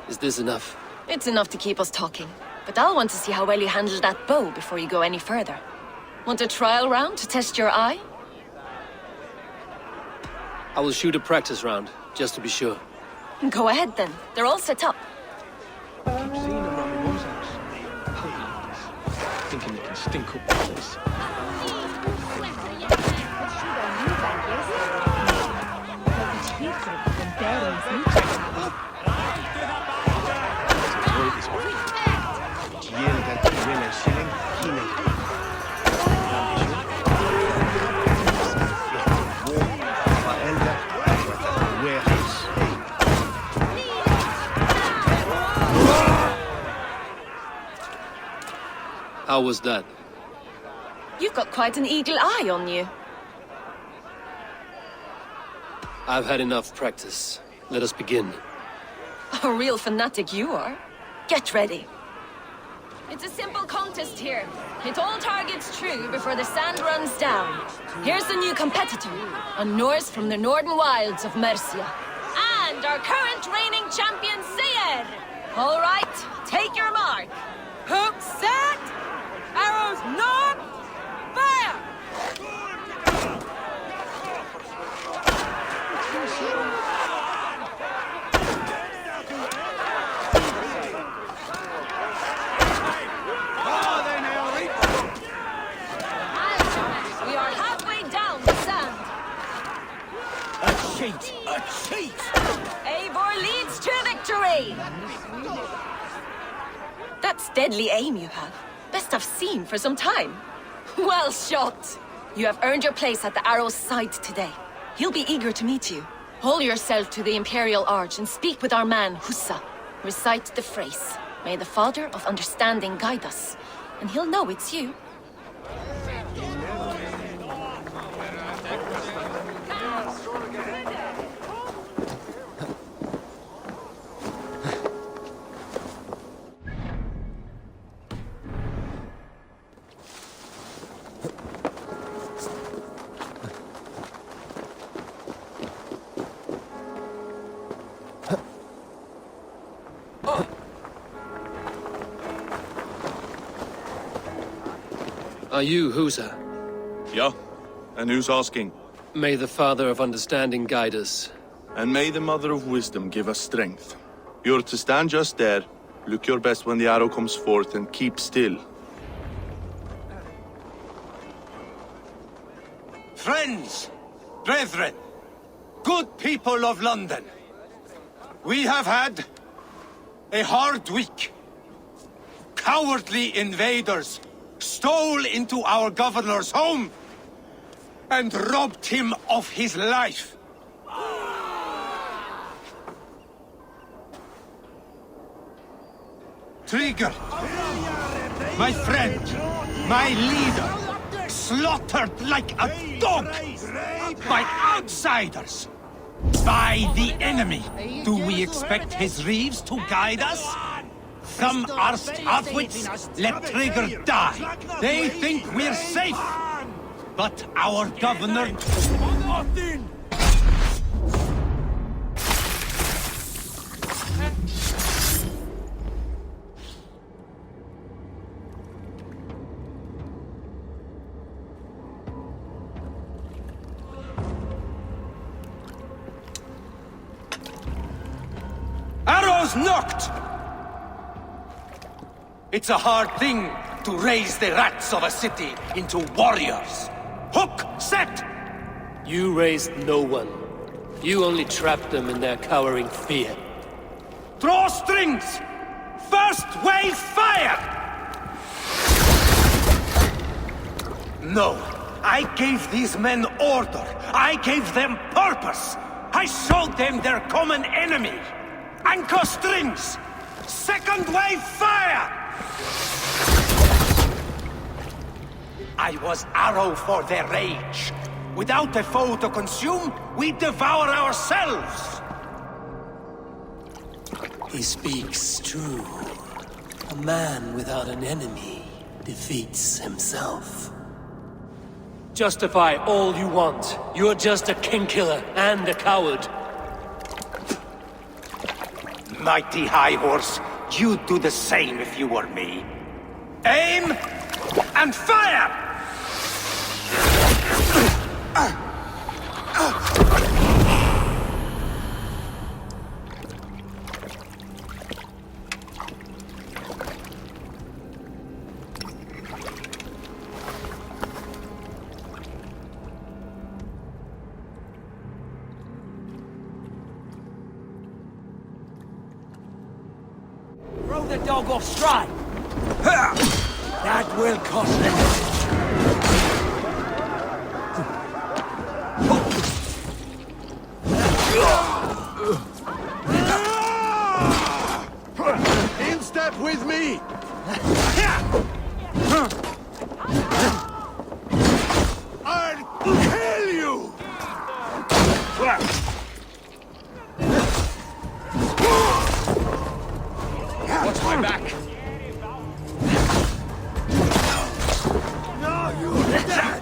Is this enough? It's enough to keep us talking. But I'll want to see how well you handle that bow before you go any further. Want a trial round to test your eye? I will shoot a practice round, just to be sure. Go ahead then. They're all set up. Seeing them round my mum's house. Outlanders. Thinking they can stink up the place. How was that? You've got quite an eagle eye on you. I've had enough practice. Let us begin. A real fanatic you are. Get ready. It's a simple contest here. Hit all targets true before the sand runs down. Here's the new competitor, a Norse from the northern wilds of Mercia. And our current reigning champion, Seir. All right, take your mark. Hook set! Arrows knocked! Fire! We are halfway down the sand. A cheat! A cheat! Eivor leads to victory! That's deadly aim you have. Best I've seen for some time. Well shot! You have earned your place at the Arrow's side today. He'll be eager to meet you. Hold yourself to the Imperial Arch and speak with our man, Hussa. Recite the phrase. May the Father of Understanding guide us. And he'll know it's you. Are you Husa? Yeah. And who's asking? May the Father of Understanding guide us. And may the Mother of Wisdom give us strength. You're to stand just there, look your best when the arrow comes forth, and keep still. Friends, brethren, good people of London, we have had a hard week. Cowardly invaders stole into our governor's home and robbed him of his life. Trigger, My friend, my leader, slaughtered like a dog by outsiders, by the enemy. Do we expect his reeves to guide us? Some arsed halfwits let Trigger die. They think we're safe. But our governor... Nothing! Arrows knocked! It's a hard thing to raise the rats of a city into warriors. Hook set! You raised no one. You only trapped them in their cowering fear. Draw strings! First wave fire! No, I gave these men order. I gave them purpose. I showed them their common enemy. Anchor strings! Second wave fire! I was arrow for their rage. Without a foe to consume, we devour ourselves! He speaks true. A man without an enemy defeats himself. Justify all you want. You're just a king-killer and a coward. Mighty High Horse, you'd do the same if you were me. Aim and fire! Throw the dog off stride! That will cost them! In step with me! I'll kill you! Watch my back! Now you're dead!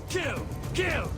Kill! Kill!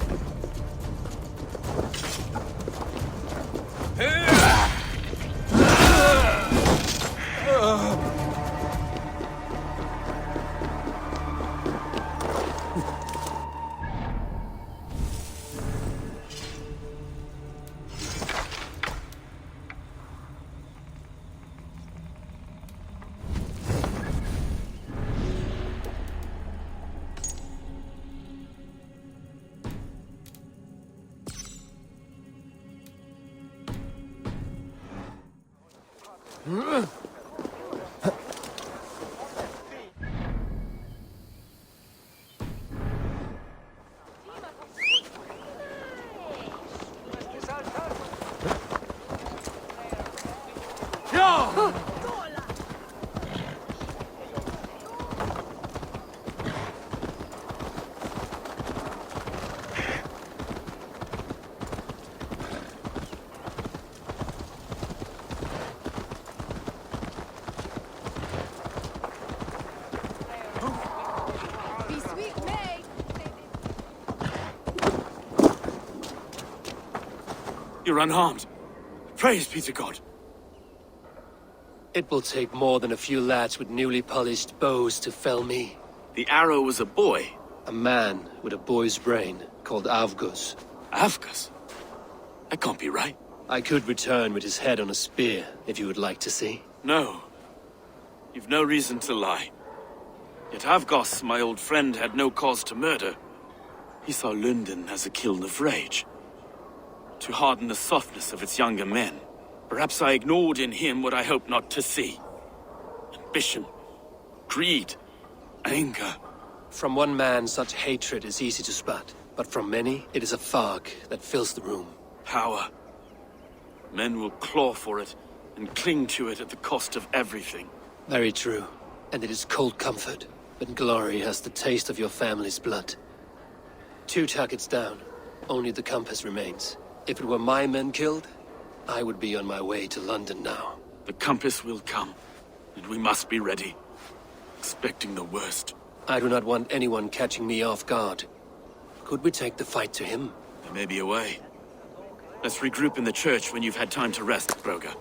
You're unharmed. Praise be to God. It will take more than a few lads with newly polished bows to fell me. The arrow was a boy. A man with a boy's brain, called Avgus. Avgus? That can't be right. I could return with his head on a spear, if you would like to see. No. You've no reason to lie. Yet Avgus, my old friend, had no cause to murder. He saw London as a kiln of rage. To harden the softness of its younger men. Perhaps I ignored in him what I hoped not to see. Ambition, greed, anger. From one man, such hatred is easy to spot. But from many, it is a fog that fills the room. Power. Men will claw for it and cling to it at the cost of everything. Very true. And it is cold comfort. But glory has the taste of your family's blood. 2 targets down. Only the compass remains. If it were my men killed, I would be on my way to London now. The compass will come, and we must be ready. Expecting the worst. I do not want anyone catching me off guard. Could we take the fight to him? There may be a way. Let's regroup in the church when you've had time to rest, Broga.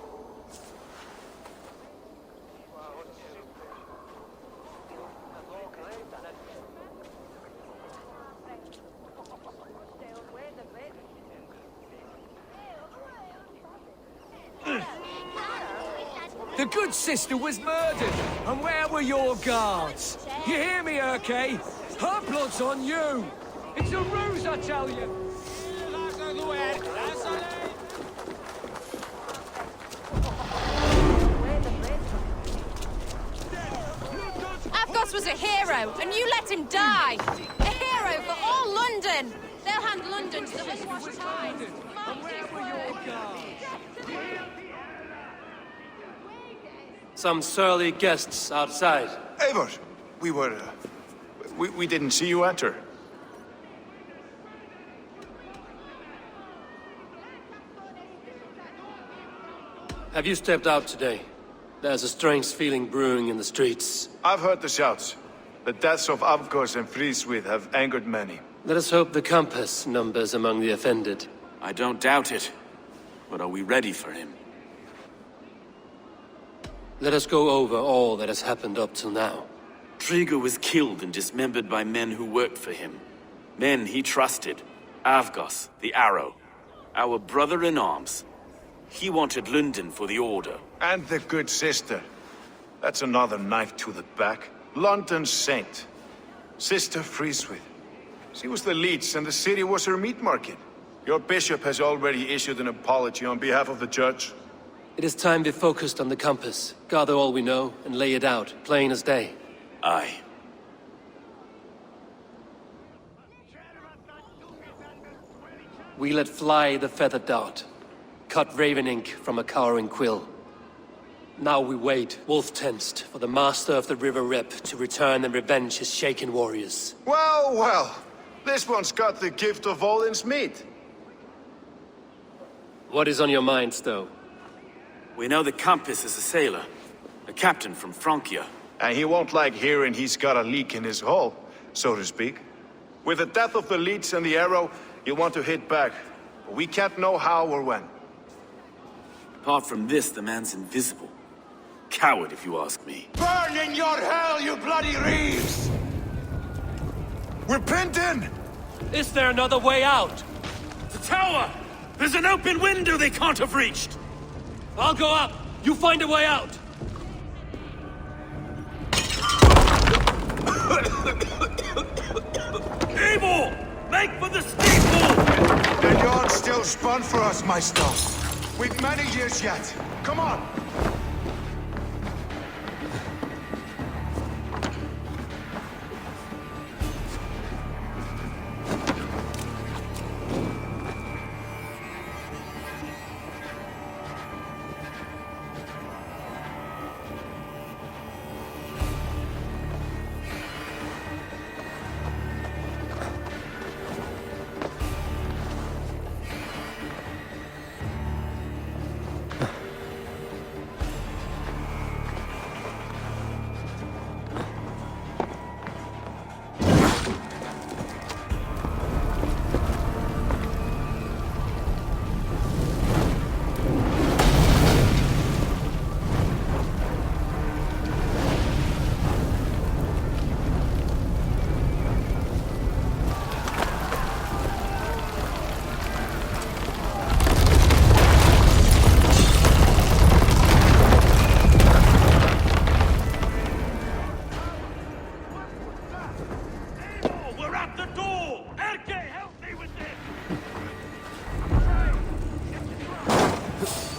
The good sister was murdered, and where were your guards? You hear me, Urke? Her blood's on you! It's a ruse, I tell you! Avgos was a hero, and you let him die! A hero for all London! They'll hand London to the whitewashed tide! Some surly guests outside. Eivor, we didn't see you enter. Have you stepped out today? There's a strange feeling brewing in the streets. I've heard the shouts. The deaths of Avgos and Friswith have angered many. Let us hope the compass numbers among the offended. I don't doubt it. But are we ready for him? Let us go over all that has happened up till now. Trigo was killed and dismembered by men who worked for him. Men he trusted. Avgos, the Arrow. Our brother-in-arms. He wanted London for the Order. And the good sister. That's another knife to the back. London's saint. Sister Friswith. She was the leech and the city was her meat market. Your bishop has already issued an apology on behalf of the church. It is time we focused on the compass, gather all we know, and lay it out, plain as day. Aye. We let fly the feathered dart, cut raven ink from a cowering quill. Now we wait, wolf-tensed, for the master of the River Rep to return and revenge his shaken warriors. Well, well. This one's got the gift of Odin's meat. What is on your minds, though? We know the compass is a sailor. A captain from Francia. And he won't like hearing he's got a leak in his hull, so to speak. With the death of the leech and the arrow, he'll want to hit back. But we can't know how or when. Apart from this, the man's invisible. Coward, if you ask me. Burn in your hell, you bloody reeves! We're pinned in! Is there another way out? The tower! There's an open window they can't have reached! I'll go up! You find a way out! Evil! Make for the steeple! The yard's still spun for us, my stuff. We've many years yet. Come on!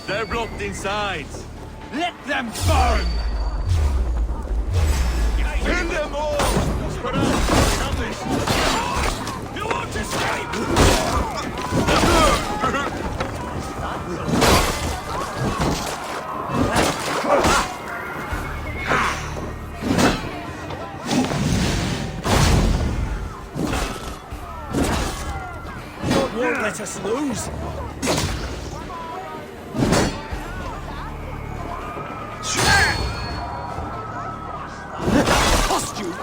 They're blocked inside. Let them burn! Kill them all! let us lose. Cost you!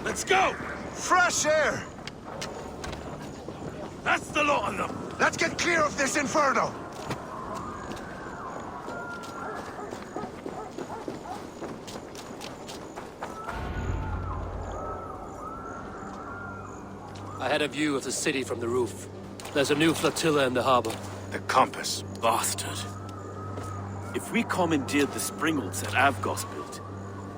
Let's go! Fresh air! That's the lot of them! Let's get clear of this inferno! I had a view of the city from the roof. There's a new flotilla in the harbor. The compass. Bastard. If we commandeered the springholds that Avgos built,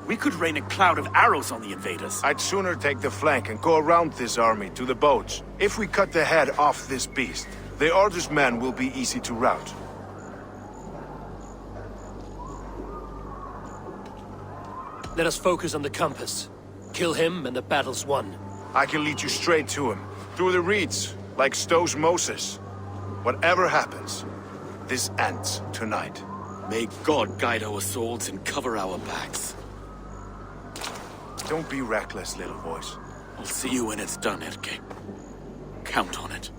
we could rain a cloud of arrows on the invaders. I'd sooner take the flank and go around this army to the boats. If we cut the head off this beast, the Order's men will be easy to rout. Let us focus on the compass. Kill him and the battle's won. I can lead you straight to him, through the reeds, like Stowe's Moses. Whatever happens, this ends tonight. May God guide our swords and cover our backs. Don't be reckless, little voice. I'll see you when it's done, Erke. Count on it.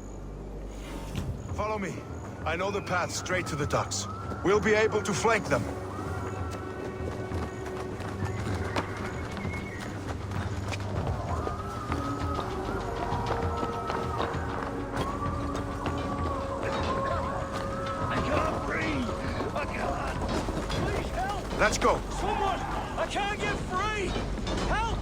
Follow me. I know the path straight to the docks. We'll be able to flank them. Let's go! Someone! I can't get free! Help!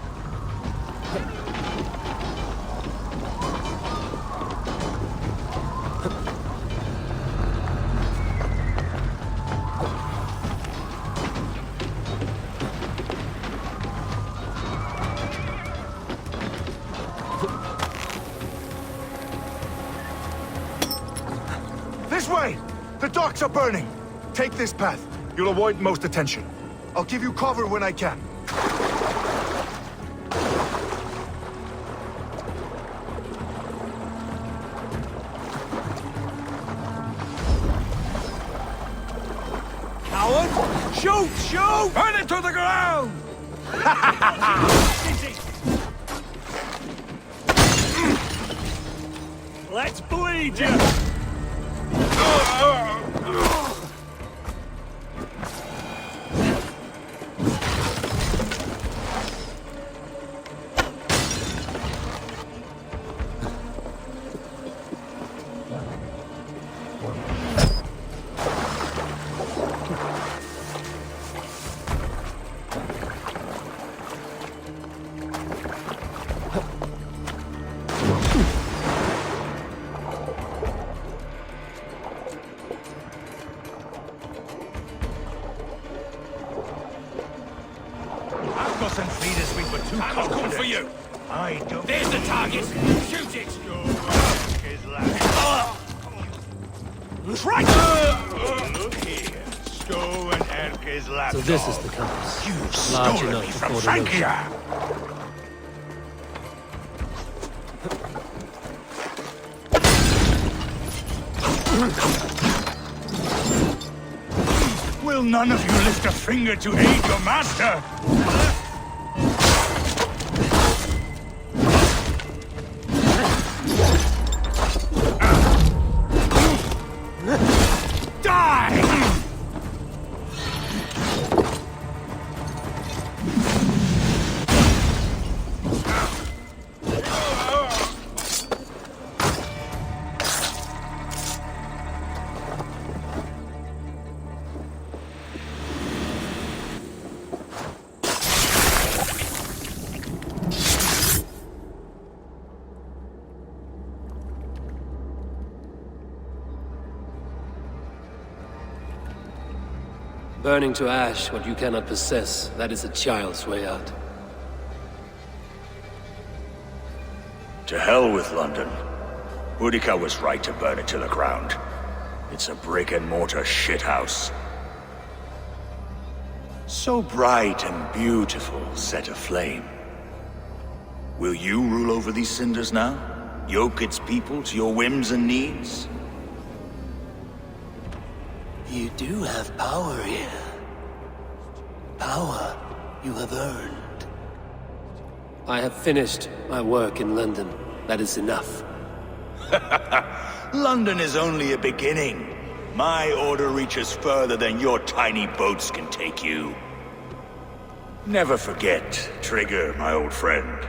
This way! The docks are burning! Take this path. You'll avoid most attention. I'll give you cover when I can. Coward! Shoot! Shoot! Burn it to the ground! Let's bleed you! And feeders we were too confident. For you. I don't. There's the target! Shoot it! Right! Look here. Stowe and Erke's lapdog. So this is the compass. You've Large stolen enough me to from afford a Francia! Will none of you lift a finger to aid your master? Burning to ash what you cannot possess, that is a child's way out. To hell with London. Boudica was right to burn it to the ground. It's a brick-and-mortar shithouse. So bright and beautiful, set aflame. Will you rule over these cinders now? Yoke its people to your whims and needs? You do have power here. Power you have earned. I have finished my work in London. That is enough. London is only a beginning. My order reaches further than your tiny boats can take you. Never forget, Trigger, my old friend.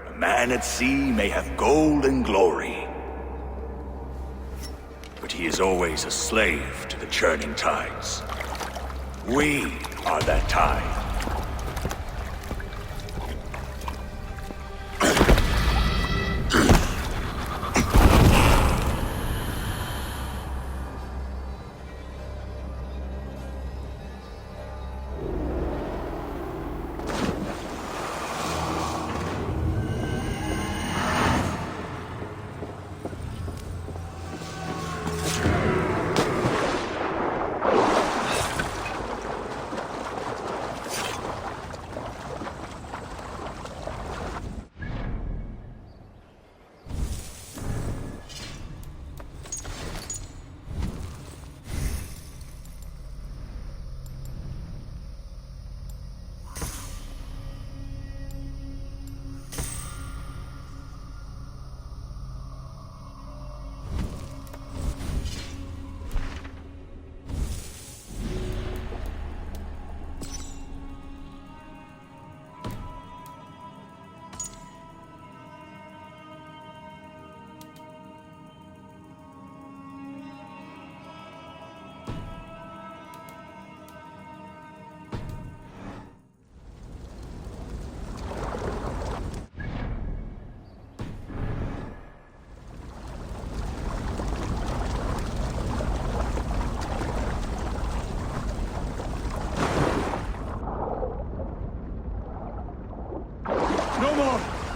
A man at sea may have gold and glory, but he is always a slave to the churning tides. We are that tide.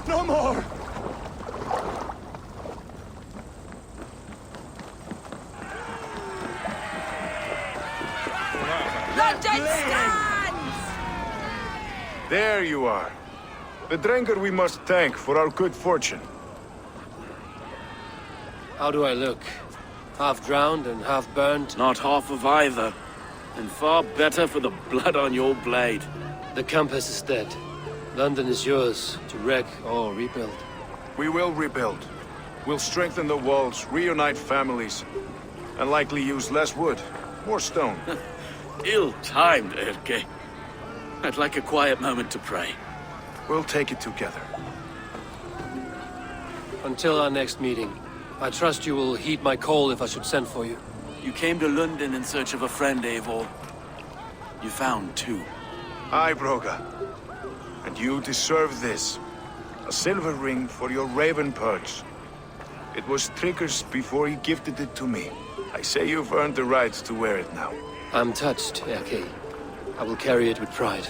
No more! London stands! There you are. The Drenker we must thank for our good fortune. How do I look? Half drowned and half burned? Not half of either. And far better for the blood on your blade. The compass is dead. London is yours, to wreck or rebuild. We will rebuild. We'll strengthen the walls, reunite families, and likely use less wood, more stone. Ill-timed, Erke. I'd like a quiet moment to pray. We'll take it together. Until our next meeting, I trust you will heed my call if I should send for you. You came to London in search of a friend, Eivor. You found two. Aye, Broga. And you deserve this. A silver ring for your raven perch. It was Trigger's before he gifted it to me. I say you've earned the right to wear it now. I'm touched, Erke. I will carry it with pride.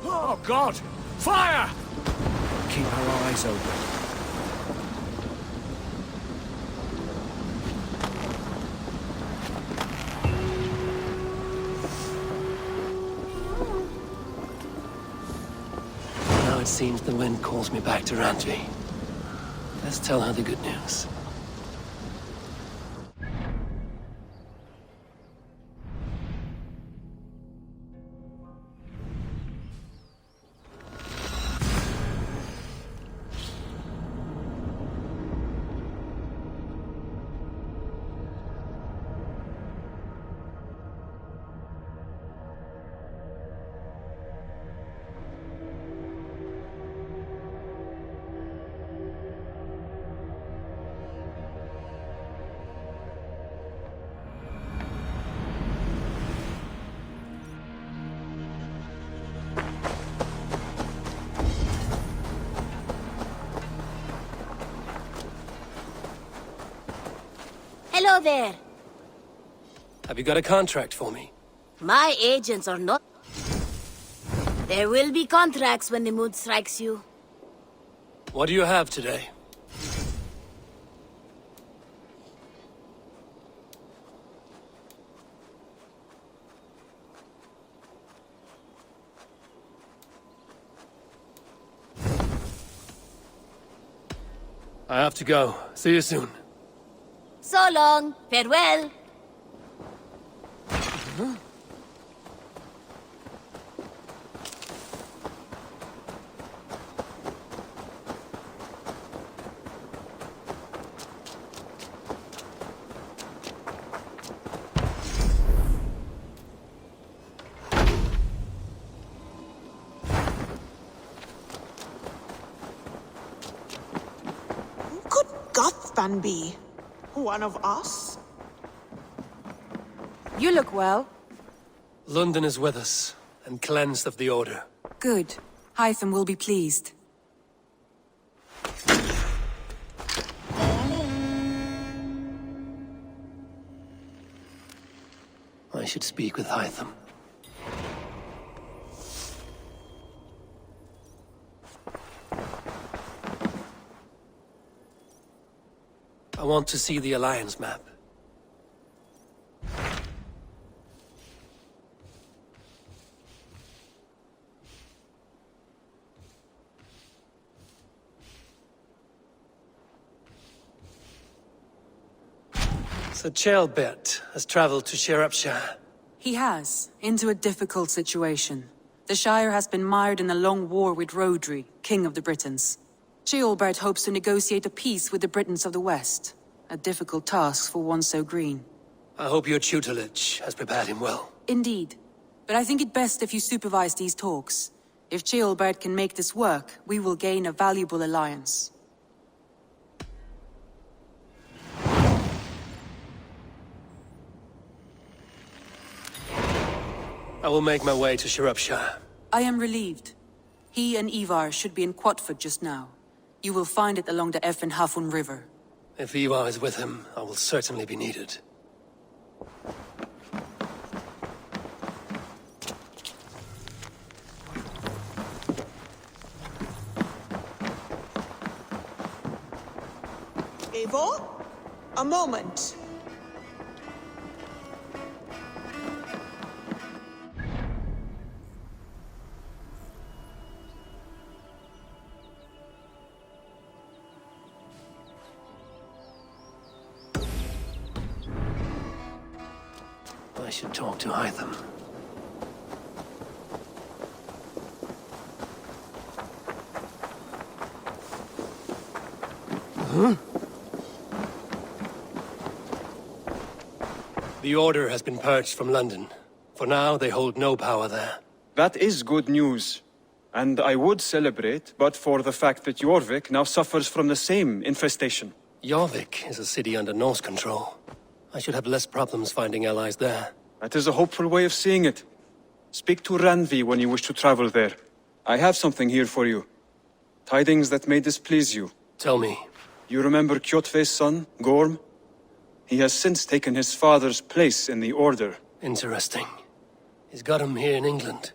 Oh, God! Fire! Keep our eyes open. Now it seems the wind calls me back to Randvi. Let's tell her the good news. Hello there. Have you got a contract for me? My agents are not... There will be contracts when the mood strikes you. What do you have today? I have to go. See you soon. So long. Farewell. Could Gothvan be? One of us? You look well. London is with us, and cleansed of the Order. Good. Hytham will be pleased. I should speak with Hytham. I want to see the Alliance map. Sir Chelbert has traveled to Shropshire. He has, into a difficult situation. The Shire has been mired in a long war with Rhodri, King of the Britons. Ceolbert hopes to negotiate a peace with the Britons of the West. A difficult task for one so green. I hope your tutelage has prepared him well. Indeed. But I think it best if you supervise these talks. If Ceolbert can make this work, we will gain a valuable alliance. I will make my way to Shropshire. I am relieved. He and Ivar should be in Quatford just now. You will find it along the Effen Hafun River. If Ivar is with him, I will certainly be needed. Eivor? A moment. I should talk to Hytham. Huh? The Order has been purged from London. For now, they hold no power there. That is good news. And I would celebrate, but for the fact that Jorvik now suffers from the same infestation. Jorvik is a city under Norse control. I should have less problems finding allies there. That is a hopeful way of seeing it. Speak to Randvi when you wish to travel there. I have something here for you. Tidings that may displease you. Tell me. You remember Kjotve's son, Gorm? He has since taken his father's place in the Order. Interesting. He's got him here in England.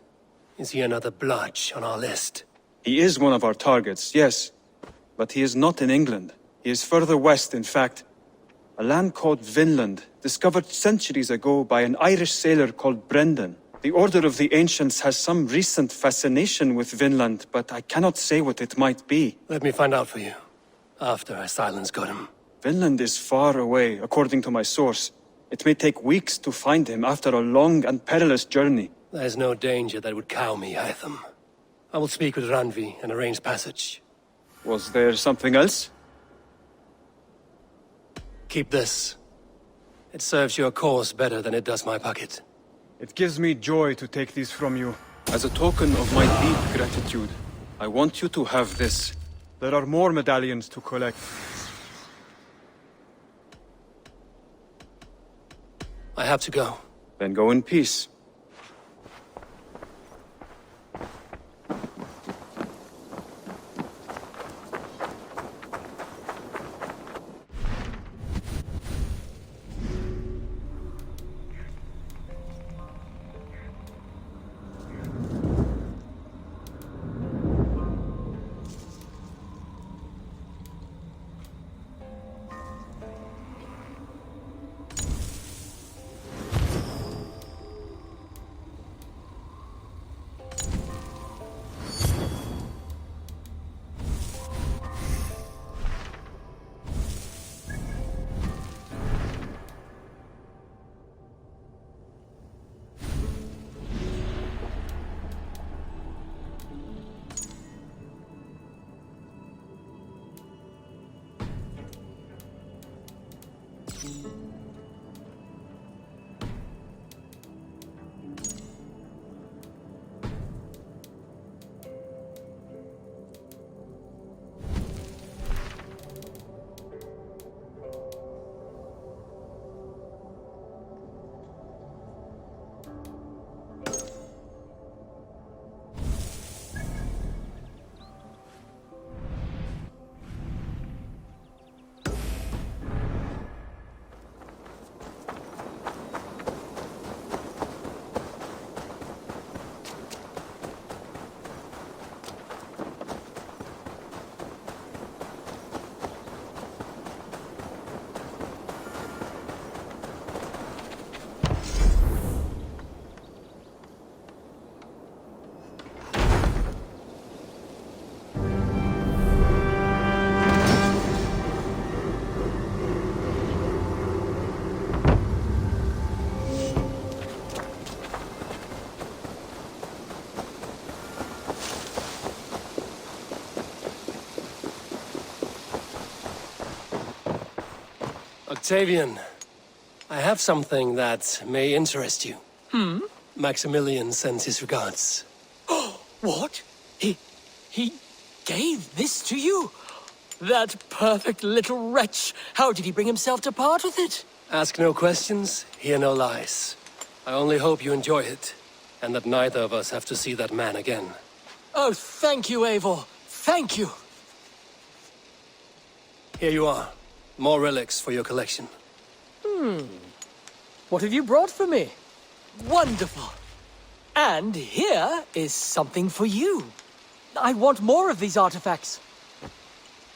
Is he another blotch on our list? He is one of our targets, yes. But he is not in England. He is further west, in fact. A land called Vinland, discovered centuries ago by an Irish sailor called Brendan. The Order of the Ancients has some recent fascination with Vinland, but I cannot say what it might be. Let me find out for you, after I silence Godham. Vinland is far away, according to my source. It may take weeks to find him after a long and perilous journey. There's no danger that would cow me, Hytham. I will speak with Randvi and arrange passage. Was there something else? Keep this. It serves your cause better than it does my pocket. It gives me joy to take these from you. As a token of my deep gratitude, I want you to have this. There are more medallions to collect. I have to go. Then go in peace. Octavian, I have something that may interest you. Maximilian sends his regards. What? He gave this to you? That perfect little wretch. How did he bring himself to part with it? Ask no questions, hear no lies. I only hope you enjoy it, and that neither of us have to see that man again. Oh, thank you, Eivor. Thank you. Here you are. More relics for your collection. What have you brought for me? Wonderful. And here is something for you. I want more of these artifacts.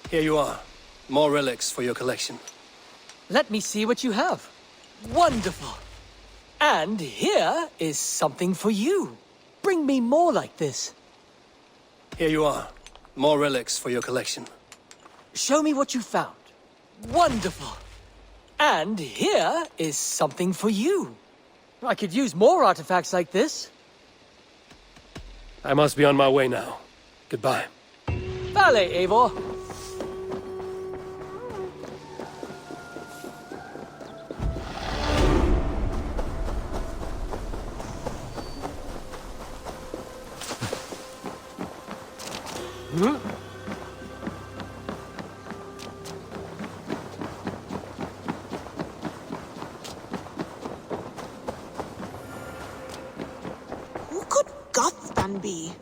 Here you are. More relics for your collection. Let me see what you have. Wonderful. And here is something for you. Bring me more like this. Here you are. More relics for your collection. Show me what you found. Wonderful. And here is something for you. I could use more artifacts like this. I must be on my way now. Goodbye. Vale, Eivor. Who could Gothban be?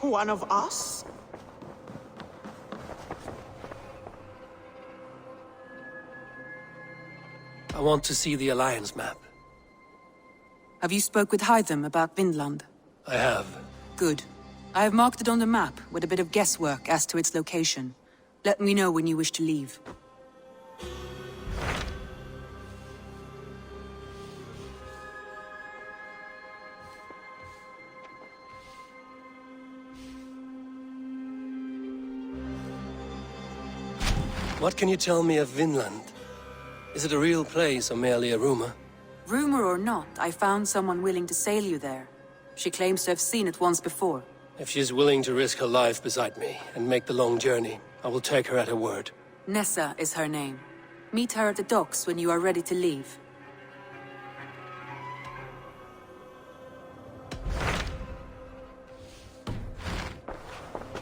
One of us? I want to see the Alliance map. Have you spoke with Hytham about Vinland? I have. Good. I have marked it on the map with a bit of guesswork as to its location. Let me know when you wish to leave. What can you tell me of Vinland? Is it a real place or merely a rumor? Rumor or not, I found someone willing to sail you there. She claims to have seen it once before. If she's willing to risk her life beside me and make the long journey, I will take her at her word. Nessa is her name. Meet her at the docks when you are ready to leave.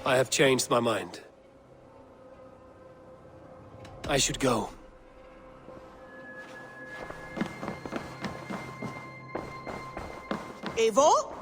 I have changed my mind. I should go. Eivor?